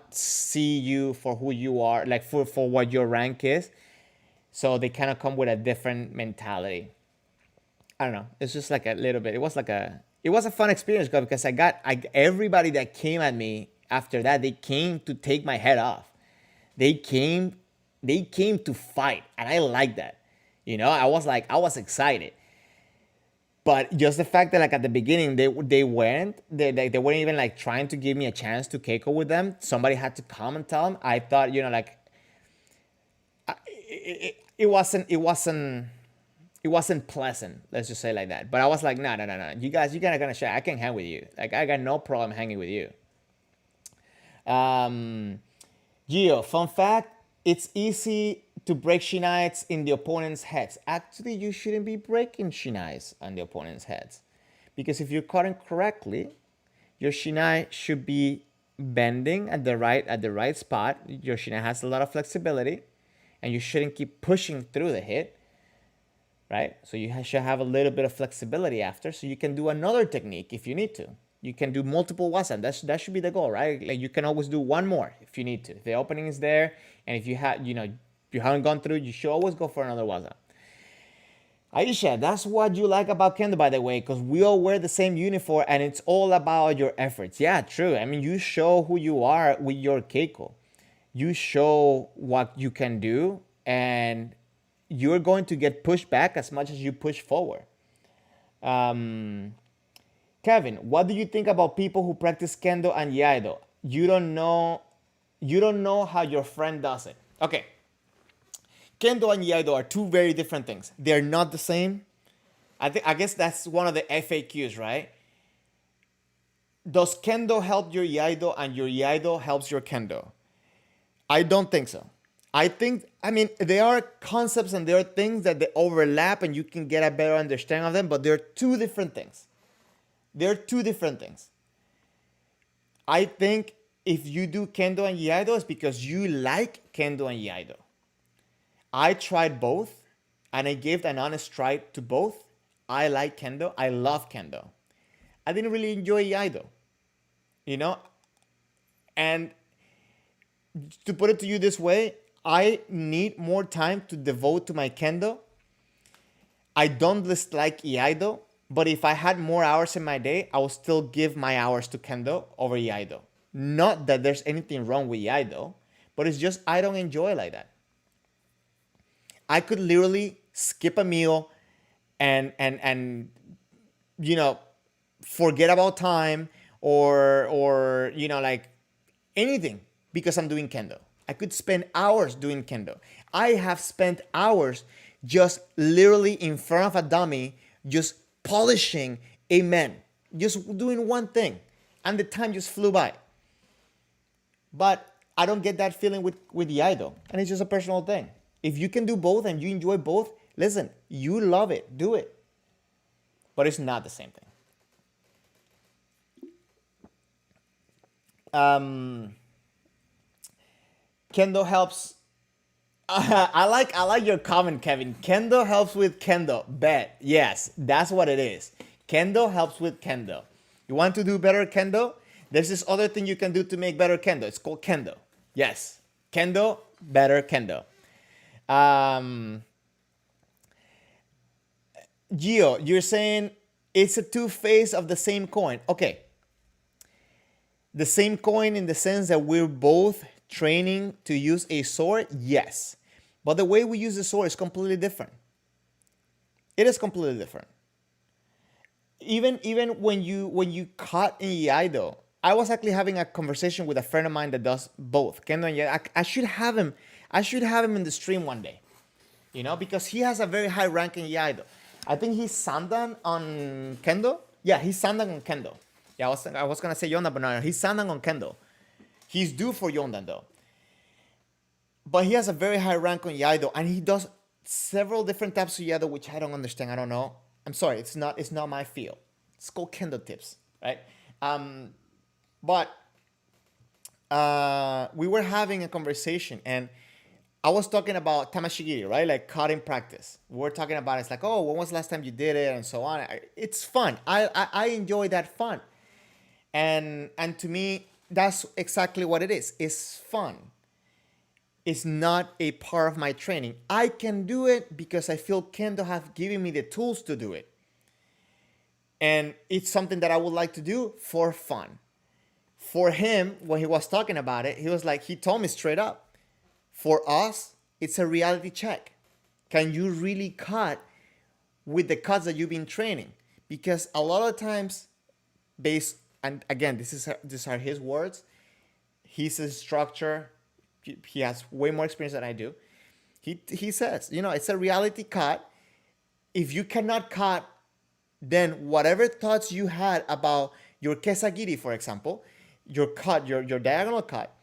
S1: see you for who you are, like for what your rank is, so they kind of come with a different mentality. I don't know, it's just like a little bit, it was a fun experience because everybody that came at me after that, they came to take my head off. They came they came to fight, and I like that. I was excited. But just the fact that like at the beginning they weren't even like trying to give me a chance to keiko with them. Somebody had to come and tell them. I thought, like it wasn't pleasant. Let's just say like that. But I was like, no, no, no, no. You guys, you gotta share. I can hang with you. Like I got no problem hanging with you. Um, Gio, fun fact: it's easy to break shinais in the opponent's heads. Actually, you shouldn't be breaking shinais on the opponent's heads, because if you're cutting correctly, your shinai should be bending at the right spot. Your shinai has a lot of flexibility, and you shouldn't keep pushing through the hit, right? So you should have a little bit of flexibility after, so you can do another technique if you need to. You can do multiple wasan. That should be the goal, right? Like you can always do one more if you need to. If the opening is there, and if you haven't gone through, you should always go for another wasan. Aisha, that's what you like about Kendo, by the way, because we all wear the same uniform and it's all about your efforts. Yeah, true. I mean, you show who you are with your keiko. You show what you can do, and you're going to get pushed back as much as you push forward. Um, Kevin, what do you think about people who practice Kendo and Iaido? You don't know how your friend does it. Okay, Kendo and Iaido are two very different things. They're not the same. I guess that's one of the FAQs, right? Does Kendo help your Iaido and your Iaido helps your Kendo? I don't think so. I mean, there are concepts and there are things that they overlap and you can get a better understanding of them, but they're two different things. They're two different things. I think if you do Kendo and Iaido, it's because you like Kendo and Iaido. I tried both and I gave an honest try to both. I like Kendo. I love Kendo. I didn't really enjoy Iaido, you know? And to put it to you this way, I need more time to devote to my Kendo. I don't dislike Iaido, but if I had more hours in my day, I will still give my hours to Kendo over Iaido. Not that there's anything wrong with Iaido, but it's just I don't enjoy it like that. I could literally skip a meal and you know, forget about time or you know, like anything because I'm doing Kendo. I could spend hours doing Kendo. I have spent hours just literally in front of a dummy, just polishing a man, just doing one thing, and the time just flew by. But I don't get that feeling with the idol, and it's just a personal thing. If you can do both and you enjoy both, listen, you love it, do it. But it's not the same thing. Kendo helps. I like your comment, Kevin. Kendo helps with Kendo. Bet. Yes, that's what it is. Kendo helps with Kendo. You want to do better Kendo? There's this other thing you can do to make better Kendo. It's called Kendo. Yes. Kendo, better Kendo. Gio, you're saying it's a two-face of the same coin. Okay. The same coin in the sense that we're both training to use a sword? Yes. But the way we use the sword is completely different. It is completely different. Even when you cut in Iaido, I was actually having a conversation with a friend of mine that does both Kendo and Iaido. I should have him. I should have him in the stream one day. You know, because he has a very high rank in Iaido. I think he's Sandan on Kendo. Yeah, he's Sandan on Kendo. Yeah, I was gonna say Yondan, but no, he's Sandan on Kendo. He's due for Yondan though. But he has a very high rank on Iaido, and he does several different types of Iaido, which I don't understand. I don't know. I'm sorry, it's not my field. It's called Kendo tips, right? But we were having a conversation, and I was talking about tamashigiri, right? Like cutting practice. We were talking about it's like, oh, when was the last time you did it, and so on. It's fun. I enjoy that fun, and to me, that's exactly what it is. It's fun. It's not a part of my training. I can do it because I feel Kendo have given me the tools to do it. And it's something that I would like to do for fun. For him, when he was talking about it, he was like, he told me straight up, for us, it's a reality check. Can you really cut with the cuts that you've been training? Because a lot of times, and again, these are his words, he's a instructor, he has way more experience than I do. He says, you know, it's a reality cut. If you cannot cut, then whatever thoughts you had about your kesagiri, for example, your cut, your diagonal cut,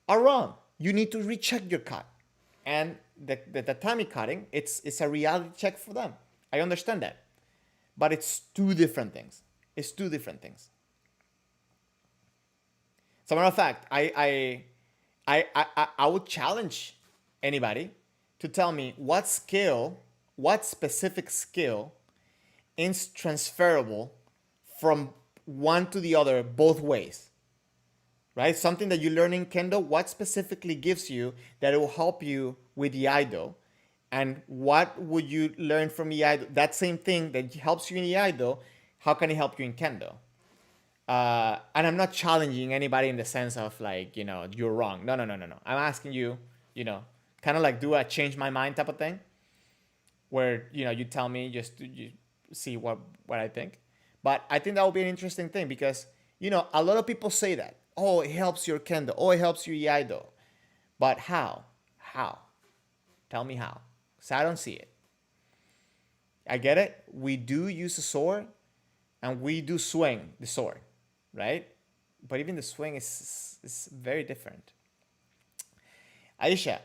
S1: are wrong. You need to recheck your cut. And the tatami cutting, it's a reality check for them. I understand that. But it's two different things. It's two different things. As a matter of fact, I would challenge anybody to tell me what specific skill is transferable from one to the other both ways, right? Something that you learn in Kendo, what specifically gives you that it will help you with the Iaido, and what would you learn from the Iaido? That same thing that helps you in the Iaido, how can it help you in Kendo? And I'm not challenging anybody in the sense of like, you know, you're wrong. No. I'm asking you, you know, kind of like do a change my mind type of thing where, you know, you tell me just you see what I think. But I think that would be an interesting thing because, you know, a lot of people say that, oh, it helps your Kendo. Oh, it helps your Iaido. But how? How? Tell me how. So I don't see it. I get it. We do use a sword and we do swing the sword, right? But even the swing is very different. Aisha,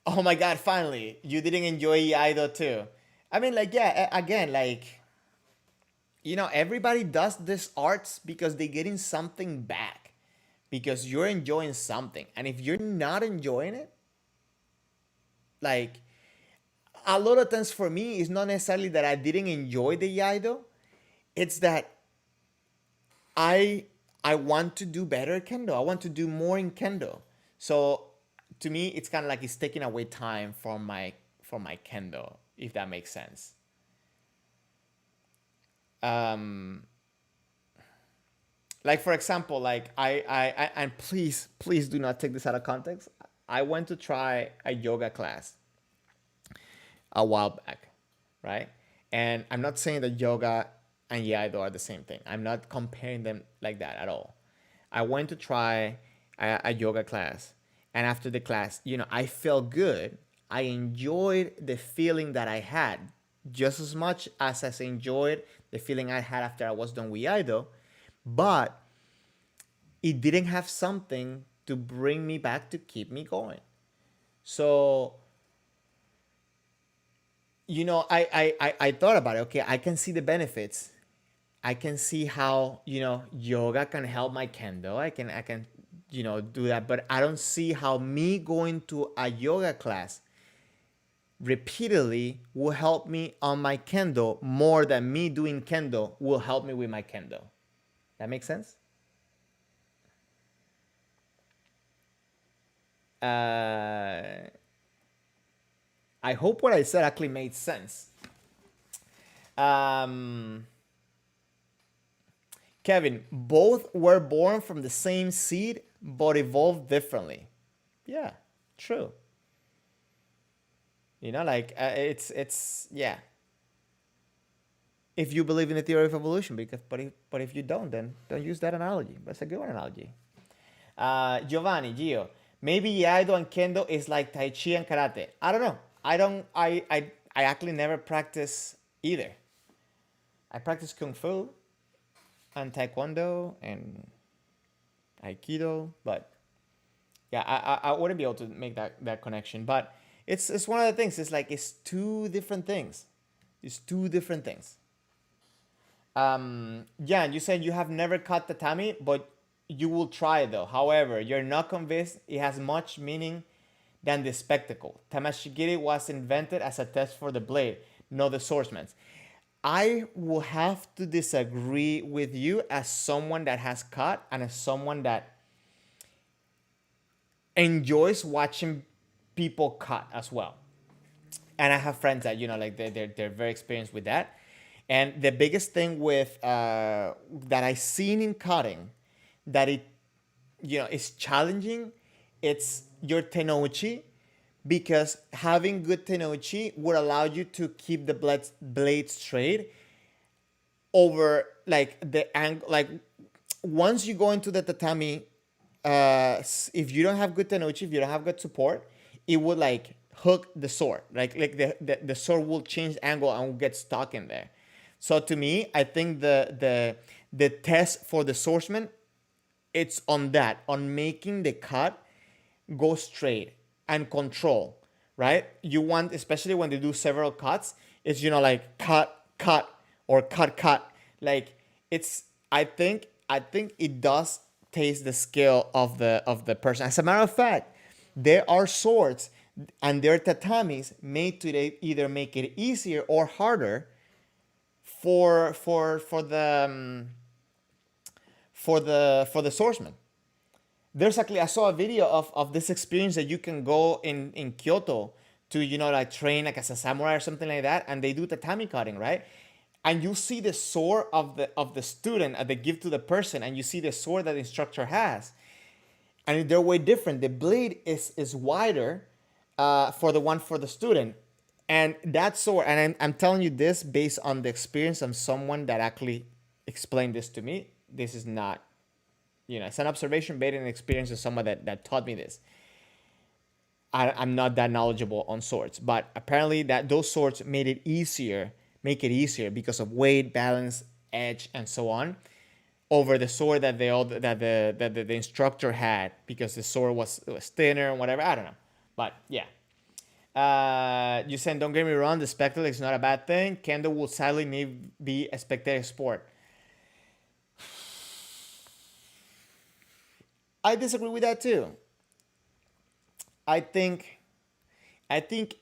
S1: oh my God, finally, you didn't enjoy Iaido too. I mean, like, yeah, again, like, everybody does this arts because they're getting something back, because you're enjoying something. And if you're not enjoying it, like, a lot of times for me, it's not necessarily that I didn't enjoy the Iaido, it's that I I want to do better at Kendo. I want to do more in Kendo. So to me, it's kind of like it's taking away time from my Kendo, if that makes sense. Um, like for example, like and please do not take this out of context. I went to try a yoga class a while back, right? And I'm not saying that yoga and Iaido are the same thing. I'm not comparing them like that at all. I went to try a yoga class, and after the class, I felt good. I enjoyed the feeling that I had just as much as I enjoyed the feeling I had after I was done with Iaido, but it didn't have something to bring me back to keep me going. So I thought about it. Okay, I can see the benefits. I can see how yoga can help my kendo. I can do that, but I don't see how me going to a yoga class repeatedly will help me on my kendo more than me doing kendo will help me with my kendo. That makes sense. Uh, I hope what I said actually made sense. Um, Kevin, both were born from the same seed but evolved differently. Yeah, true. Like it's yeah. If you believe in the theory of evolution, but if you don't, then don't use that analogy. That's a good analogy. Giovanni, Gio, maybe Iaido and Kendo is like Tai Chi and Karate. I don't know. I don't. I actually never practice either. I practice Kung Fu and Taekwondo and Aikido, but yeah, I wouldn't be able to make that connection. But it's one of the things. It's like it's two different things. It's two different things. Yeah, and you said you have never cut tatami, but you will try though. However, you're not convinced it has much meaning than the spectacle. Tamashigiri was invented as a test for the blade, not the swordsman. I will have to disagree with you as someone that has cut and as someone that enjoys watching people cut as well. And I have friends that like they're very experienced with that. And the biggest thing with that I seen in cutting that it is challenging, it's your tenouchi, because having good tenouchi would allow you to keep the blade straight over like the angle. Like once you go into the tatami, if you don't have good tenouchi, if you don't have good support, it would like hook the sword. Like the sword will change angle and will get stuck in there. So to me, I think the test for the swordsman, it's on that, on making the cut go straight and control, right? You want, especially when they do several cuts, it's like cut, cut, or cut, cut. Like it's I think it does taste the skill of the person. As a matter of fact, there are swords and there are tatamis made to either make it easier or harder for the swordsman. There's actually, I saw a video of this experience that you can go in Kyoto to like train like as a samurai or something like that, and they do tatami cutting, right? And you see the sword of the student that they give to the person, and you see the sword that the instructor has, and they're way different. The blade is wider for the one for the student, and that sword. And I'm telling you this based on the experience of someone that actually explained this to me. This is not, it's an observation based on an experience of someone that taught me this. I'm not that knowledgeable on swords, but apparently that those swords make it easier because of weight, balance, edge, and so on, over the sword that the instructor had, because the sword was thinner and whatever. I don't know, but yeah. You said, don't get me wrong, the spectacle is not a bad thing. Kendo will sadly need be a spectator sport. I disagree with that too. I think I think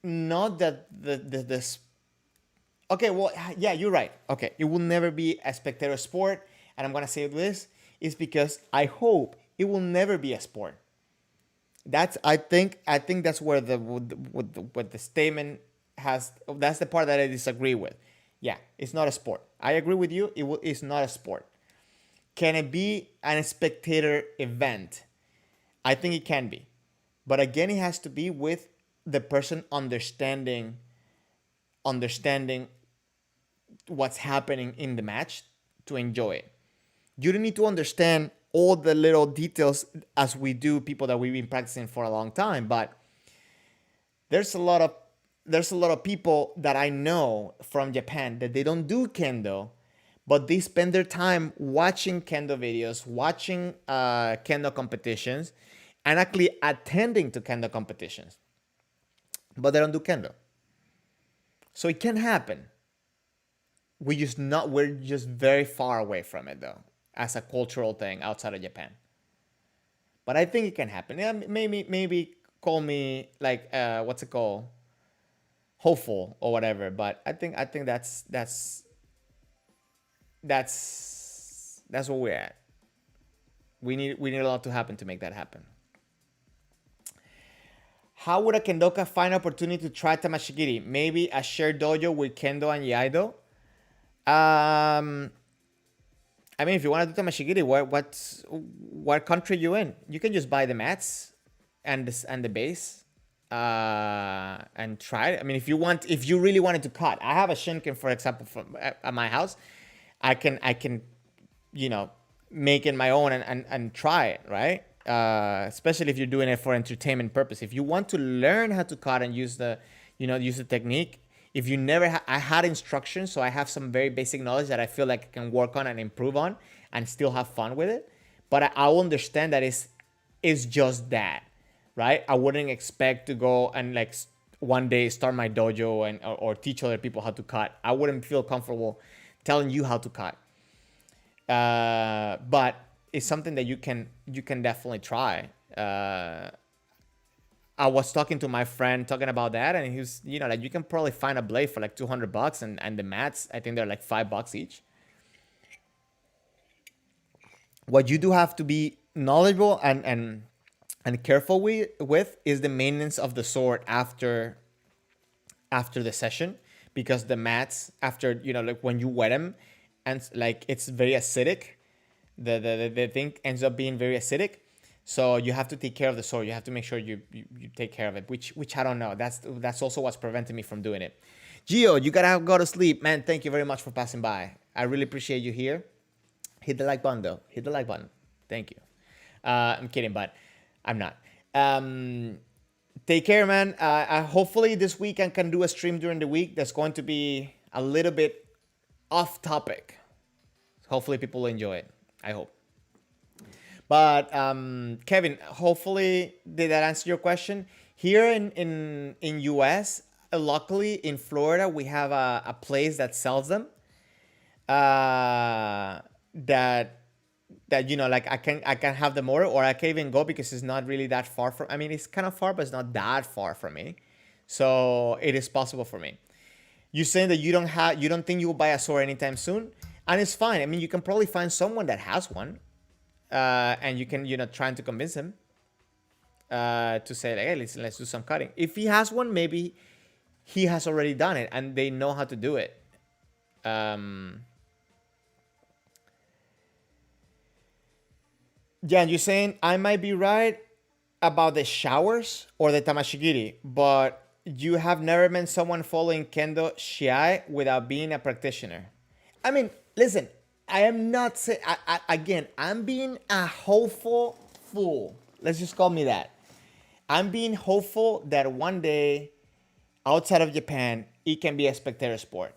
S1: not that the okay, well, yeah, you're right. Okay, it will never be a spectator sport, and I'm gonna say this is because I hope it will never be a sport. That's I think that's where what the statement has. That's the part that I disagree with. Yeah, it's not a sport. I agree with you. It's not a sport. Can it be an spectator event? I think it can be, but again, it has to be with the person understanding what's happening in the match to enjoy it. You don't need to understand all the little details as we do, people that we've been practicing for a long time, but there's a lot of people that I know from Japan that they don't do kendo, but they spend their time watching kendo videos, watching kendo competitions, and actually attending to kendo competitions, but they don't do kendo. So it can happen. We're just very far away from it though, as a cultural thing outside of Japan. But I think it can happen. Yeah, maybe call me like what's it called, hopeful or whatever. But I think that's where we're at. We need a lot to happen to make that happen. How would a kendoka find opportunity to try tamashigiri? Maybe a shared dojo with kendo and iaido. I mean, if you want to do tamashigiri, what country you in? You can just buy the mats and the base, and try it. I mean, if you really wanted to cut, I have a shinken, for example, from at my house. I can, make it my own and try it, right? Especially if you're doing it for entertainment purpose. If you want to learn how to cut and use the technique, if you never I had instructions, so I have some very basic knowledge that I feel like I can work on and improve on and still have fun with it. But I will understand that it's just that, right? I wouldn't expect to go and like one day start my dojo and or teach other people how to cut. I wouldn't feel comfortable telling you how to cut. But it's something that you can definitely try. I was talking to my friend talking about that, and he was, like, you can probably find a blade for like $200, and the mats, I think they're like $5 each. What you do have to be knowledgeable and careful with is the maintenance of the sword after the session, because the mats, after, like when you wet them, and like it's very acidic, the thing ends up being very acidic. So you have to take care of the sword. You have to make sure you take care of it, which I don't know. That's also what's preventing me from doing it. Gio, you gotta go to sleep, man. Thank you very much for passing by. I really appreciate you here. Hit the like button though. Hit the like button. Thank you. I'm kidding, but I'm not. Take care, man. Hopefully this week I can do a stream during the week that's going to be a little bit off topic. Hopefully people will enjoy it. I hope. But Kevin, hopefully did that answer your question? Here in US, luckily in Florida, we have a place that sells them. That like I can have them order, or I can even go because it's not really that far from. I mean, it's kind of far, but it's not that far from me, so it is possible for me. You saying that you don't think you will buy a sword anytime soon, and it's fine. I mean, you can probably find someone that has one. And you can, trying to convince him to say, like, hey, let's do some cutting. If he has one, maybe he has already done it and they know how to do it. Jan, you're saying I might be right about the showers or the tamashigiri, but you have never met someone following Kendo Shiai without being a practitioner. I mean, listen, I am not saying, again, I'm being a hopeful fool. Let's just call me that. I'm being hopeful that one day outside of Japan, it can be a spectator sport.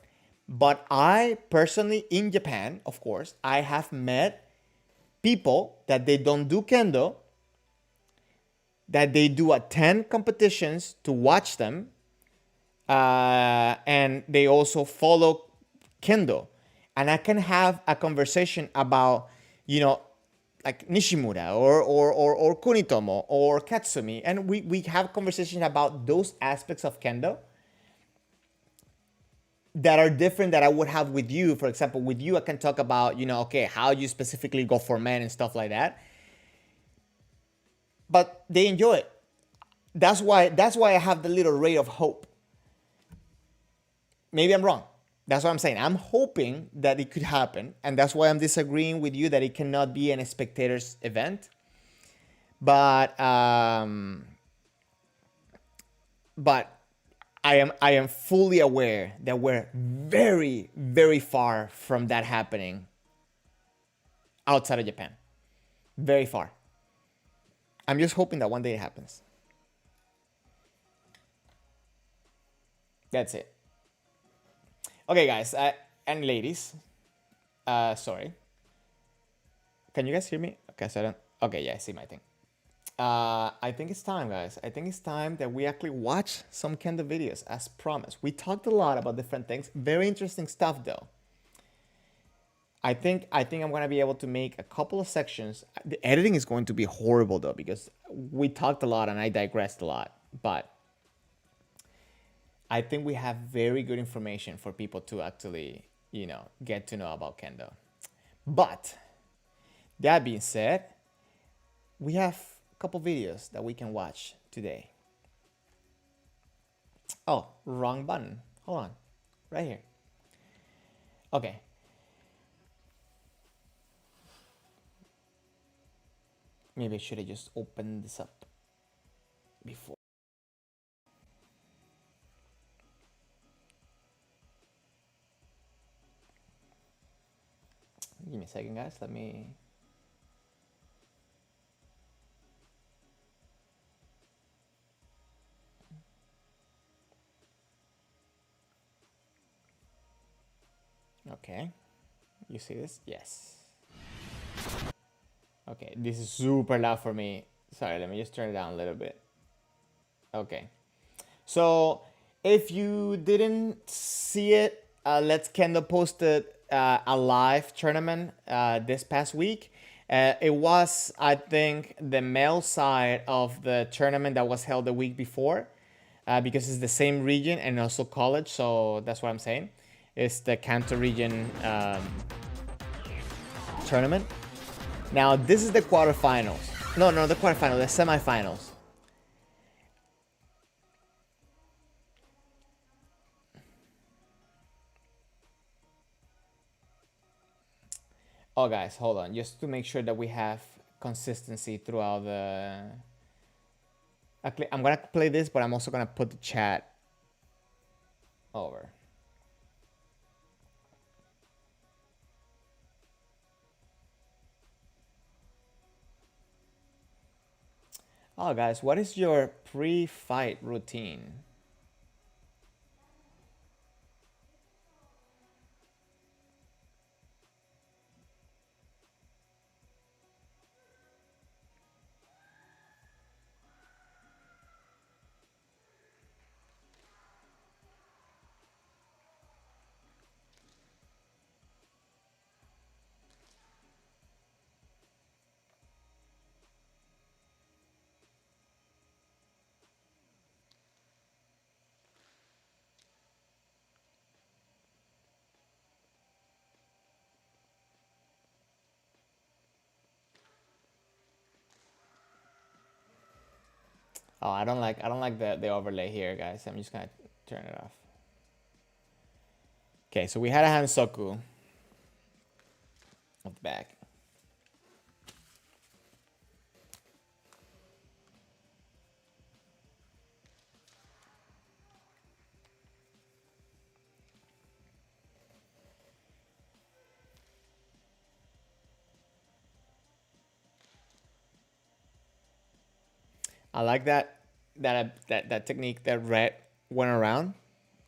S1: But I personally, in Japan, of course, I have met people that they don't do kendo, that they do attend competitions to watch them, and they also follow kendo. And I can have a conversation about, you know, like Nishimura or Kunitomo or Katsumi, and we have conversation about those aspects of kendo that are different that I would have with you. For example, with you, I can talk about, you know, okay, how you specifically go for men and stuff like that. But they enjoy it. That's why I have the little ray of hope. Maybe I'm wrong. That's what I'm saying. I'm hoping that it could happen, and that's why I'm disagreeing with you that it cannot be an spectators event. But but I am fully aware that we're very, very far from that happening outside of Japan. Very far. I'm just hoping that one day it happens. That's it. Okay, guys and ladies. Sorry. Can you guys hear me? Okay, so I don't. Okay, yeah, I see my thing. I think it's time, guys. I think it's time that we actually watch some Kendo videos as promised. We talked a lot about different things. Very interesting stuff, though. I think I'm gonna be able to make a couple of sections. The editing is going to be horrible though because we talked a lot and I digressed a lot. But I think we have very good information for people to actually, get to know about Kendo. But that being said, we have a couple videos that we can watch today. Oh, wrong button. Hold on. Right here. Okay. Maybe I should have just opened this up before. Give me a second, guys. Let me. Okay. You see this? Yes. Okay, this is super loud for me. Sorry, let me just turn it down a little bit. Okay. So, if you didn't see it, Let's Kendo posted a live tournament this past week. It was, I think, the male side of the tournament that was held the week before because it's the same region and also college. So that's what I'm saying. It's the Kanto region tournament. Now, this is the quarterfinals. No, the quarterfinals, the semifinals. Oh, guys, hold on. Just to make sure that we have consistency throughout the... Actually, I'm going to play this, but I'm also going to put the chat over. Oh, guys, what is your pre-fight routine? Oh, I don't like the overlay here, guys. I'm just gonna turn it off. Okay, so we had a Hansoku of the back. I like that that technique that red went around,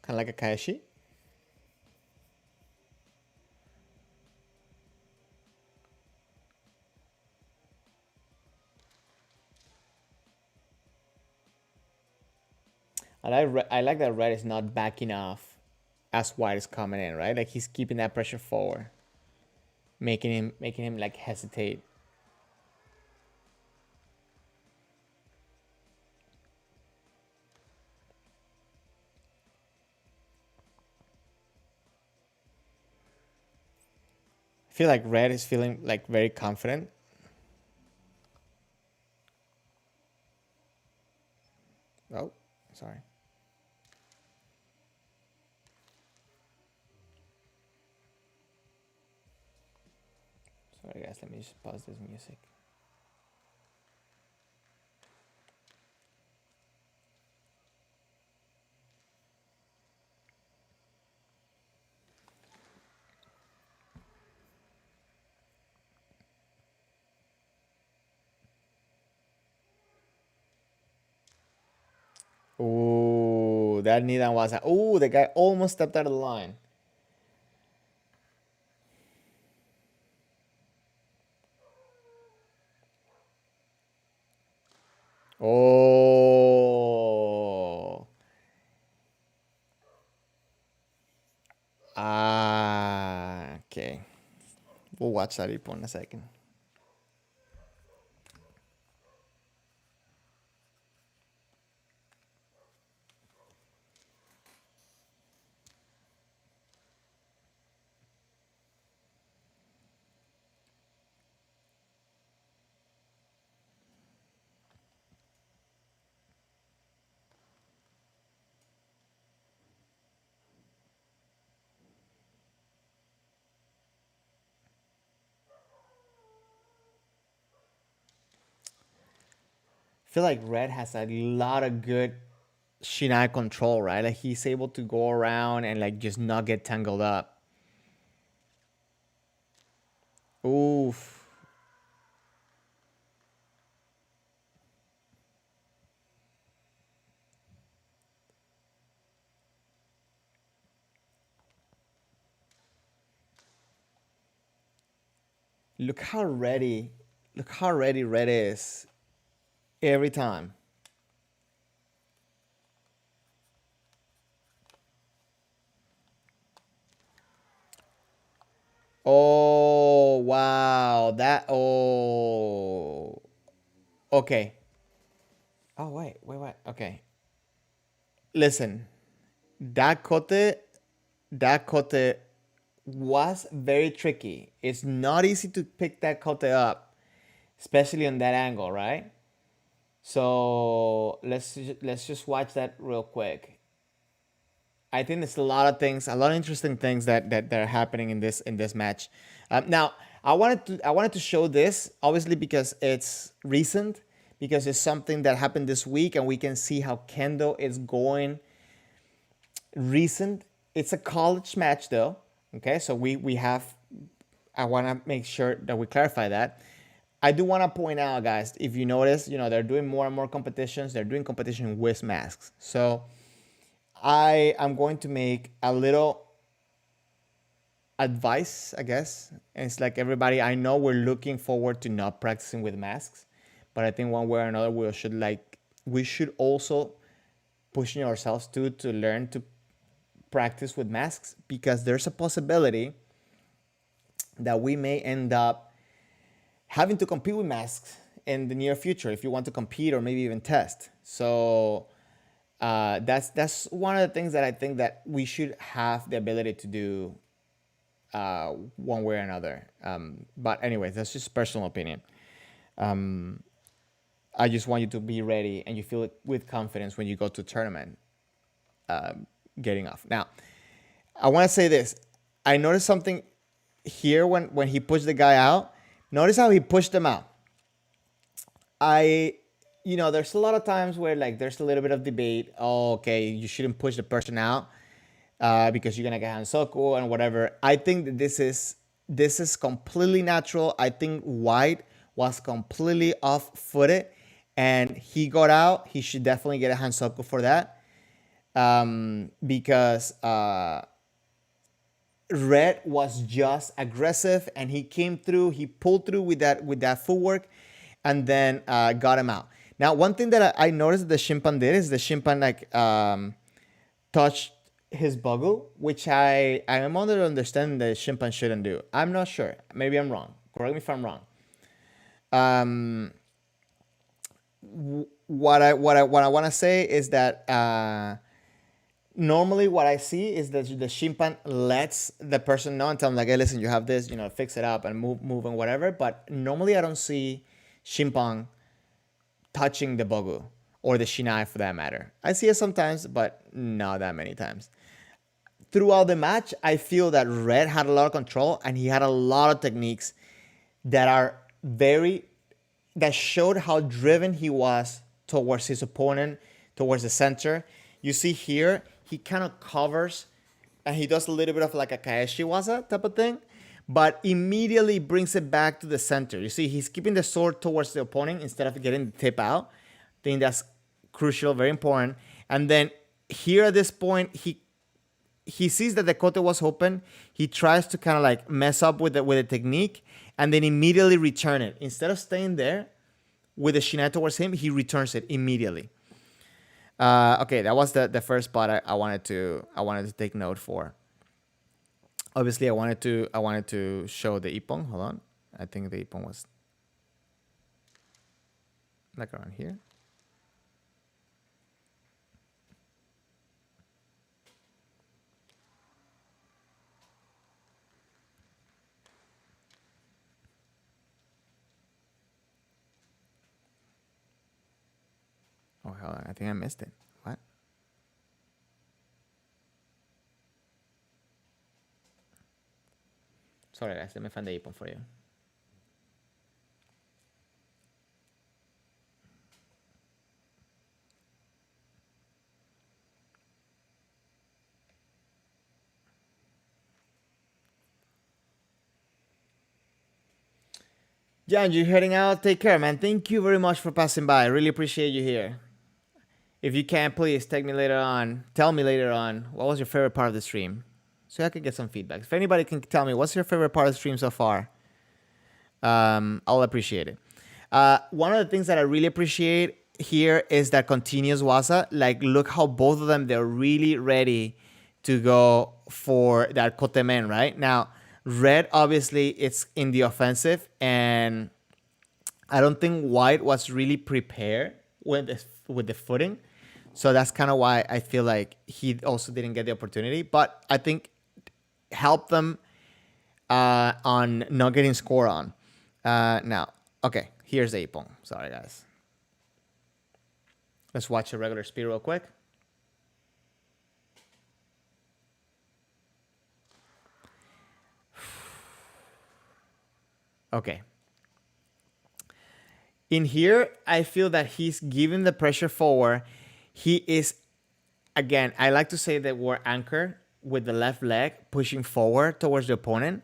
S1: kind of like a kaeshi. I like that red is not backing off as white is coming in, right? Like he's keeping that pressure forward, making him like hesitate. I feel like red is feeling like very confident. Oh, sorry. Sorry guys, let me just pause this music. Ooh, that Nidan was. Ooh, the guy almost stepped out of the line. Oh. Ah, okay. We'll watch that replay in a second. I feel like red has a lot of good shiai control, right? Like he's able to go around and like just not get tangled up. Oof. Look how ready red is every time. Oh, wow. Okay. Oh, wait. Okay. Listen, that kote was very tricky. It's not easy to pick that kote up, especially on that angle, right? So let's just watch that real quick. I think there's a lot of things, a lot of interesting things that are happening in this match. Now, I wanted to show this obviously because it's recent, because it's something that happened this week, and we can see how Kendo is going recent. It's a college match though. Okay, so we have. I want to make sure that we clarify that. I do want to point out, guys, if you notice, they're doing more and more competitions. They're doing competition with masks. So I am going to make a little advice, I guess. And it's like everybody, I know we're looking forward to not practicing with masks, but I think one way or another we should also pushing ourselves to learn to practice with masks, because there's a possibility that we may end up having to compete with masks in the near future if you want to compete or maybe even test. So that's one of the things that I think that we should have the ability to do one way or another. But anyways, that's just personal opinion. I just want you to be ready and you feel it with confidence when you go to a tournament getting off. Now, I want to say this. I noticed something here when he pushed the guy out. Notice how he pushed him out. There's a lot of times where like there's a little bit of debate. Oh, okay, you shouldn't push the person out because you're gonna get hansoku and whatever. I think that this is completely natural. I think White was completely off-footed, and he got out, he should definitely get a hansoku for that. Because Red was just aggressive, and he came through. He pulled through with that footwork, and then got him out. Now, one thing that I noticed the Shimpan did is the Shimpan touched his bugle, which I am under the understanding that Shimpan shouldn't do. I'm not sure. Maybe I'm wrong. Correct me if I'm wrong. What I want to say is that normally what I see is that the Shimpan lets the person know and tell them like, hey, listen, you have this, fix it up and move and whatever. But normally I don't see Shimpan touching the bogu or the shinai for that matter. I see it sometimes, but not that many times. Throughout the match, I feel that Red had a lot of control, and he had a lot of techniques that showed how driven he was towards his opponent, towards the center. You see here, he kind of covers, and he does a little bit of like a kaeshi waza type of thing, but immediately brings it back to the center. You see, he's keeping the sword towards the opponent instead of getting the tip out. I think that's crucial, very important. And then here at this point, he sees that the kote was open. He tries to kind of like mess up with the technique, and then immediately return it. Instead of staying there with the shinai towards him, he returns it immediately. Okay, that was the first spot I wanted to take note for. Obviously, I wanted to show the ippon. Hold on, I think the ippon was like around here. Oh, hold on, I think I missed it. What? Sorry, guys. Let me find the ippon for you. John, you're heading out. Take care, man. Thank you very much for passing by. I really appreciate you here. If you can, please tell me later on what was your favorite part of the stream, so I can get some feedback. If anybody can tell me what's your favorite part of the stream so far, I'll appreciate it. One of the things that I really appreciate here is that continuous waza. Like, look how both of them, they're really ready to go for that kotemen right now. Red, obviously, it's in the offensive, and I don't think White was really prepared with the footing. So that's kind of why I feel like he also didn't get the opportunity. But I think helped them on not getting score on. Now, okay, here's the ippon. Sorry, guys. Let's watch a regular speed real quick. Okay. In here, I feel that he's giving the pressure forward. He is, again, I like to say that we're anchored with the left leg pushing forward towards the opponent.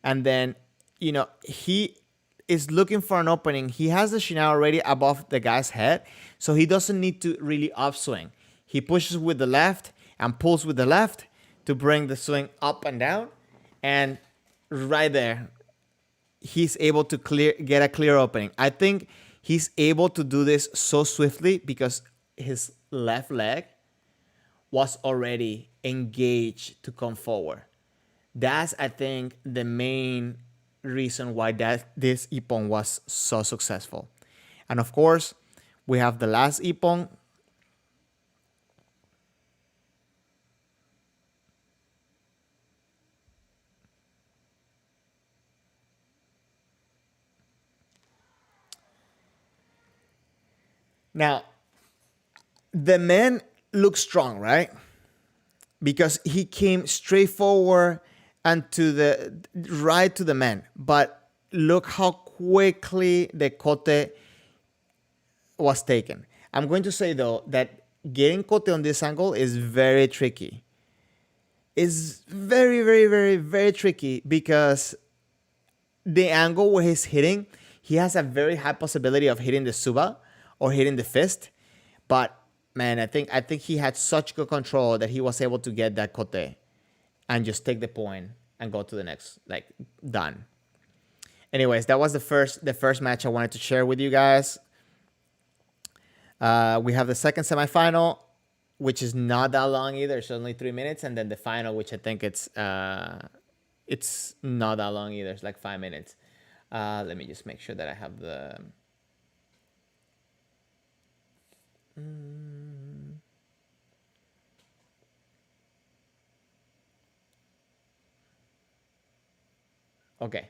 S1: And then, he is looking for an opening. He has the shinai already above the guy's head, so he doesn't need to really upswing. He pushes with the left and pulls with the left to bring the swing up and down. And right there, he's able to get a clear opening. I think he's able to do this so swiftly because his left leg was already engaged to come forward. That's, I think, the main reason why this ippon was so successful. And of course, we have the last ippon. Now, the man looks strong, right? Because he came straight forward and right to the man. But look how quickly the kote was taken. I'm going to say, though, that getting kote on this angle is very tricky. It's very, very, very, very tricky because the angle where he's hitting, he has a very high possibility of hitting the suba or hitting the fist. But man, I think he had such good control that he was able to get that kote and just take the point and go to the next, like, done. Anyways, that was the first match I wanted to share with you guys. We have the second semifinal, which is not that long either. It's only 3 minutes, and then the final, which I think it's not that long either. It's like 5 minutes. Let me just make sure that I have the. Okay.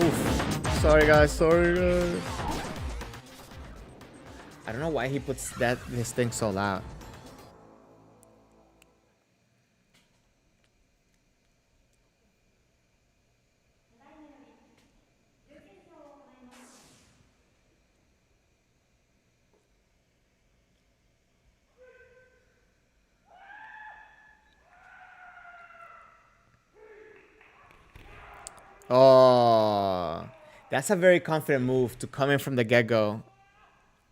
S1: Oof. Sorry guys. I don't know why he puts this thing so loud. Oh, that's a very confident move to come in from the get-go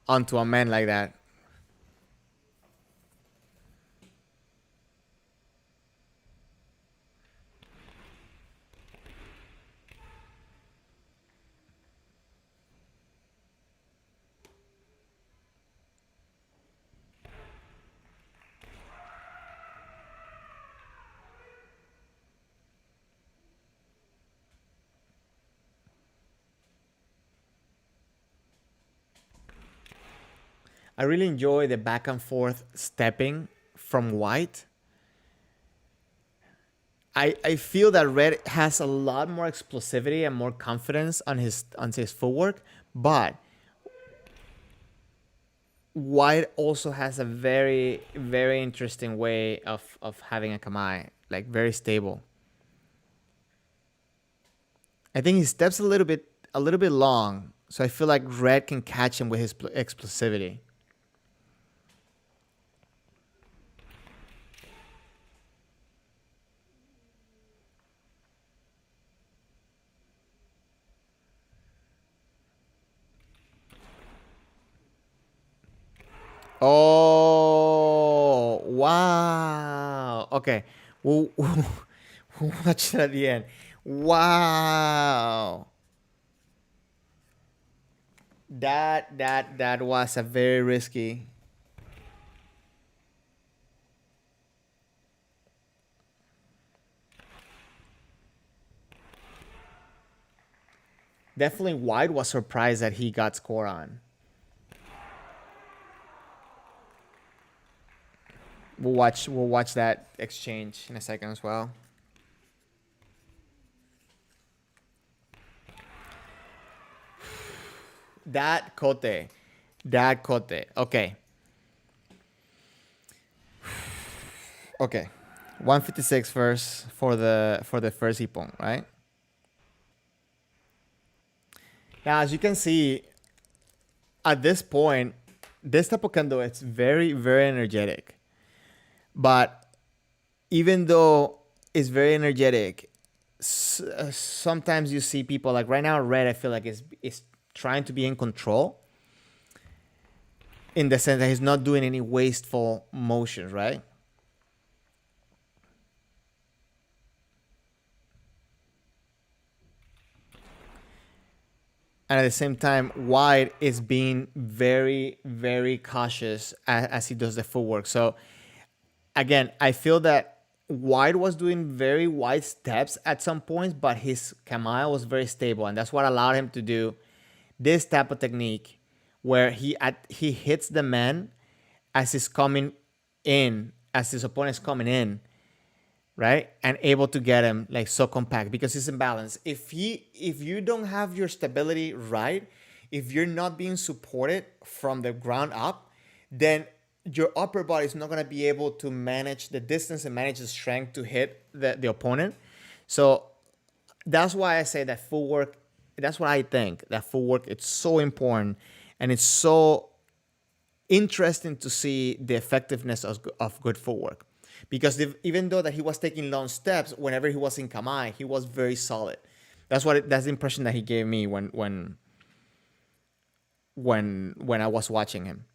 S1: onto a man like that. I really enjoy the back and forth stepping from White. I feel that Red has a lot more explosivity and more confidence on his footwork, but White also has a very, very interesting way of having a kamae, like very stable. I think he steps a little bit long, so I feel like Red can catch him with his explosivity. Oh, wow. Okay. We'll watch it at the end. Wow. That was a very risky. Definitely White was surprised that he got score on. We'll watch that exchange in a second as well. That kote. Okay. Okay. 156 first for the first ippon, right? Now, as you can see, at this point, this type of kendo, it's very, very energetic. But even though it's very energetic, sometimes you see people like right now, Red, I feel like is trying to be in control in the sense that he's not doing any wasteful motions, right? And at the same time, White is being very, very cautious as he does the footwork. So again, I feel that White was doing very wide steps at some points, but his kamae was very stable, and that's what allowed him to do this type of technique where he hits the man as he's coming in, as his opponent's coming in, right? And able to get him like so compact because he's in balance. If you don't have your stability right, if you're not being supported from the ground up, then your upper body is not going to be able to manage the distance and manage the strength to hit the opponent. So that's why I say that footwork, that's what I think, that footwork, it's so important, and it's so interesting to see the effectiveness of good footwork. Because even though that he was taking long steps, whenever he was in kamae, he was very solid. That's the impression that he gave me when I was watching him.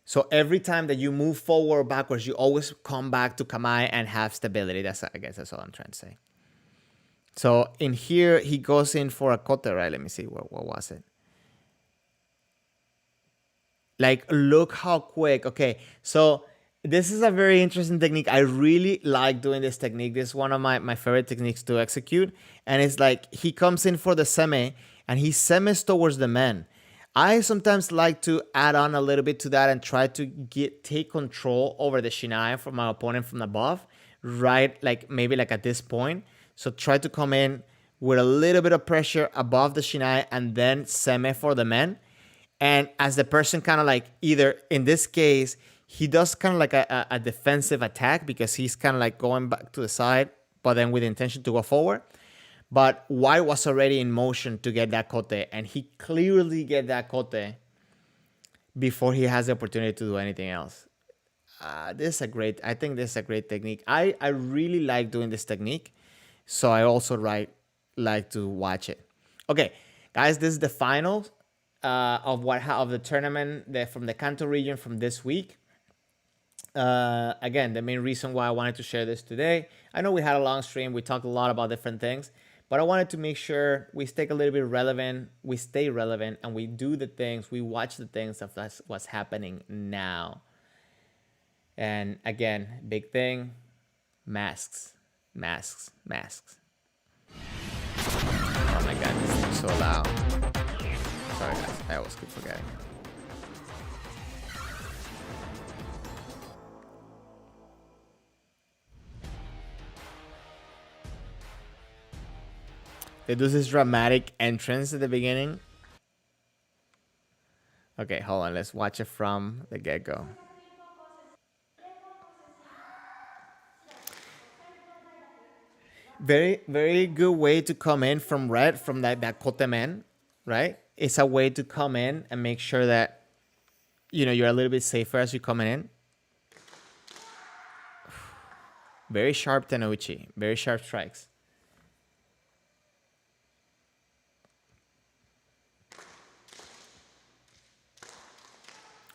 S1: So every time that you move forward or backwards, you always come back to kamae and have stability. I guess that's all I'm trying to say. So in here, he goes in for a kote, right? Let me see. What was it? Like, look how quick. Okay, so this is a very interesting technique. I really like doing this technique. This is one of my favorite techniques to execute. And it's like he comes in for the seme and he semes towards the men. I sometimes like to add on a little bit to that and try to take control over the shiai from my opponent from above, right? Like maybe like at this point. So try to come in with a little bit of pressure above the shiai and then seme for the men. And as the person kind of like either in this case, he does kind of like a defensive attack because he's kind of like going back to the side, but then with the intention to go forward. But White was already in motion to get that kote, and he clearly get that kote before he has the opportunity to do anything else. I think this is a great technique. I really like doing this technique, so I also like to watch it. Okay, guys, this is the finals of the tournament from the Kanto region from this week. Again, the main reason why I wanted to share this today, I know we had a long stream, we talked a lot about different things, but I wanted to make sure we stay a little bit relevant, we stay relevant, and we do the things, we watch the things of what's happening now. And again, big thing, masks. Oh my god, this thing's so loud. Sorry guys, I always keep forgetting. They do this dramatic entrance at the beginning. Okay, hold on. Let's watch it from the get-go. Very, very good way to come in from red, from that kote man, right? It's a way to come in and make sure that, you're a little bit safer as you're coming in. Very sharp Tenouchi. Very sharp strikes.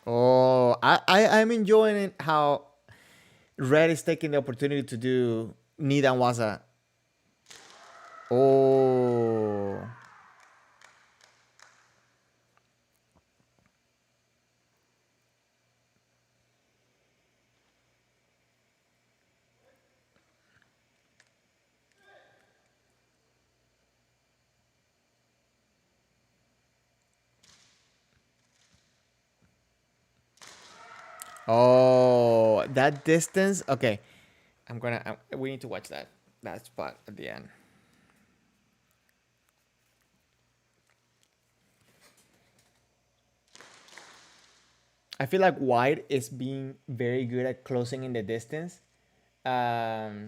S1: Oh, I'm enjoying it how Red is taking the opportunity to do Nidan Waza. Oh. Oh, that distance. Okay. We need to watch that spot at the end. I feel like White is being very good at closing in the distance. Yeah.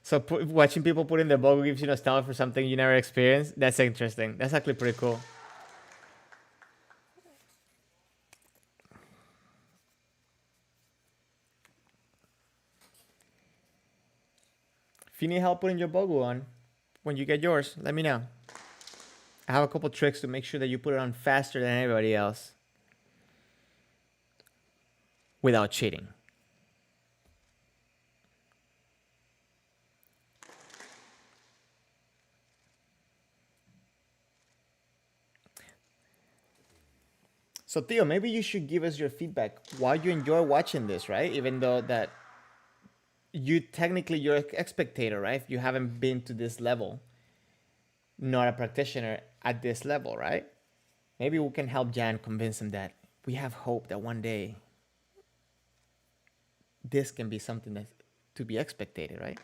S1: So watching people put in the bogo gives you nostalgia for something you never experienced. That's interesting. That's actually pretty cool. If you need help putting your bogo on, when you get yours, let me know. I have a couple tricks to make sure that you put it on faster than everybody else without cheating. So Theo, maybe you should give us your feedback why you enjoy watching this, right? Even though that you're a spectator, right? If you haven't been to this level, not a practitioner at this level, right? Maybe we can help Jan convince him that we have hope that one day this can be something that to be expected, right?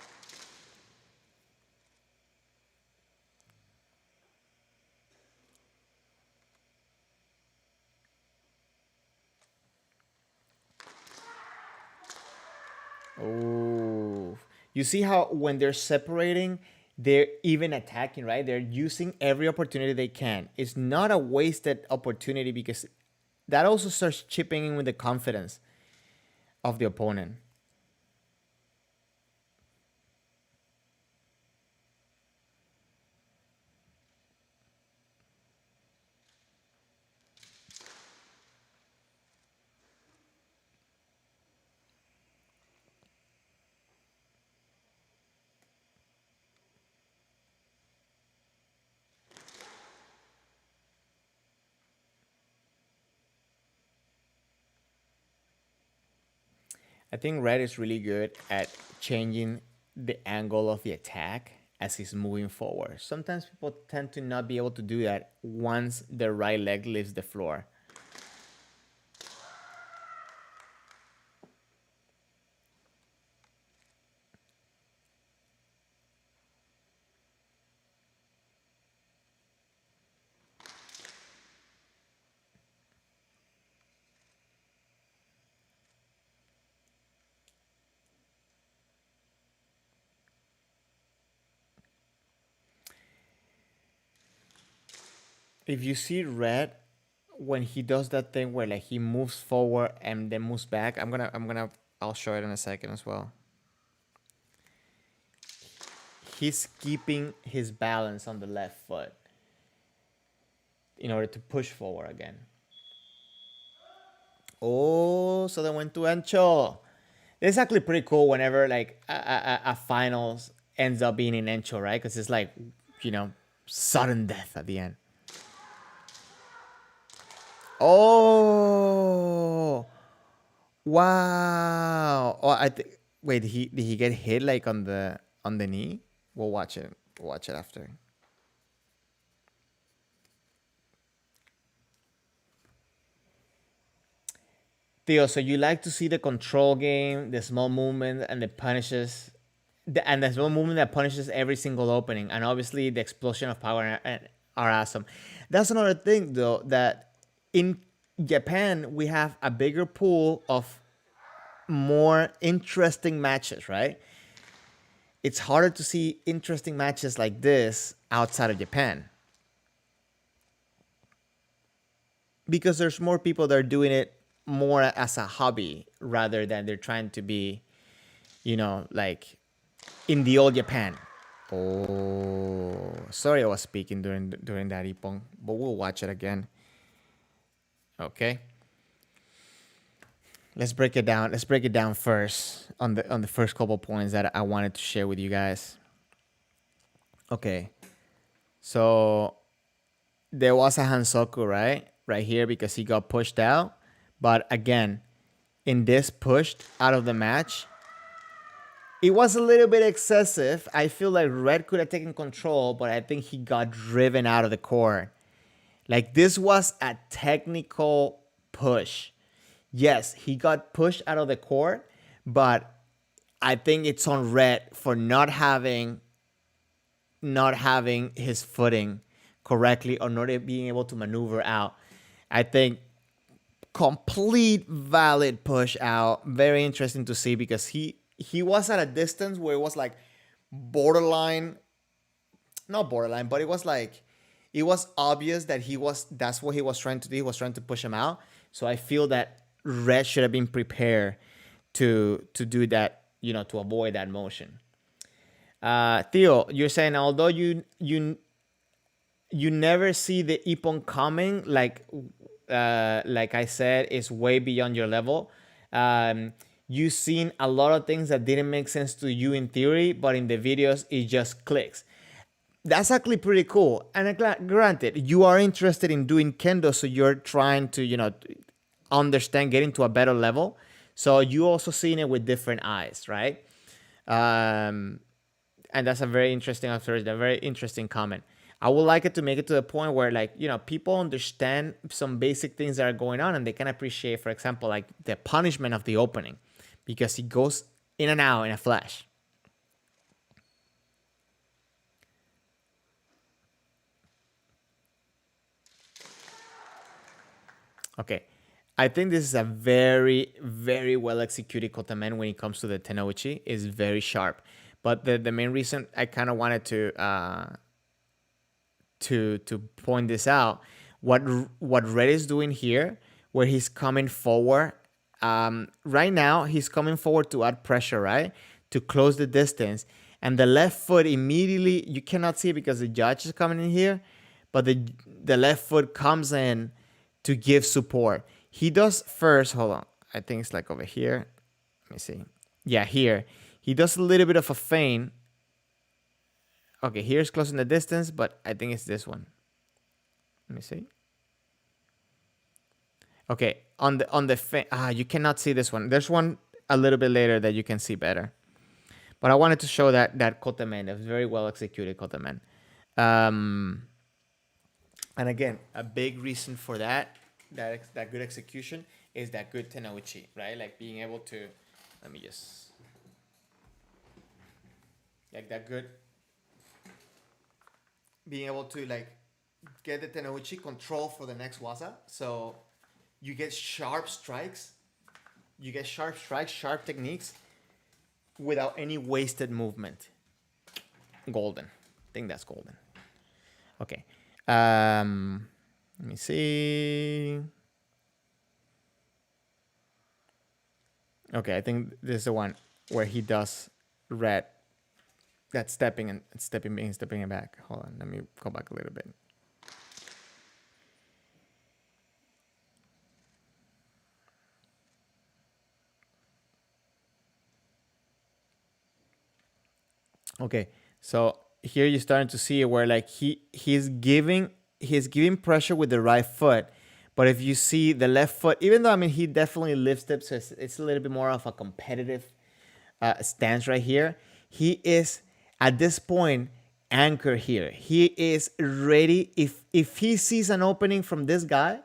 S1: Oh, you see how when they're separating, they're even attacking, right? They're using every opportunity they can. It's not a wasted opportunity because that also starts chipping in with the confidence of the opponent. I think red is really good at changing the angle of the attack as he's moving forward. Sometimes people tend to not be able to do that once their right leg leaves the floor. If you see red, when he does that thing where like he moves forward and then moves back, I'll show it in a second as well. He's keeping his balance on the left foot in order to push forward again. Oh, so they went to Encho. It's actually pretty cool whenever like a finals ends up being in Encho, right? Because it's like, sudden death at the end. Oh, wow. Oh, wait. Did he get hit like on the knee? We'll watch it. We'll watch it after. Theo, so you like to see the control game, the small movement, and the small movement that punishes every single opening, and obviously the explosion of power are awesome. That's another thing, though, that in Japan we have a bigger pool of more interesting matches, right? It's harder to see interesting matches like this outside of Japan because there's more people that are doing it more as a hobby rather than they're trying to be, like in the old Japan. Oh, sorry, I was speaking during that Ippon, but we'll watch it again. Okay. Let's break it down. Let's break it down first on the first couple points that I wanted to share with you guys. Okay. So there was a Hansoku, right? Right here because he got pushed out. But again, in this pushed out of the match, it was a little bit excessive. I feel like Red could have taken control, but I think he got driven out of the court. Like this was a technical push. Yes, he got pushed out of the court, but I think it's on Red for not having his footing correctly or not being able to maneuver out. I think complete valid push out. Very interesting to see because he was at a distance where it was like borderline, not borderline, but it was like it was obvious that that's what he was trying to do. He was trying to push him out. So I feel that Red should have been prepared to do that, to avoid that motion. Theo, you're saying although you never see the Ippon coming, like I said, is way beyond your level. You've seen a lot of things that didn't make sense to you in theory, but in the videos it just clicks. That's actually pretty cool. And granted, you are interested in doing Kendo, so you're trying to, understand, getting to a better level. So you also seeing it with different eyes, right? And that's a very interesting observation, a very interesting comment. I would like it to make it to the point where, like, people understand some basic things that are going on and they can appreciate, for example, like the punishment of the opening because it goes in and out in a flash. Okay. I think this is a very, very well executed kotamen when it comes to the tenouchi. It's very sharp. But the main reason I kind of wanted to point this out, what Red is doing here, where he's coming forward. Right now, he's coming forward to add pressure, right? To close the distance. And the left foot immediately, you cannot see it because the judge is coming in here, but the left foot comes in to give support. He does first, hold on. I think it's like over here. Let me see. Yeah, here. He does a little bit of a feint. Okay, here's closing the distance, but I think it's this one. Let me see. Okay, on the feint. You cannot see this one. There's one a little bit later that you can see better. But I wanted to show that kotemen, a very well executed kotemen. Um, and again, a big reason for that good execution is that good tenouchi, right? Like being able to, let me just, like that good, being able to like get the tenouchi control for the next waza. So you get sharp strikes, sharp techniques without any wasted movement. Golden. I think that's golden. Okay. Let me see. Okay, I think this is the one where he does red. That stepping it back. Hold on, let me go back a little bit. Okay, so here you're starting to see where like he's giving pressure with the right foot, but if you see the left foot, even though I mean he definitely lifts it, so it's a little bit more of a competitive stance right here. He is at this point anchor here. He is ready. If he sees an opening from this guy,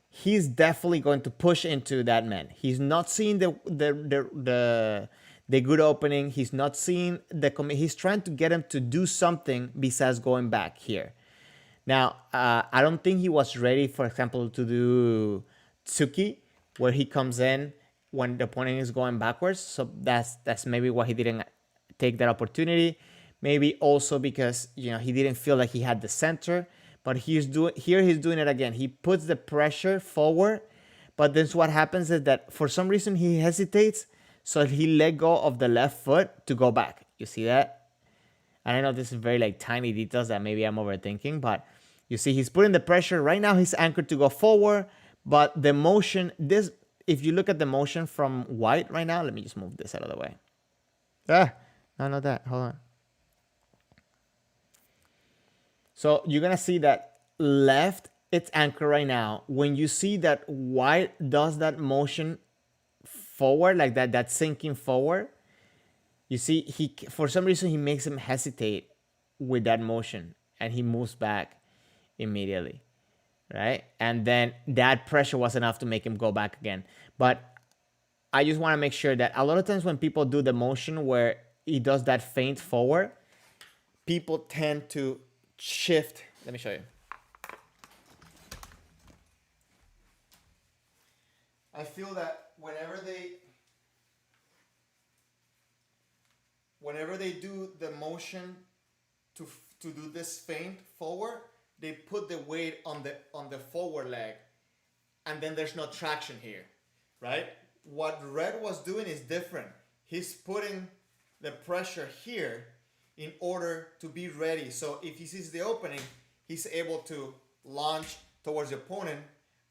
S1: he's definitely going to push into that man. He's not seeing the good opening. He's not seeing he's trying to get him to do something besides going back here. Now, I don't think he was ready, for example, to do Tsuki, where he comes in when the opponent is going backwards. So that's maybe why he didn't take that opportunity. Maybe also because he didn't feel like he had the center. But he's doing it again. He puts the pressure forward, but then what happens is that for some reason he hesitates, so he let go of the left foot to go back. You see that? And I know this is very like tiny details that maybe I'm overthinking, but you see he's putting the pressure. Right now he's anchored to go forward, but the motion, if you look at the motion from white right now, let me just move this out of the way. No, not that. Hold on. So you're going to see that left, it's anchored right now. When you see that white does that motion forward, like that sinking forward, you see he, for some reason, he makes him hesitate with that motion and he moves back immediately, right? And then that pressure was enough to make him go back again. But I just want to make sure that a lot of times when people do the motion where he does that feint forward, people tend to shift. Let me show you. I feel that whenever they do the motion to do this feint forward, they put the weight on the forward leg, and then there's no traction here, right? What Red was doing is different. He's putting the pressure here in order to be ready. So if he sees the opening, he's able to launch towards the opponent,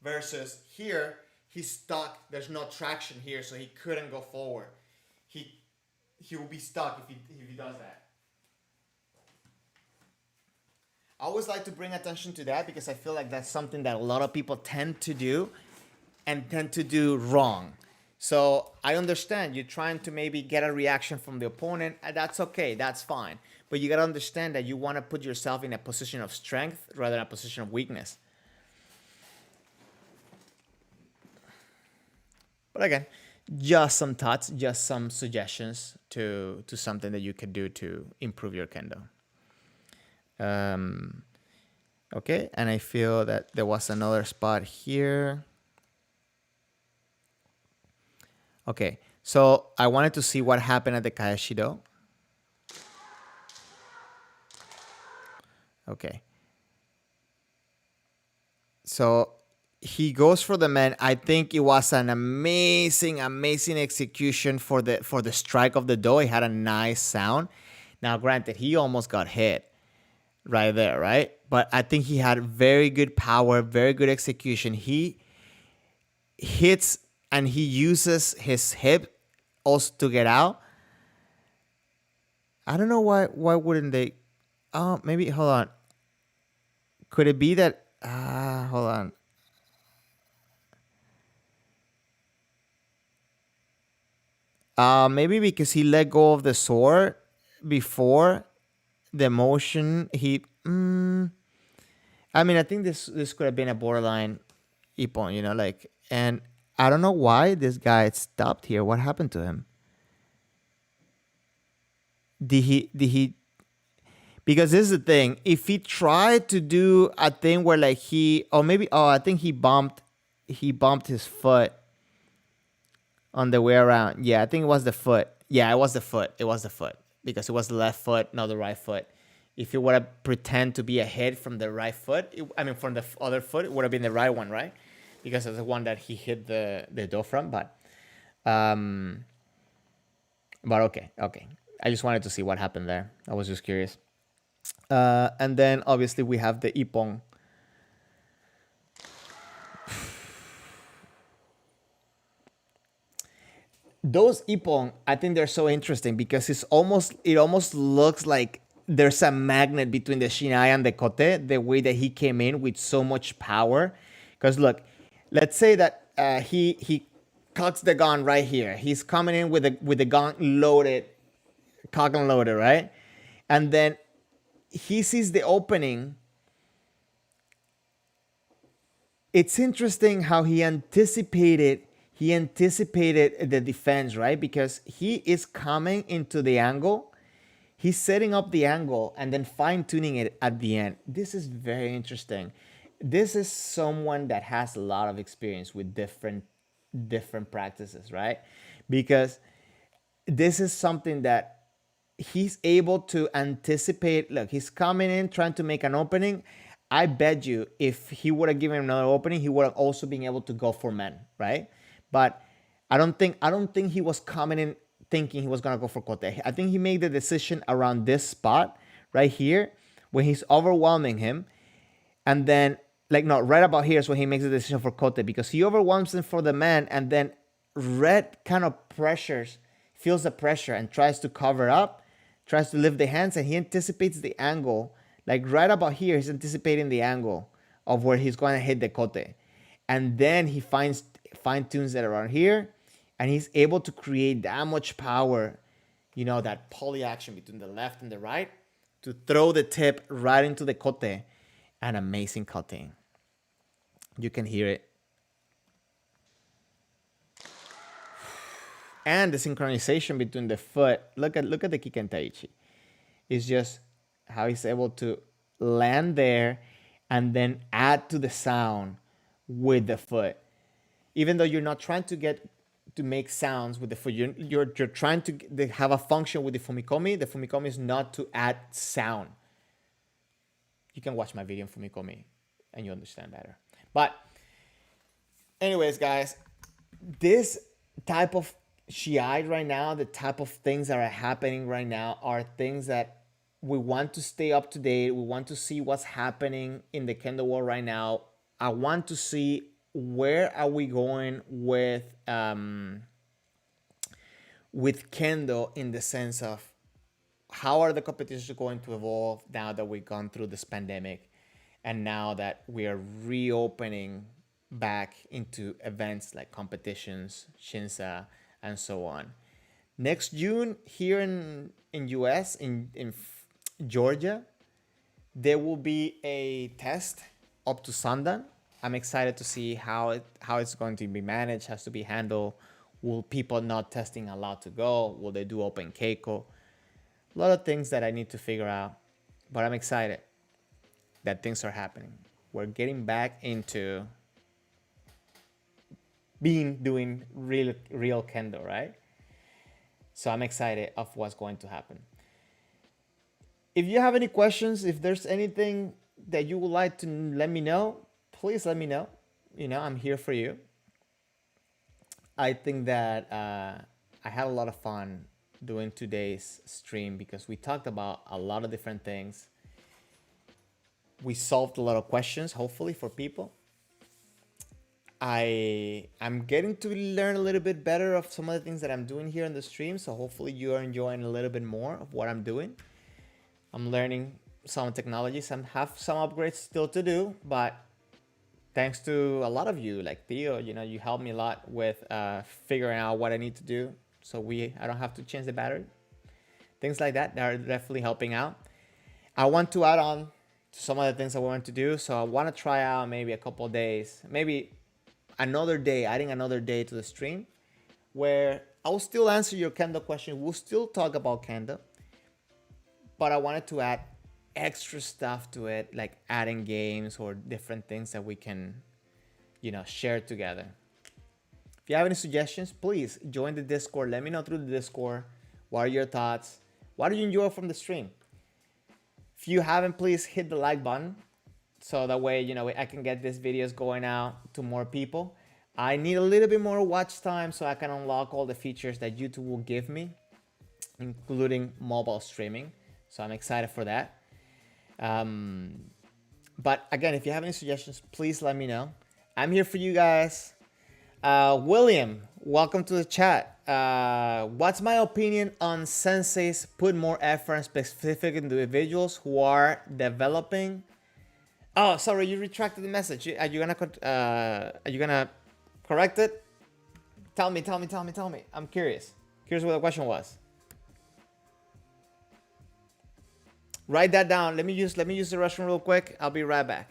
S1: versus here, he's stuck. There's no traction here, so he couldn't go forward. He will be stuck if he does that. I always like to bring attention to that because I feel like that's something that a lot of people tend to do and tend to do wrong. So I understand you're trying to maybe get a reaction from the opponent, and that's okay, that's fine. But you gotta understand that you want to put yourself in a position of strength rather than a position of weakness. But again, just some thoughts, just some suggestions to something that you could do to improve your kendo. Okay, and I feel that there was another spot here. Okay, so I wanted to see what happened at the Kayashido. Okay. So he goes for the man. I think it was an amazing execution for the strike of the do. It had a nice sound. Now, granted, he almost got hit right there, right? But I think he had very good power, very good execution. He hits and he uses his hip also to get out. I don't know why wouldn't they? Oh, maybe, hold on. Could it be that, hold on. Maybe because he let go of the sword before the motion. I mean, I think this could have been a borderline ippon, like, and I don't know why this guy stopped here. What happened to him? Did he? Because this is the thing. If he tried to do a thing where like or maybe, I think he bumped his foot on the way around. Yeah, I think it was the foot. Yeah, it was the foot. It was the foot because it was the left foot, not the right foot. If you would have pretend to be a hit from the right foot, from the other foot, it would have been the right one, right? Because it's the one that he hit the door from. Um, but okay. I just wanted to see what happened there. I was just curious. And then obviously we have the ippon. Those ippon, I think they're so interesting because it almost looks like there's a magnet between the shiai and the kote, the way that he came in with so much power. Because look, let's say that he cocks the gun right here. He's coming in with the gun loaded, cock and loaded, right? And then he sees the opening. It's interesting how he anticipated the defense, right? Because he is coming into the angle, he's setting up the angle and then fine tuning it at the end. This is very interesting. This is someone that has a lot of experience with different practices, right? Because this is something that he's able to anticipate. Look, he's coming in trying to make an opening. I bet you if he would have given him another opening, he would have also been able to go for men, right? But I don't think he was coming in thinking he was gonna go for kote. I think he made the decision around this spot right here when he's overwhelming him, and then like no, right about here is when he makes the decision for kote because he overwhelms him for the man, and then red kind of feels the pressure and tries to cover up, tries to lift the hands, and he anticipates the angle. Like right about here, he's anticipating the angle of where he's going to hit the kote. And then he fine tunes it around here, and he's able to create that much power, that poly action between the left and the right, to throw the tip right into the kote. An amazing cutting. You can hear it. And the synchronization between the foot. Look at the Kiken Taichi. It's just how he's able to land there and then add to the sound with the foot. Even though you're not trying to make sounds with the foot, you're trying to have a function with the fumikomi. The fumikomi is not to add sound. You can watch my video on fumikomi and you understand better. But anyways, guys, this type of shiai right now, the type of things that are happening right now are things that we want to stay up to date. We want to see what's happening in the Kendo world right now. I want to see where are we going with Kendo, in the sense of how are the competitions going to evolve now that we've gone through this pandemic, and now that we are reopening back into events like competitions, Shinsa, and so on. Next June here in US, in Georgia, there will be a test up to Sandan. I'm excited to see how it's going to be managed, has to be handled. Will people not testing allowed to go? Will they do open keiko? A lot of things that I need to figure out, but I'm excited that things are happening. We're getting back into doing real Kendo, right? So I'm excited of what's going to happen. If you have any questions, if there's anything that you would like to let me know, please let me know. I'm here for you. I think that I had a lot of fun doing today's stream because we talked about a lot of different things. We solved a lot of questions, hopefully, for people. I'm getting to learn a little bit better of some of the things that I'm doing here on the stream, so hopefully you are enjoying a little bit more of what I'm doing. I'm learning some technologies. I have some upgrades still to do, but thanks to a lot of you, like Theo, you helped me a lot with figuring out what I need to do so I don't have to change the battery. Things like that are definitely helping out. I want to add on to some of the things I want to do. So I want to try out maybe a couple of days, maybe another day, adding another day to the stream where I will still answer your Kendo question. We'll still talk about Kendo, but I wanted to add extra stuff to it, like adding games or different things that we can, share together. If you have any suggestions, please join the Discord. Let me know through the Discord. What are your thoughts? What do you enjoy from the stream? If you haven't, please hit the like button so that way, I can get these videos going out to more people. I need a little bit more watch time so I can unlock all the features that YouTube will give me, including mobile streaming. So I'm excited for that. But again, if you have any suggestions, please let me know. I'm here for you guys. William, welcome to the chat. What's my opinion on senseis put more effort on specific individuals who are developing? Oh, sorry, you retracted the message. Are you gonna correct it? Tell me. I'm curious. Here's what the question was. Write that down. Let me use the restroom real quick. I'll be right back.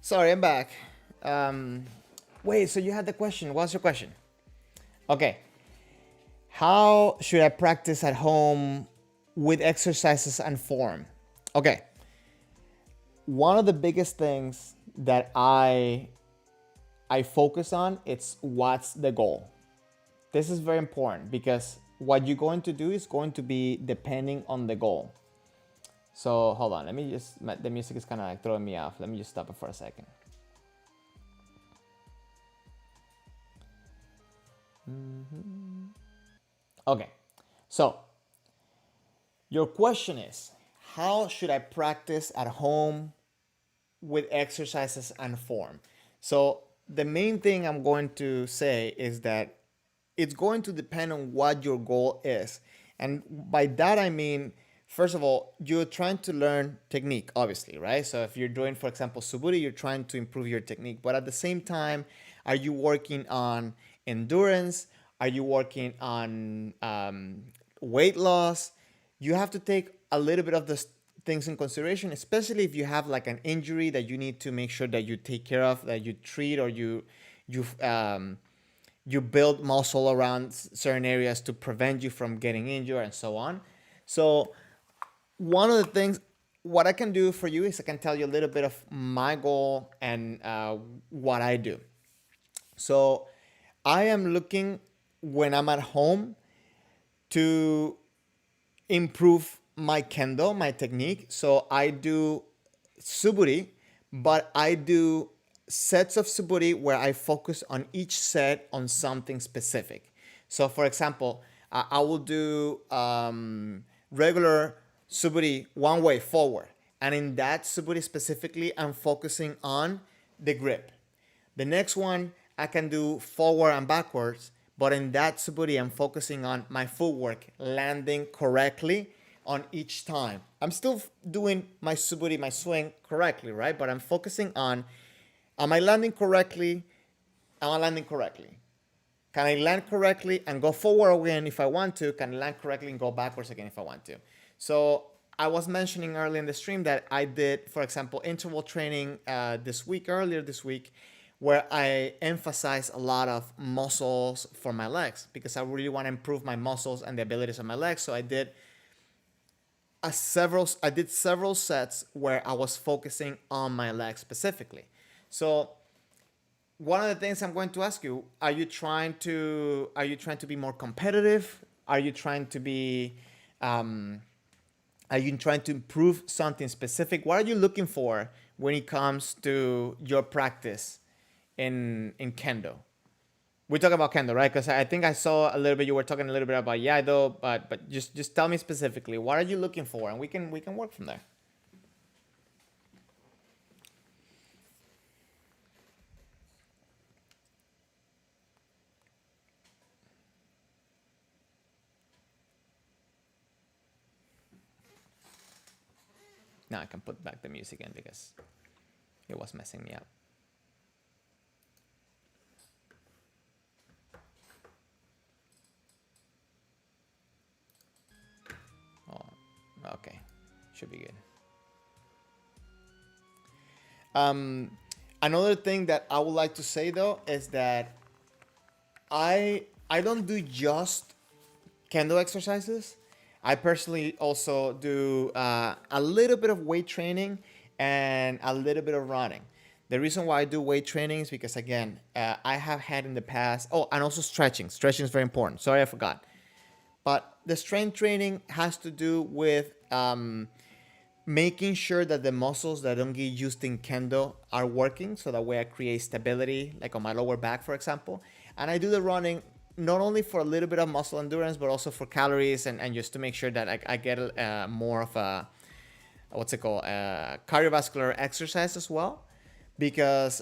S1: Sorry, I'm back. Wait, so you had the question. What's your question? Okay. How should I practice at home with exercises and form? Okay. One of the biggest things that I focus on, it's what's the goal. This is very important because what you're going to do is going to be depending on the goal. So hold on, the music is kind of like throwing me off. Let me just stop it for a second. Okay, so your question is, how should I practice at home with exercises and form? So the main thing I'm going to say is that it's going to depend on what your goal is. And by that, I mean, first of all, you're trying to learn technique, obviously, right? So if you're doing, for example, suburi, you're trying to improve your technique. But at the same time, are you working on endurance? Are you working on weight loss? You have to take a little bit of the things in consideration, especially if you have like an injury that you need to make sure that you take care of, that you treat, or you build muscle around certain areas to prevent you from getting injured and so on. So one of the things, what I can do for you is I can tell you a little bit of my goal and what I do. So I am looking when I'm at home to improve my kendo, my technique. So I do suburi, but I do sets of suburi where I focus on each set on something specific. So, for example, I will do regular suburi one way forward, and in that suburi specifically, I'm focusing on the grip. The next one I can do forward and backwards, but in that suburi I'm focusing on my footwork, landing correctly on each time. I'm still doing my suburi, my swing correctly, right? But I'm focusing on, am I landing correctly? Am I landing correctly? Can I land correctly and go forward again if I want to? Can I land correctly and go backwards again if I want to? So I was mentioning earlier in the stream that I did, for example, interval training earlier this week, where I emphasize a lot of muscles for my legs because I really want to improve my muscles and the abilities of my legs. So I did several sets where I was focusing on my legs specifically. So one of the things I'm going to ask you, are you trying to be more competitive? Are you trying to be are you trying to improve something specific? What are you looking for when it comes to your practice in Kendo? We talk about Kendo, right? Because I think I saw a little bit. You were talking a little bit about Yaido, but just tell me specifically, what are you looking for, and we can work from there. Now I can put back the music in because it was messing me up. Oh, okay, should be good. Another thing that I would like to say though is that I don't do just Kendo exercises. I personally also do a little bit of weight training and a little bit of running. The reason why I do weight training is because, again, I have had in the past, oh, and also stretching. Stretching is very important. Sorry, I forgot. But the strength training has to do with making sure that the muscles that don't get used in Kendo are working. So that way I create stability, like on my lower back, for example. And I do the running not only for a little bit of muscle endurance, but also for calories and just to make sure that I get more of a, what's it called, cardiovascular exercise as well. Because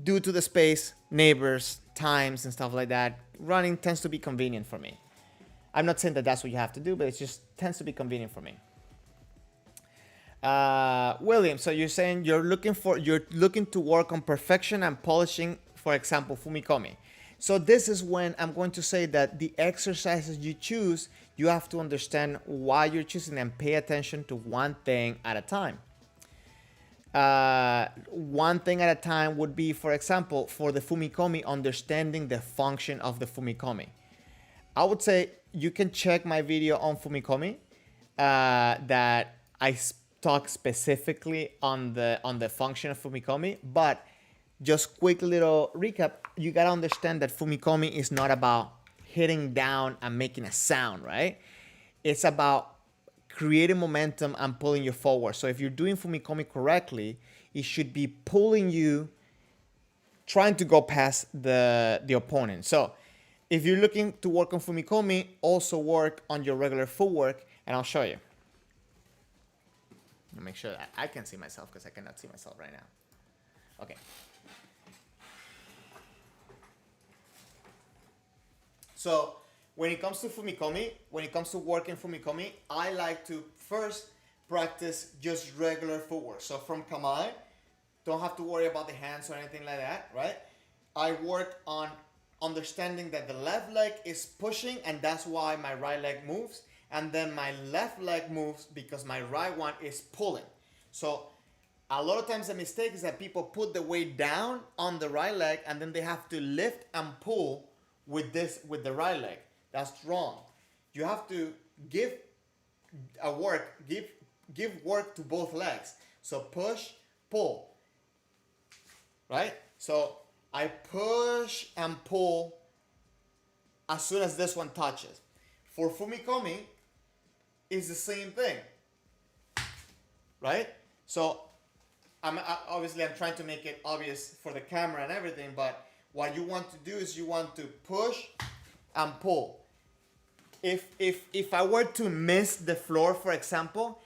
S1: due to the space, neighbors, times, and stuff like that, running tends to be convenient for me. I'm not saying that that's what you have to do, but it just tends to be convenient for me. William, so you're saying you're looking to work on perfection and polishing, for example, fumikomi. So this is when I'm going to say that the exercises you choose, you have to understand why you're choosing and pay attention to one thing at a time. One thing at a time would be, for example, for the fumikomi, understanding the function of the fumikomi. I would say you can check my video on fumikomi that I talk specifically on the function of fumikomi, but just quick little recap, you gotta understand that fumikomi is not about hitting down and making a sound, right? It's about creating momentum and pulling you forward. So if you're doing fumikomi correctly, it should be pulling you, trying to go past the opponent. So if you're looking to work on fumikomi, also work on your regular footwork, and I'll show you. I'll make sure that I can see myself because I cannot see myself right now. Okay. So when it comes to fumikomi, when it comes to working fumikomi, I like to first practice just regular footwork. So from kamae, don't have to worry about the hands or anything like that, right? I work on understanding that the left leg is pushing, and that's why my right leg moves. And then my left leg moves because my right one is pulling. So a lot of times the mistake is that people put the weight down on the right leg and then they have to lift and pull with the right leg. That's wrong. You have to give give work to both legs. So push, pull, right? So I push and pull as soon as this one touches. For fumikomi, it's the same thing, right? So obviously I'm trying to make it obvious for the camera and everything, but what you want to do is you want to push and pull. If I were to miss the floor, for example,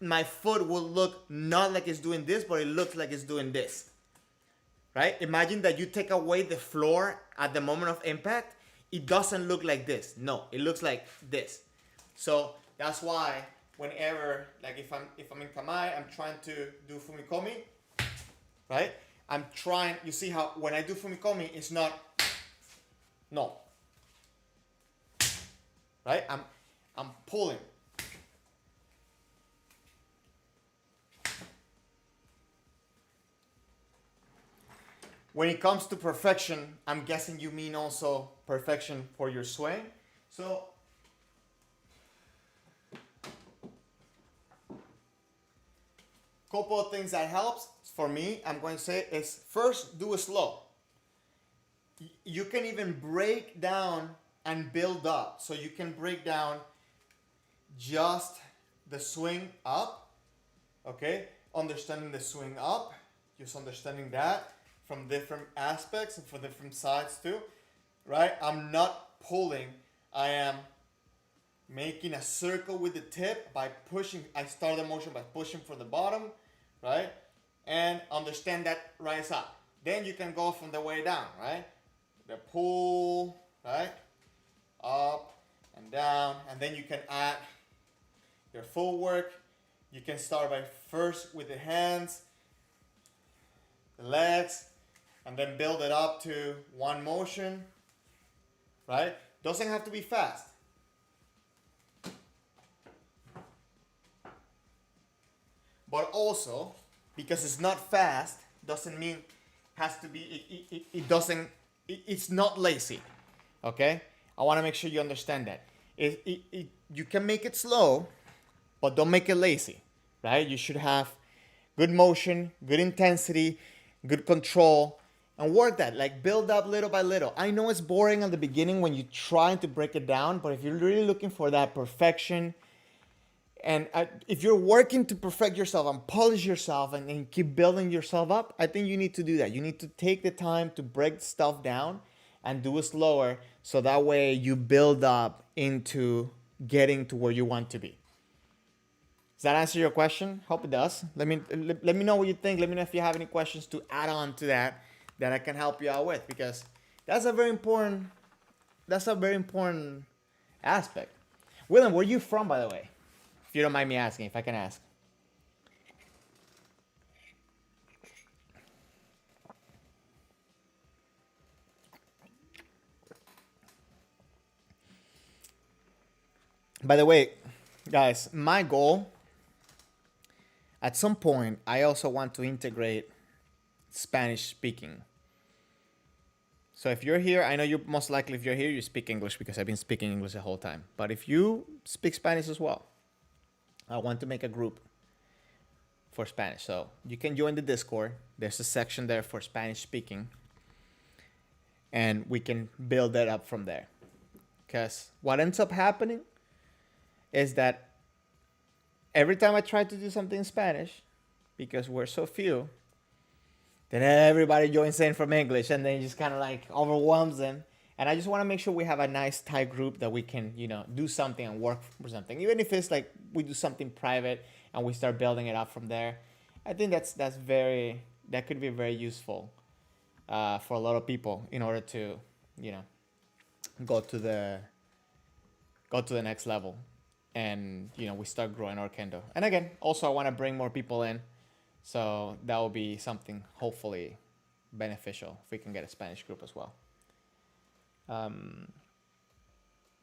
S1: my foot will look not like it's doing this, but it looks like it's doing this, right? Imagine that you take away the floor at the moment of impact. It doesn't look like this. No, it looks like this. So that's why whenever, like if I'm in kamae, I'm trying to do fumikomi, right? I'm trying. You see how when I do fumikomi, it's not. No. Right? I'm pulling. When it comes to perfection, I'm guessing you mean also perfection for your swing. So couple of things that helps for me, I'm going to say, is first do it slow. You can even break down and build up. So you can break down just the swing up, okay? Understanding the swing up, just understanding that from different aspects and for different sides too, right? I'm not pulling, I am making a circle with the tip by pushing. I start the motion by pushing for the bottom, right? And understand that rise up. Then you can go from the way down, right? The pull, right? Up and down, and then you can add your footwork. You can start by first with the hands, the legs, and then build it up to one motion, right? Doesn't have to be fast. But also, because it's not fast, doesn't mean has to be, it's not lazy, okay? I want to make sure you understand that. You can make it slow, but don't make it lazy, right? You should have good motion, good intensity, good control, and work that. Like build up little by little. I know it's boring at the beginning when you're trying to break it down, but if you're really looking for that perfection, and if you're working to perfect yourself and polish yourself and keep building yourself up, I think you need to do that. You need to take the time to break stuff down and do it slower, so that way you build up into getting to where you want to be. Does that answer your question? Hope it does. Let me know what you think. Let me know if you have any questions to add on to that I can help you out with, because that's a very important aspect. William, where are you from, by the way? If you don't mind me asking, if I can ask. By the way, guys, my goal, at some point, I also want to integrate Spanish speaking. So if you're here, I know you're most likely, if you're here, you speak English, because I've been speaking English the whole time. But if you speak Spanish as well, I want to make a group for Spanish. So you can join the Discord. There's a section there for Spanish speaking, and we can build that up from there. Because what ends up happening is that every time I try to do something in Spanish, because we're so few, then everybody joins in from English, and then it just kind of like overwhelms them. And I just want to make sure we have a nice tight group that we can, do something and work for something. Even if it's like we do something private and we start building it up from there. I think that could be very useful for a lot of people in order to, go to the next level. And, we start growing our Kendo. And again, also I want to bring more people in. So that will be something hopefully beneficial if we can get a Spanish group as well.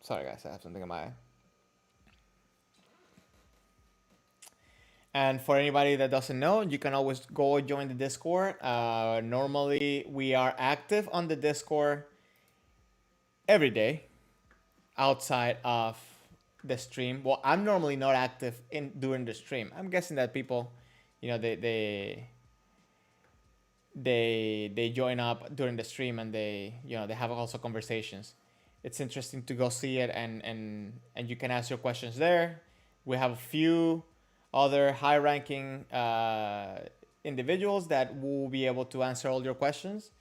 S1: Sorry guys, I have something in my eye. And for anybody that doesn't know, you can always go join the Discord. Normally we are active on the Discord every day outside of the stream. Well, I'm normally not active in during the stream. I'm guessing that people, you know, they join up during the stream and they, you know, they have also conversations. It's interesting to go see it, and you can ask your questions there. We have a few other high-ranking individuals that will be able to answer all your questions.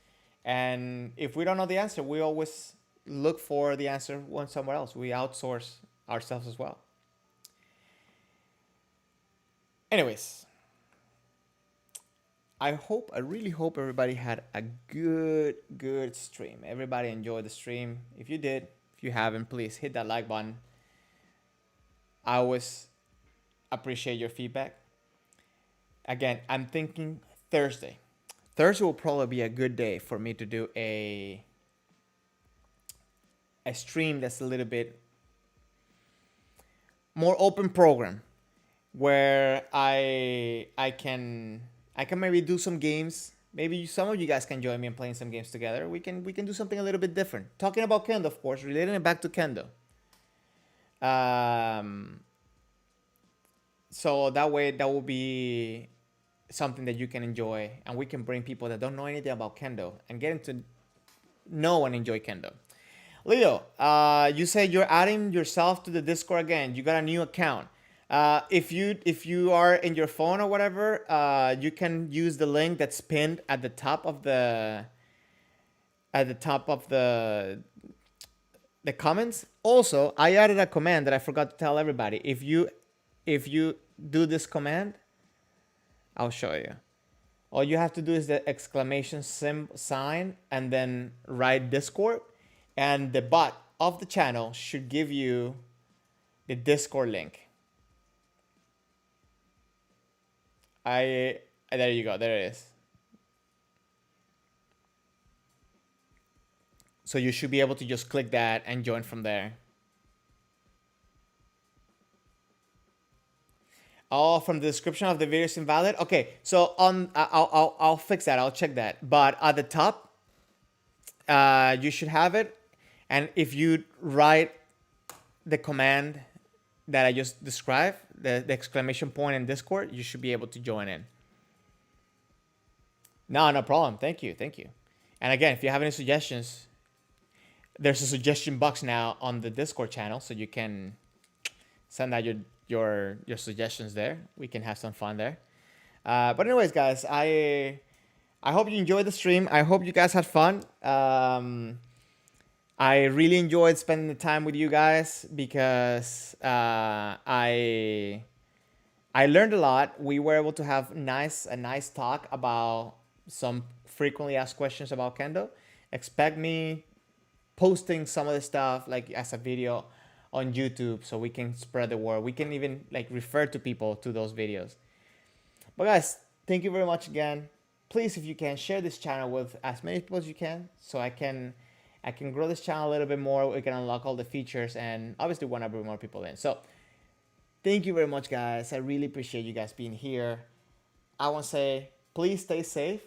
S1: And if we don't know the answer, we always look for the answer one somewhere else. We outsource ourselves as well. Anyways, I really hope everybody had a good stream. Everybody enjoyed the stream. If you did, if you haven't, please hit that like button. I always appreciate your feedback. Again, I'm thinking Thursday. Thursday will probably be a good day for me to do a stream that's a little bit more open program, where I can maybe do some games. Maybe some of you guys can join me in playing some games together. We can do something a little bit different. Talking about Kendo, of course, relating it back to Kendo. So that way, that will be something that you can enjoy, and we can bring people that don't know anything about Kendo and get into know and enjoy Kendo. Leo, you said you're adding yourself to the Discord again. You got a new account. If you are in your phone or whatever, you can use the link that's pinned at the top of the comments. Also, I added a command that I forgot to tell everybody. If you do this command, I'll show you. All you have to do is the exclamation sign and then write Discord, and the bot of the channel should give you the Discord link. There you go. There it is. So you should be able to just click that and join from there. Oh, from the description of the video is invalid. Okay, so I'll fix that. I'll check that. But at the top, you should have it. And if you write the command that I just described, the exclamation point in Discord, you should be able to join in. No problem. Thank you. And again, if you have any suggestions, there's a suggestion box now on the Discord channel, so you can send out your suggestions there. We can have some fun there. But anyways, guys, I hope you enjoyed the stream. I hope you guys had fun. I really enjoyed spending the time with you guys because I learned a lot. We were able to have a nice talk about some frequently asked questions about Kendo. Expect me posting some of the stuff like as a video on YouTube, so we can spread the word. We can even like refer to people to those videos. But guys, thank you very much again. Please, if you can, share this channel with as many people as you can, so I can grow this channel a little bit more. We can unlock all the features, and obviously want to bring more people in. So thank you very much, guys. I really appreciate you guys being here. I want to say, please stay safe.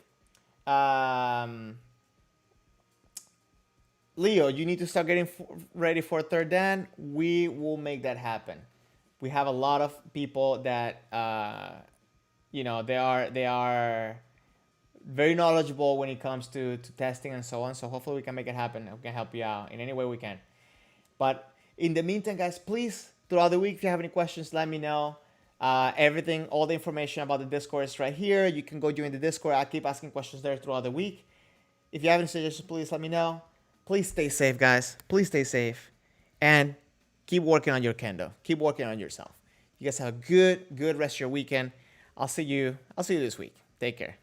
S1: Leo, you need to start getting ready for third dan. We will make that happen. We have a lot of people that, you know, they are very knowledgeable when it comes to testing and so on. So hopefully we can make it happen. We can help you out in any way we can. But in the meantime, guys, please, throughout the week, if you have any questions, let me know. Everything, all the information about the Discord is right here. You can go join the Discord. I keep asking questions there throughout the week. If you have any suggestions, please let me know. Please stay safe, guys. Please stay safe. And keep working on your Kendo. Keep working on yourself. You guys have a good rest of your weekend. I'll see you this week. Take care.